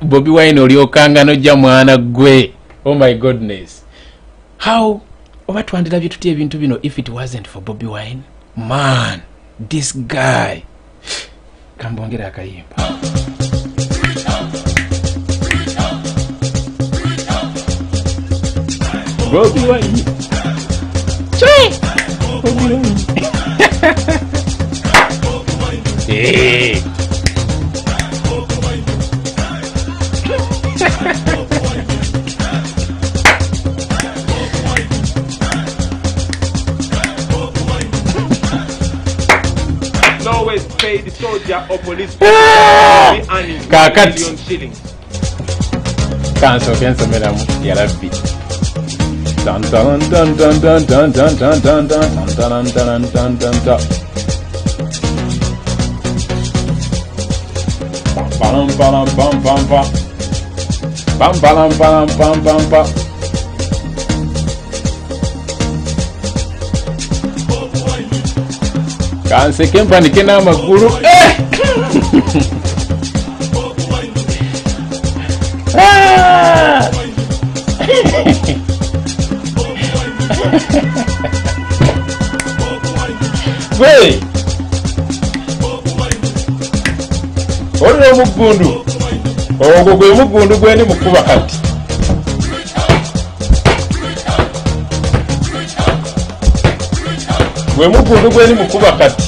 Bobiwine oliokanga nojja mwana gwe. Oh my goodness. How what wandira bitutie ebintu bino if it wasn't for Bobiwine? Man, this guy. Kambongera akayimba. Bobiwine. Chee! Hey. Lowest paid soldier or police earning Kakati. 1 million shillings. Canso meramu ya rabbi. Dun dun dun dun dun dun dun dun dun dun dun dun dun dun dun. Bam bam bam bam bam. Bam bam bam bam bam bam. Kanse kempa nikena maguru. Ah! Wait! Olwo mugundu. Ogwo gwe mugundu gwendi mukuba kati. Gwe mugundu gwendi mukuba kati.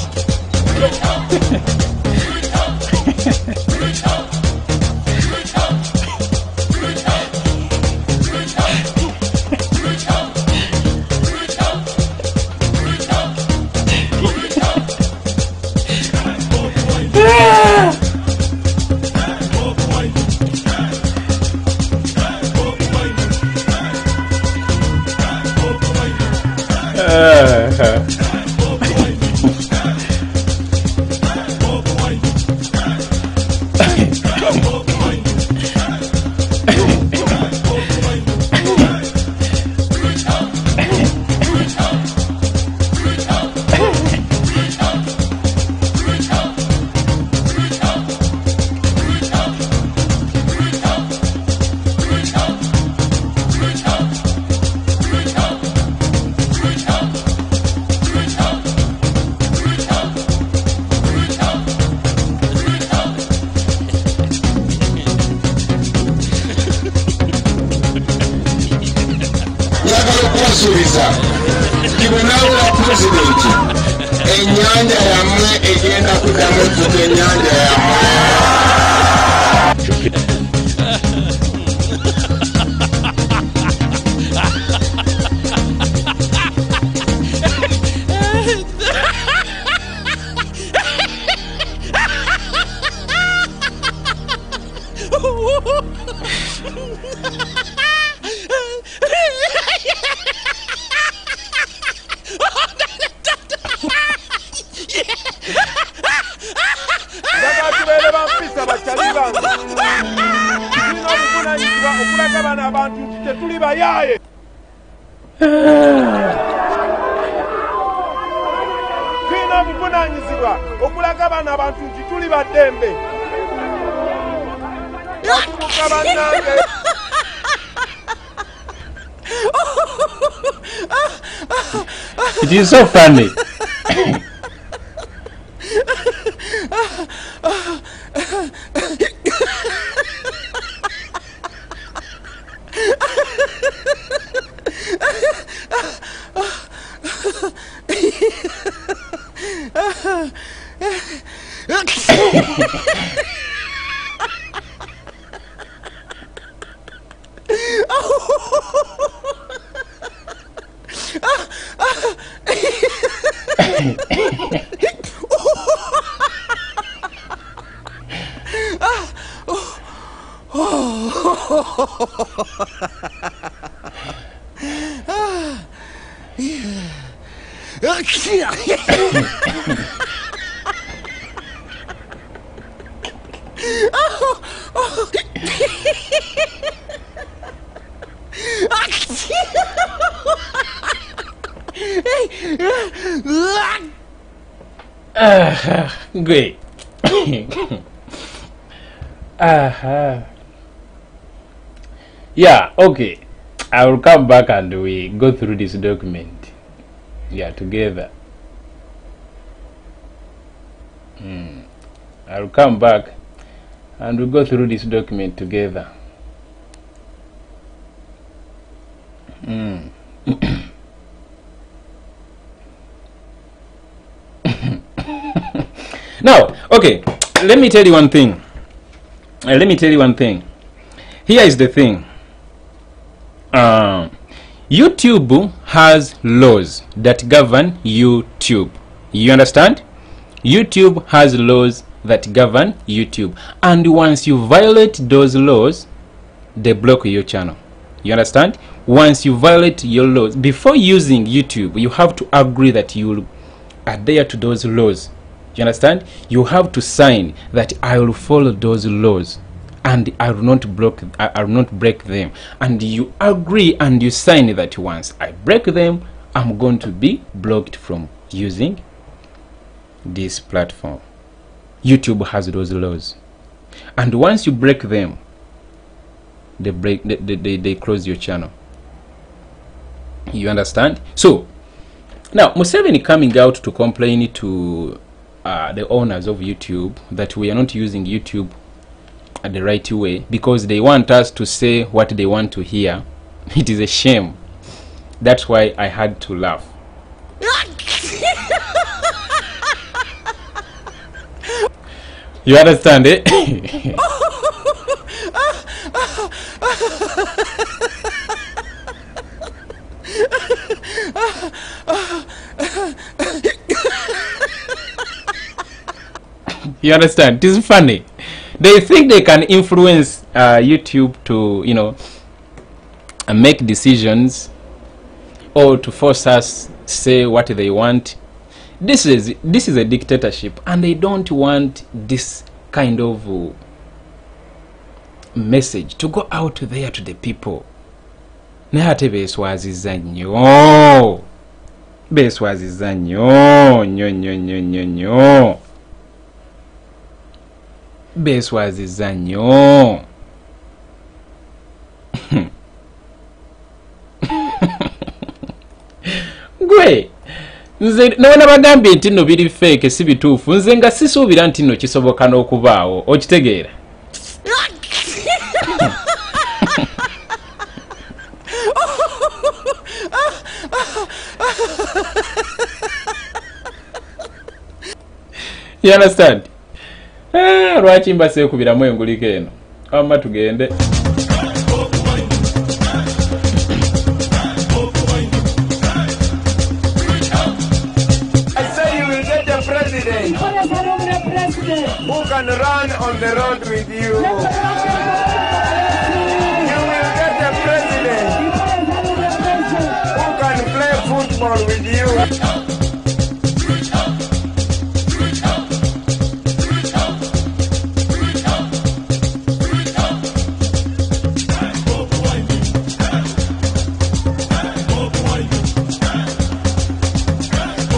Tulina obuvunaanyizibwa okulaga abaana abantu nti tuli baddembe. Okubuka bannange. It is so funny. Great. Yeah, okay. I will come back and we go through this document. Yeah, together. I will come back and we go through this document together. Now, okay, let me tell you one thing. Here is the thing. YouTube has laws that govern YouTube. You understand? YouTube has laws that govern YouTube. And once you violate those laws, they block your channel. You understand? Once you violate your laws, before using YouTube, you have to agree that you adhere to those laws. You understand? You have to sign that I will follow those laws and I will not break them. And you agree and you sign that once I break them, I'm going to be blocked from using this platform. YouTube has those laws. And once you break them, they close your channel. You understand? So now Museveni coming out to complain to the owners of YouTube that we are not using YouTube at the right way because they want us to say what they want to hear. It is a shame. That's why I had to laugh. You understand it? You understand? It is funny. They think they can influence YouTube to, you know, make decisions or to force us say what they want. This is a dictatorship, and they don't want this kind of message to go out there to the people. Nehate beswaziza nnyo. Beswaziza nnyo nnyo. Beswaziza nnyo. Gwe nze nabona bagambye nti nno biri fake si bituufu, nze nga sisuubira nti nno kisoboka n'okubaawo. Okitegeera? You understand? Lwaki mbaseekubiramu enguliko eno? Wamma tugende. Who can run on the road with you? You will get a president who can play football with you.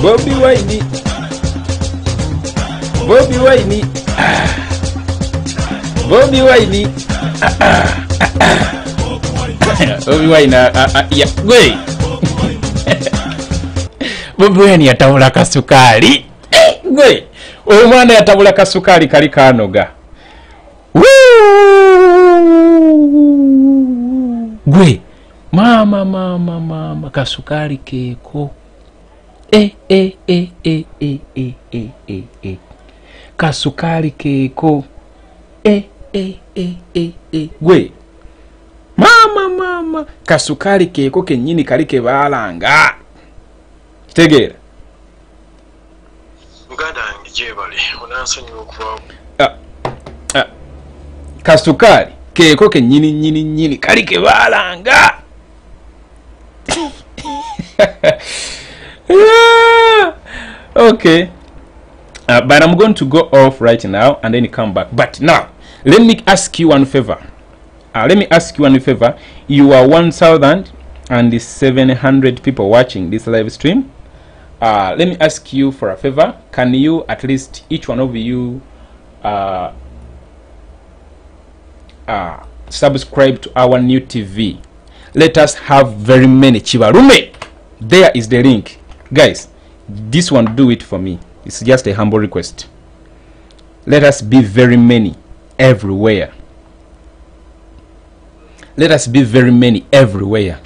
Bobiwine. Bobiwine. Bobiwine. Bobiwine. Yeah, wait. Bobiwine yatabula kasukali. Wait. Omwana yatabula kasukali kali kanoga. Gwe mama kasukali keko kasukali keko gwe mama kasukali keko kenyini kali kebalanga kitegeera Uganda ngijebale onansonyi okuva kasukali keko kenyini kali kebalanga yeah. Okay, but I'm going to go off right now and then come back. But now let me ask you one favor. You are 1,700 people watching this live stream. Let me ask you for a favor. Can you, at least each one of you, subscribe to our new TV? Let us have very many Chibarume. There is the link, guys. This one, do it for me. It's just a humble request. Let us be very many everywhere. Let us be very many everywhere.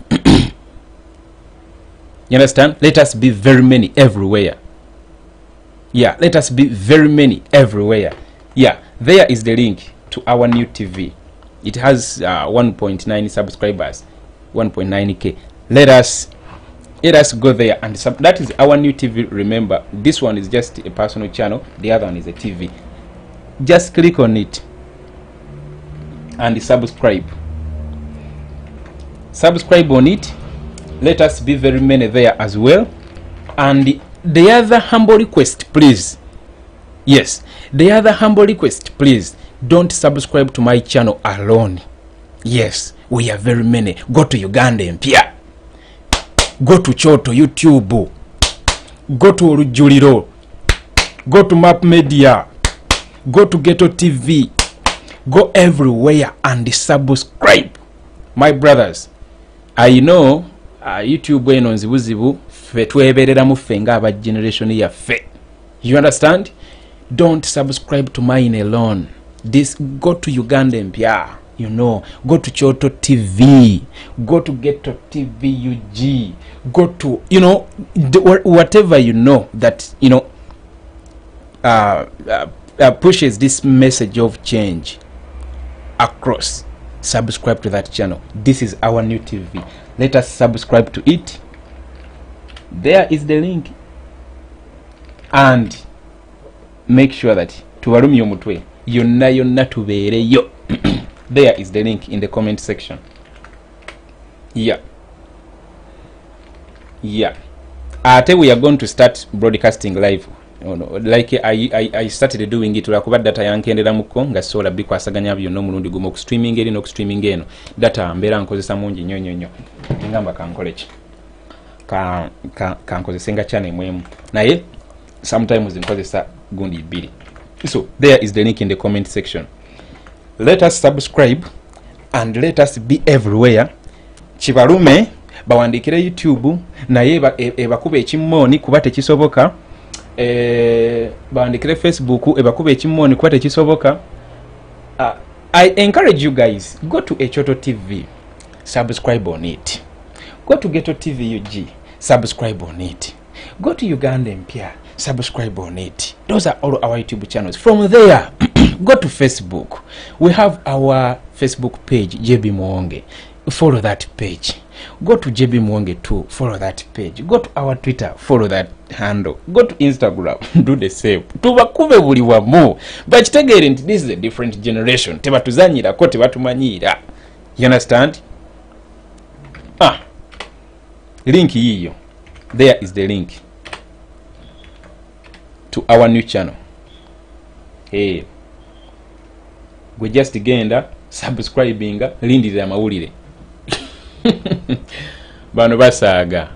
You understand? Let us be very many everywhere. Yeah, let us be very many everywhere. Yeah, there is the link to our new TV. It has 1.9 subscribers, 1.9k. Let us go there and that is our new TV. Remember, this one is just a personal channel, the other one is a TV. Just click on it and subscribe on it. Let us be very many there as well. And the other humble request, please, yes, the other humble request, please, don't subscribe to my channel alone. Yes, we are very many. Go to Uganda Mpya, go to Choto YouTube, go to Rujuliro, go to Map Media, go to Ghetto TV, go everywhere and subscribe. My brothers, I know YouTube eno nzibuzibu fe tweberera mu fe nga aba generation ya fe. You understand? Don't subscribe to mine alone. This, go to Uganda Mpya, you know, go to Choto TV, go to Ghetto TV UG, go to, you know, whatever you know that, you know, pushes this message of change across. Subscribe to that channel. This is our new TV. Let us subscribe to it. There is the link. And make sure that tuwarumi omutwe yonna tubeereyo. There is the link in the comment section. Yeah. Ate we are going to start broadcasting live. Like I started doing it lwakuba data yankendera muko nga sola bikwasaganya byo no mulundi gumo ku streaming eri no ku streaming eno data mbera nkozesa mungi nyonyonyo ngamba kankolechi kankozesa nga channel mwemu naye sometimes nkozesa gundi ibiri. So there is the link in the comment section. Let us subscribe and let us be everywhere. Chibarume bawandikire YouTube naye bakube ekimoni kuba tekisoboka. Bandikire Facebook ebakuba ekimoni kwate kisoboka. I encourage you guys, go to Choto TV, subscribe on it. Go to Ghetto TV UG, subscribe on it. Go to Uganda Mpya, subscribe on it. Those are all our YouTube channels. From there, go to Facebook. We have our Facebook page, JB Muwonge. Follow that page. Go to JB Muwonge too, follow that page. Go to our Twitter, follow that handle. Go to Instagram, do the same. Tubakube buli wamu. But this is a different generation. Tebatuzanyira ko tebatumanyira. You understand? Link hiyo. There is the link to our new channel. Hey. We just genda subscribing lindi ya mawulire. Bano basaga.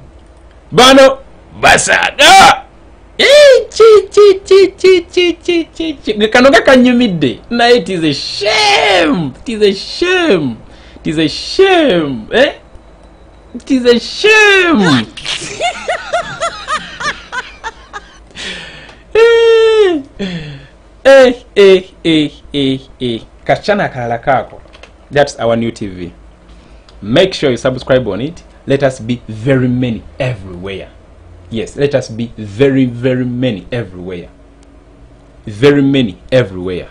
kano kakanyumidde naye it is a shame, it is a shame, it is a shame, it is a shame. Kachana kalala kako. That's our new TV. Make sure you subscribe on it. Let us be very many everywhere. Yes, let us be very, very many everywhere. Very many everywhere.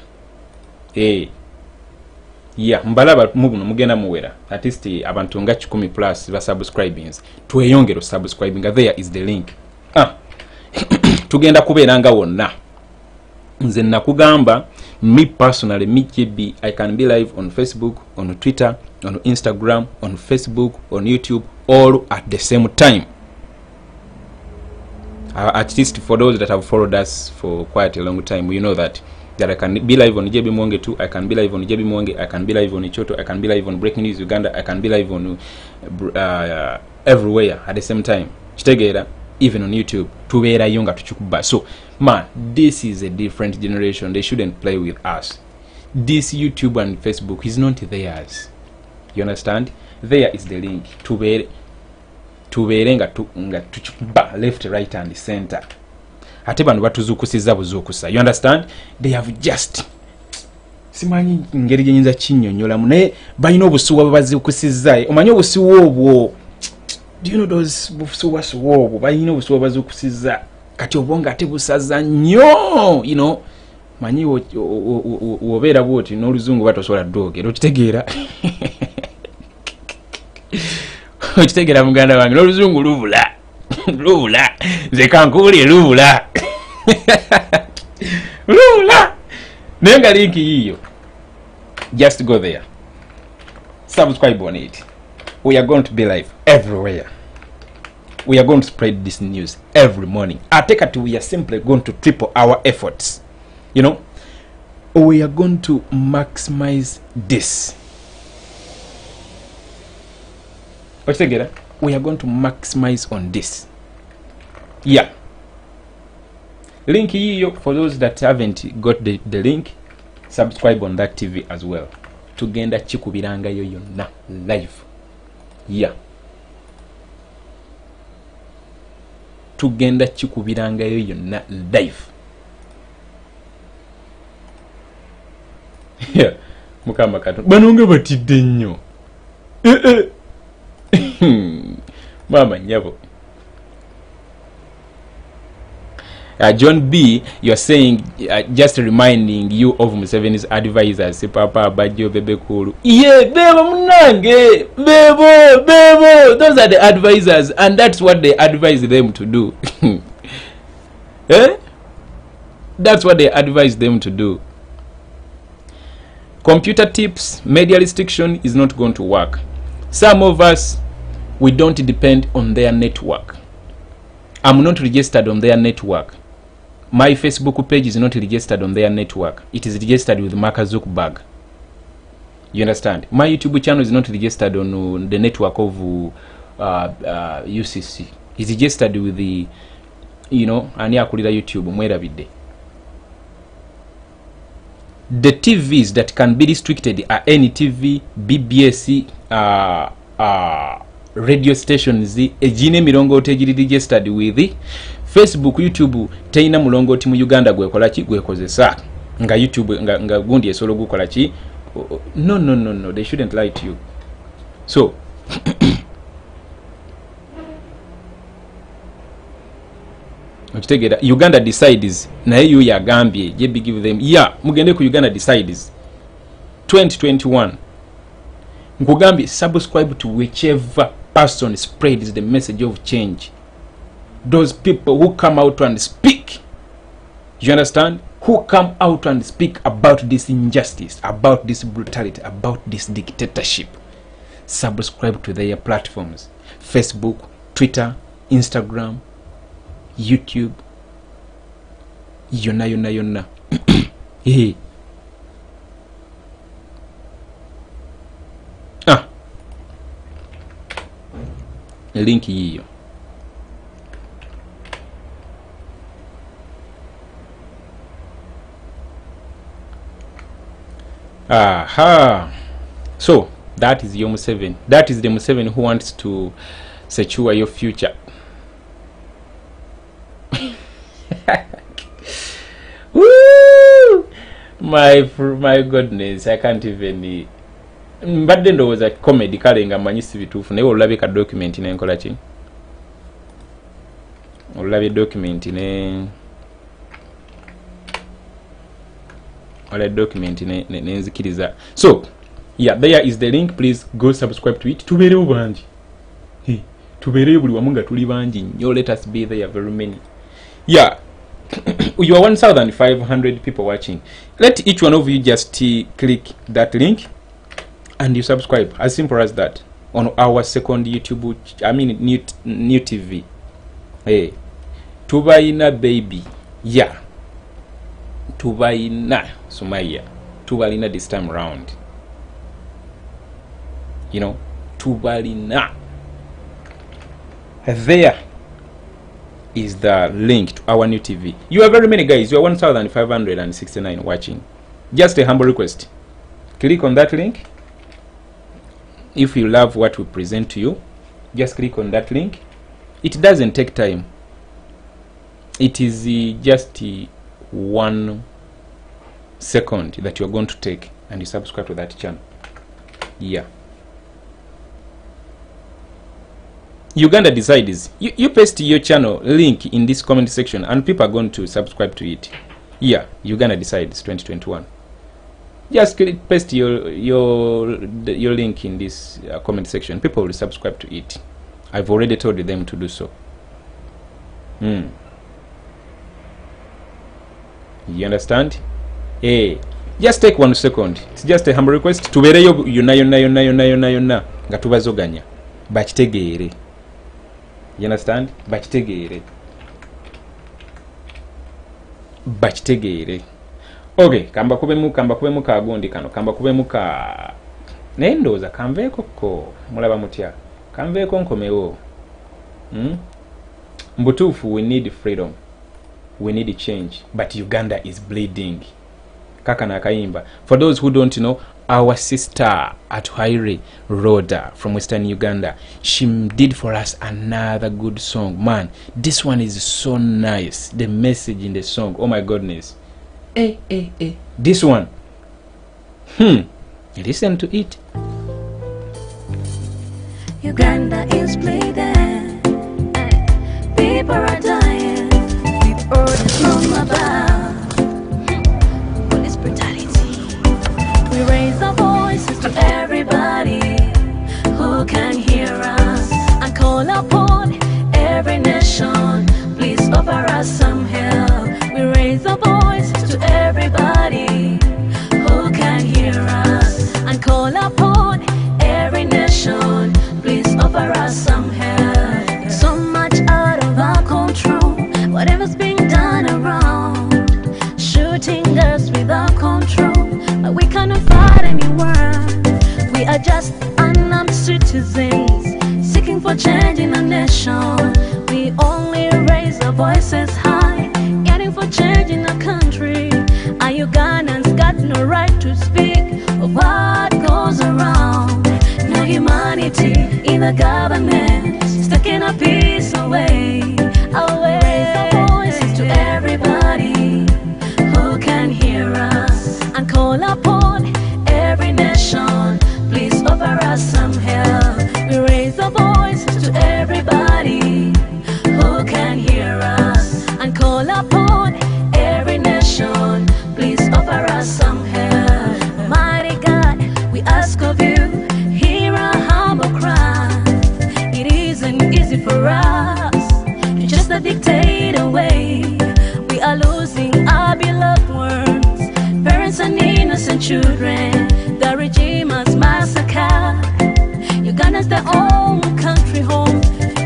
Yeah, mbalaba mubuno mugenda muwera. At least abantu nga 10 plus ba subscribings. Tweyongero subscribing. There is the link. Tugenda kubeeranga wonna. Nze nakugamba, me personally, me JB, I can be live on Facebook, on Twitter, on Instagram, on Facebook, on YouTube, all at the same time. At least for those that have followed us for quite a long time, you know that I can be live on JB Muwonge too. I can be live on JB Muwonge. I can be live on Ichoto. I can be live on Breaking News Uganda. I can be live on everywhere at the same time. Chitegera, even on YouTube. Tubeera yonga tuchukuba. So, man, this is a different generation. They shouldn't play with us. This YouTube and Facebook is not theirs. You understand? There is the link. Tubeere nga tuchukuba left, right and center. Ate bano batuzukusiza buzukusa. You understand? They have just simanyi ngeri gyenyinza kinnyonnyola naye balina obusuwa babazukusiza. Omanyi obusuwa obwo? Do you know those busuwa obwo? Balina obusuwa bazukusiza. Kati obonga ate busaza nnyo, you know. Manyi obeera bwoti n'oluzungu batosobola ddoogera. Okitegeera? Okitegeera muganda wange n'oluzungu lubula. Lubula. Nze kankubulye lubula. Lubula. Naye nga linki yiyo. Just go there. Subscribe on it. We are going to be live everywhere. We are going to spread this news every morning. We are simply going to triple our efforts. You know, we are going to maximize this. What's together? We are going to maximize on this. Yeah. Link here for those that haven't got the link. Subscribe on that TV as well. Tugenda chikubiranga yo yonna live. Yeah. Tugenda chikubiranga yo yonna live. Yeah. Mukama kato. Banonga batidde nnyo. Mama nyabo. John B, you're saying, just reminding you of Museveni's advisors, Papa, Bajo, Bebe Kulu. Yeah, Bebo Munange, Bebo, those are the advisors, and that's what they advise them to do. Eh? That's what they advise them to do. Computer tips, media restriction is not going to work. Some of us, we don't depend on their network. I'm not registered on their network. My Facebook page is not registered on their network. It is registered with Mark Zuckerberg. You understand? My YouTube channel is not registered on the network of UCC. It's registered with the, you know, ani akulira YouTube mwerabidde. The TVs that can be restricted are NTV, BBS, radio stations, ejine milongoti ejiri registered with Facebook, YouTube, teina mulongoti mu Uganda gwekola ki gwekozesa. Nga YouTube nga gundi esolo gukola ki. No, they shouldn't lie to you. So Uganda decides naye you yagambye JB give them mugende ku Uganda decides 2021 nkugambye subscribe to whichever person spreads the message of change. Those people who come out and speak, you understand, who come out and speak about this injustice, about this brutality, about this dictatorship, subscribe to their platforms: Facebook, Twitter, Instagram, YouTube, yonna. Hey. Link hiyo. Aha. So that is your Museveni. That is the Museveni who wants to secure your future. Woo! My goodness, I can't even. But then there was a comedy calling a manisi bitufu naye olabika document ne nkola ki olabye document ne ole document ne nzikiriza. So yeah, there is the link. Please go subscribe to it. Tuberewo bangi, tuberewo buli wamu nga tuli bangi nnyo. Let us be there very many. Yeah. You are 1,500 people watching. Let each one of you just click that link and you subscribe. As simple as that. On our second YouTube, I mean new TV. Hey, Tubaina baby. Yeah. Tubaina Sumaya. Tubalina this time around. You know, Tubalina. There is the link to our new TV. You are very many guys. You are 1,569 watching. Just a humble request. Click on that link. If you love what we present to you, just click on that link. It doesn't take time. It is just 1 second that you are going to take and you subscribe to that channel. Yeah. Uganda decides. You paste your channel link in this comment section and people are going to subscribe to it. Yeah, Uganda decides 2021. Just paste your link in this comment section. People will subscribe to it. I've already told them to do so. You understand? Hey, just take 1 second. It's just a humble request. Tubereyo yona nga tubazoganya bakitegeere. You understand? Bakitegeere. Okay, kamba kubemu kagundi kano, kamba kubemu ka nendoza kanveeko ko mulaba mutya. Kanveeko nkomewo. Mbutufu, we need freedom. We need change, but Uganda is bleeding. Kaka na kaimba. For those who don't know, our sister Attire Rhoda from Western Uganda, she did for us another good song. Man, this one is so nice. The message in the song, oh my goodness. This one. Listen to it. Uganda is bleeding. People are dying. We've heard from about police brutality. We raise our voices to everybody who can hear us and call upon every nation. Please offer us some help. We raise our voices to everybody who can hear us and call upon every nation. Please offer us some help. So much out of our control. Whatever's being done around, shooting us without control, but we cannot fight anyone. We are just unarmed citizens seeking for change in the nation. We only raise our voices high, yearning for change in our country. Our Ugandans got no right to speak of what goes around. No humanity in the government is taking our peace away. Raise our voices to everybody who can hear us and call upon every nation. Please offer us some help. We raise our voices to everybody who can hear us and call upon every nation. Please offer us some help. Almighty God, we ask of you, hear our humble cry. It isn't easy for us to just dictate away. We are losing our beloved ones, parents and innocent children. The regime has massacred. Uganda's their own country home.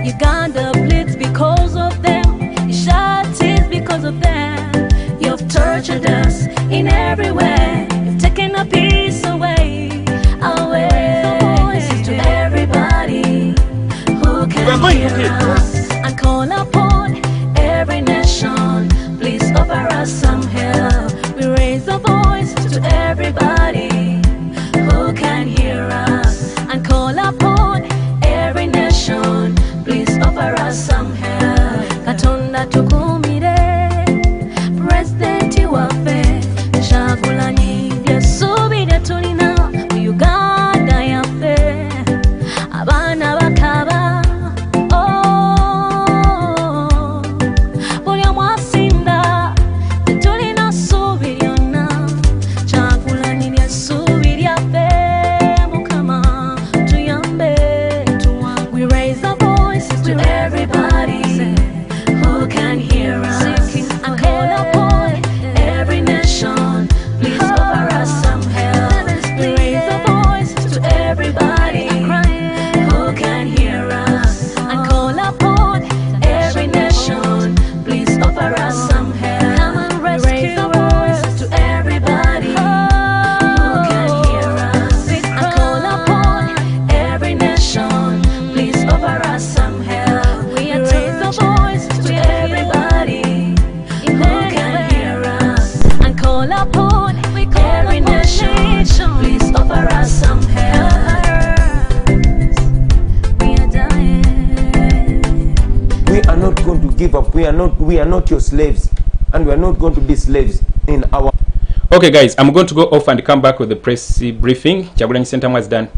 Uganda bleeds because of them. It shed tears because of them. You've tortured us in every way. You've taken our peace away. Voices to everybody who can hear us and call upon every nation. Please offer us some help. We raise our voices to everybody not going to give up. We are not your slaves, and we are not going to be slaves in our. Okay, guys, I'm going to go off and come back with the press briefing. Kyagulanyi Ssentamu is done.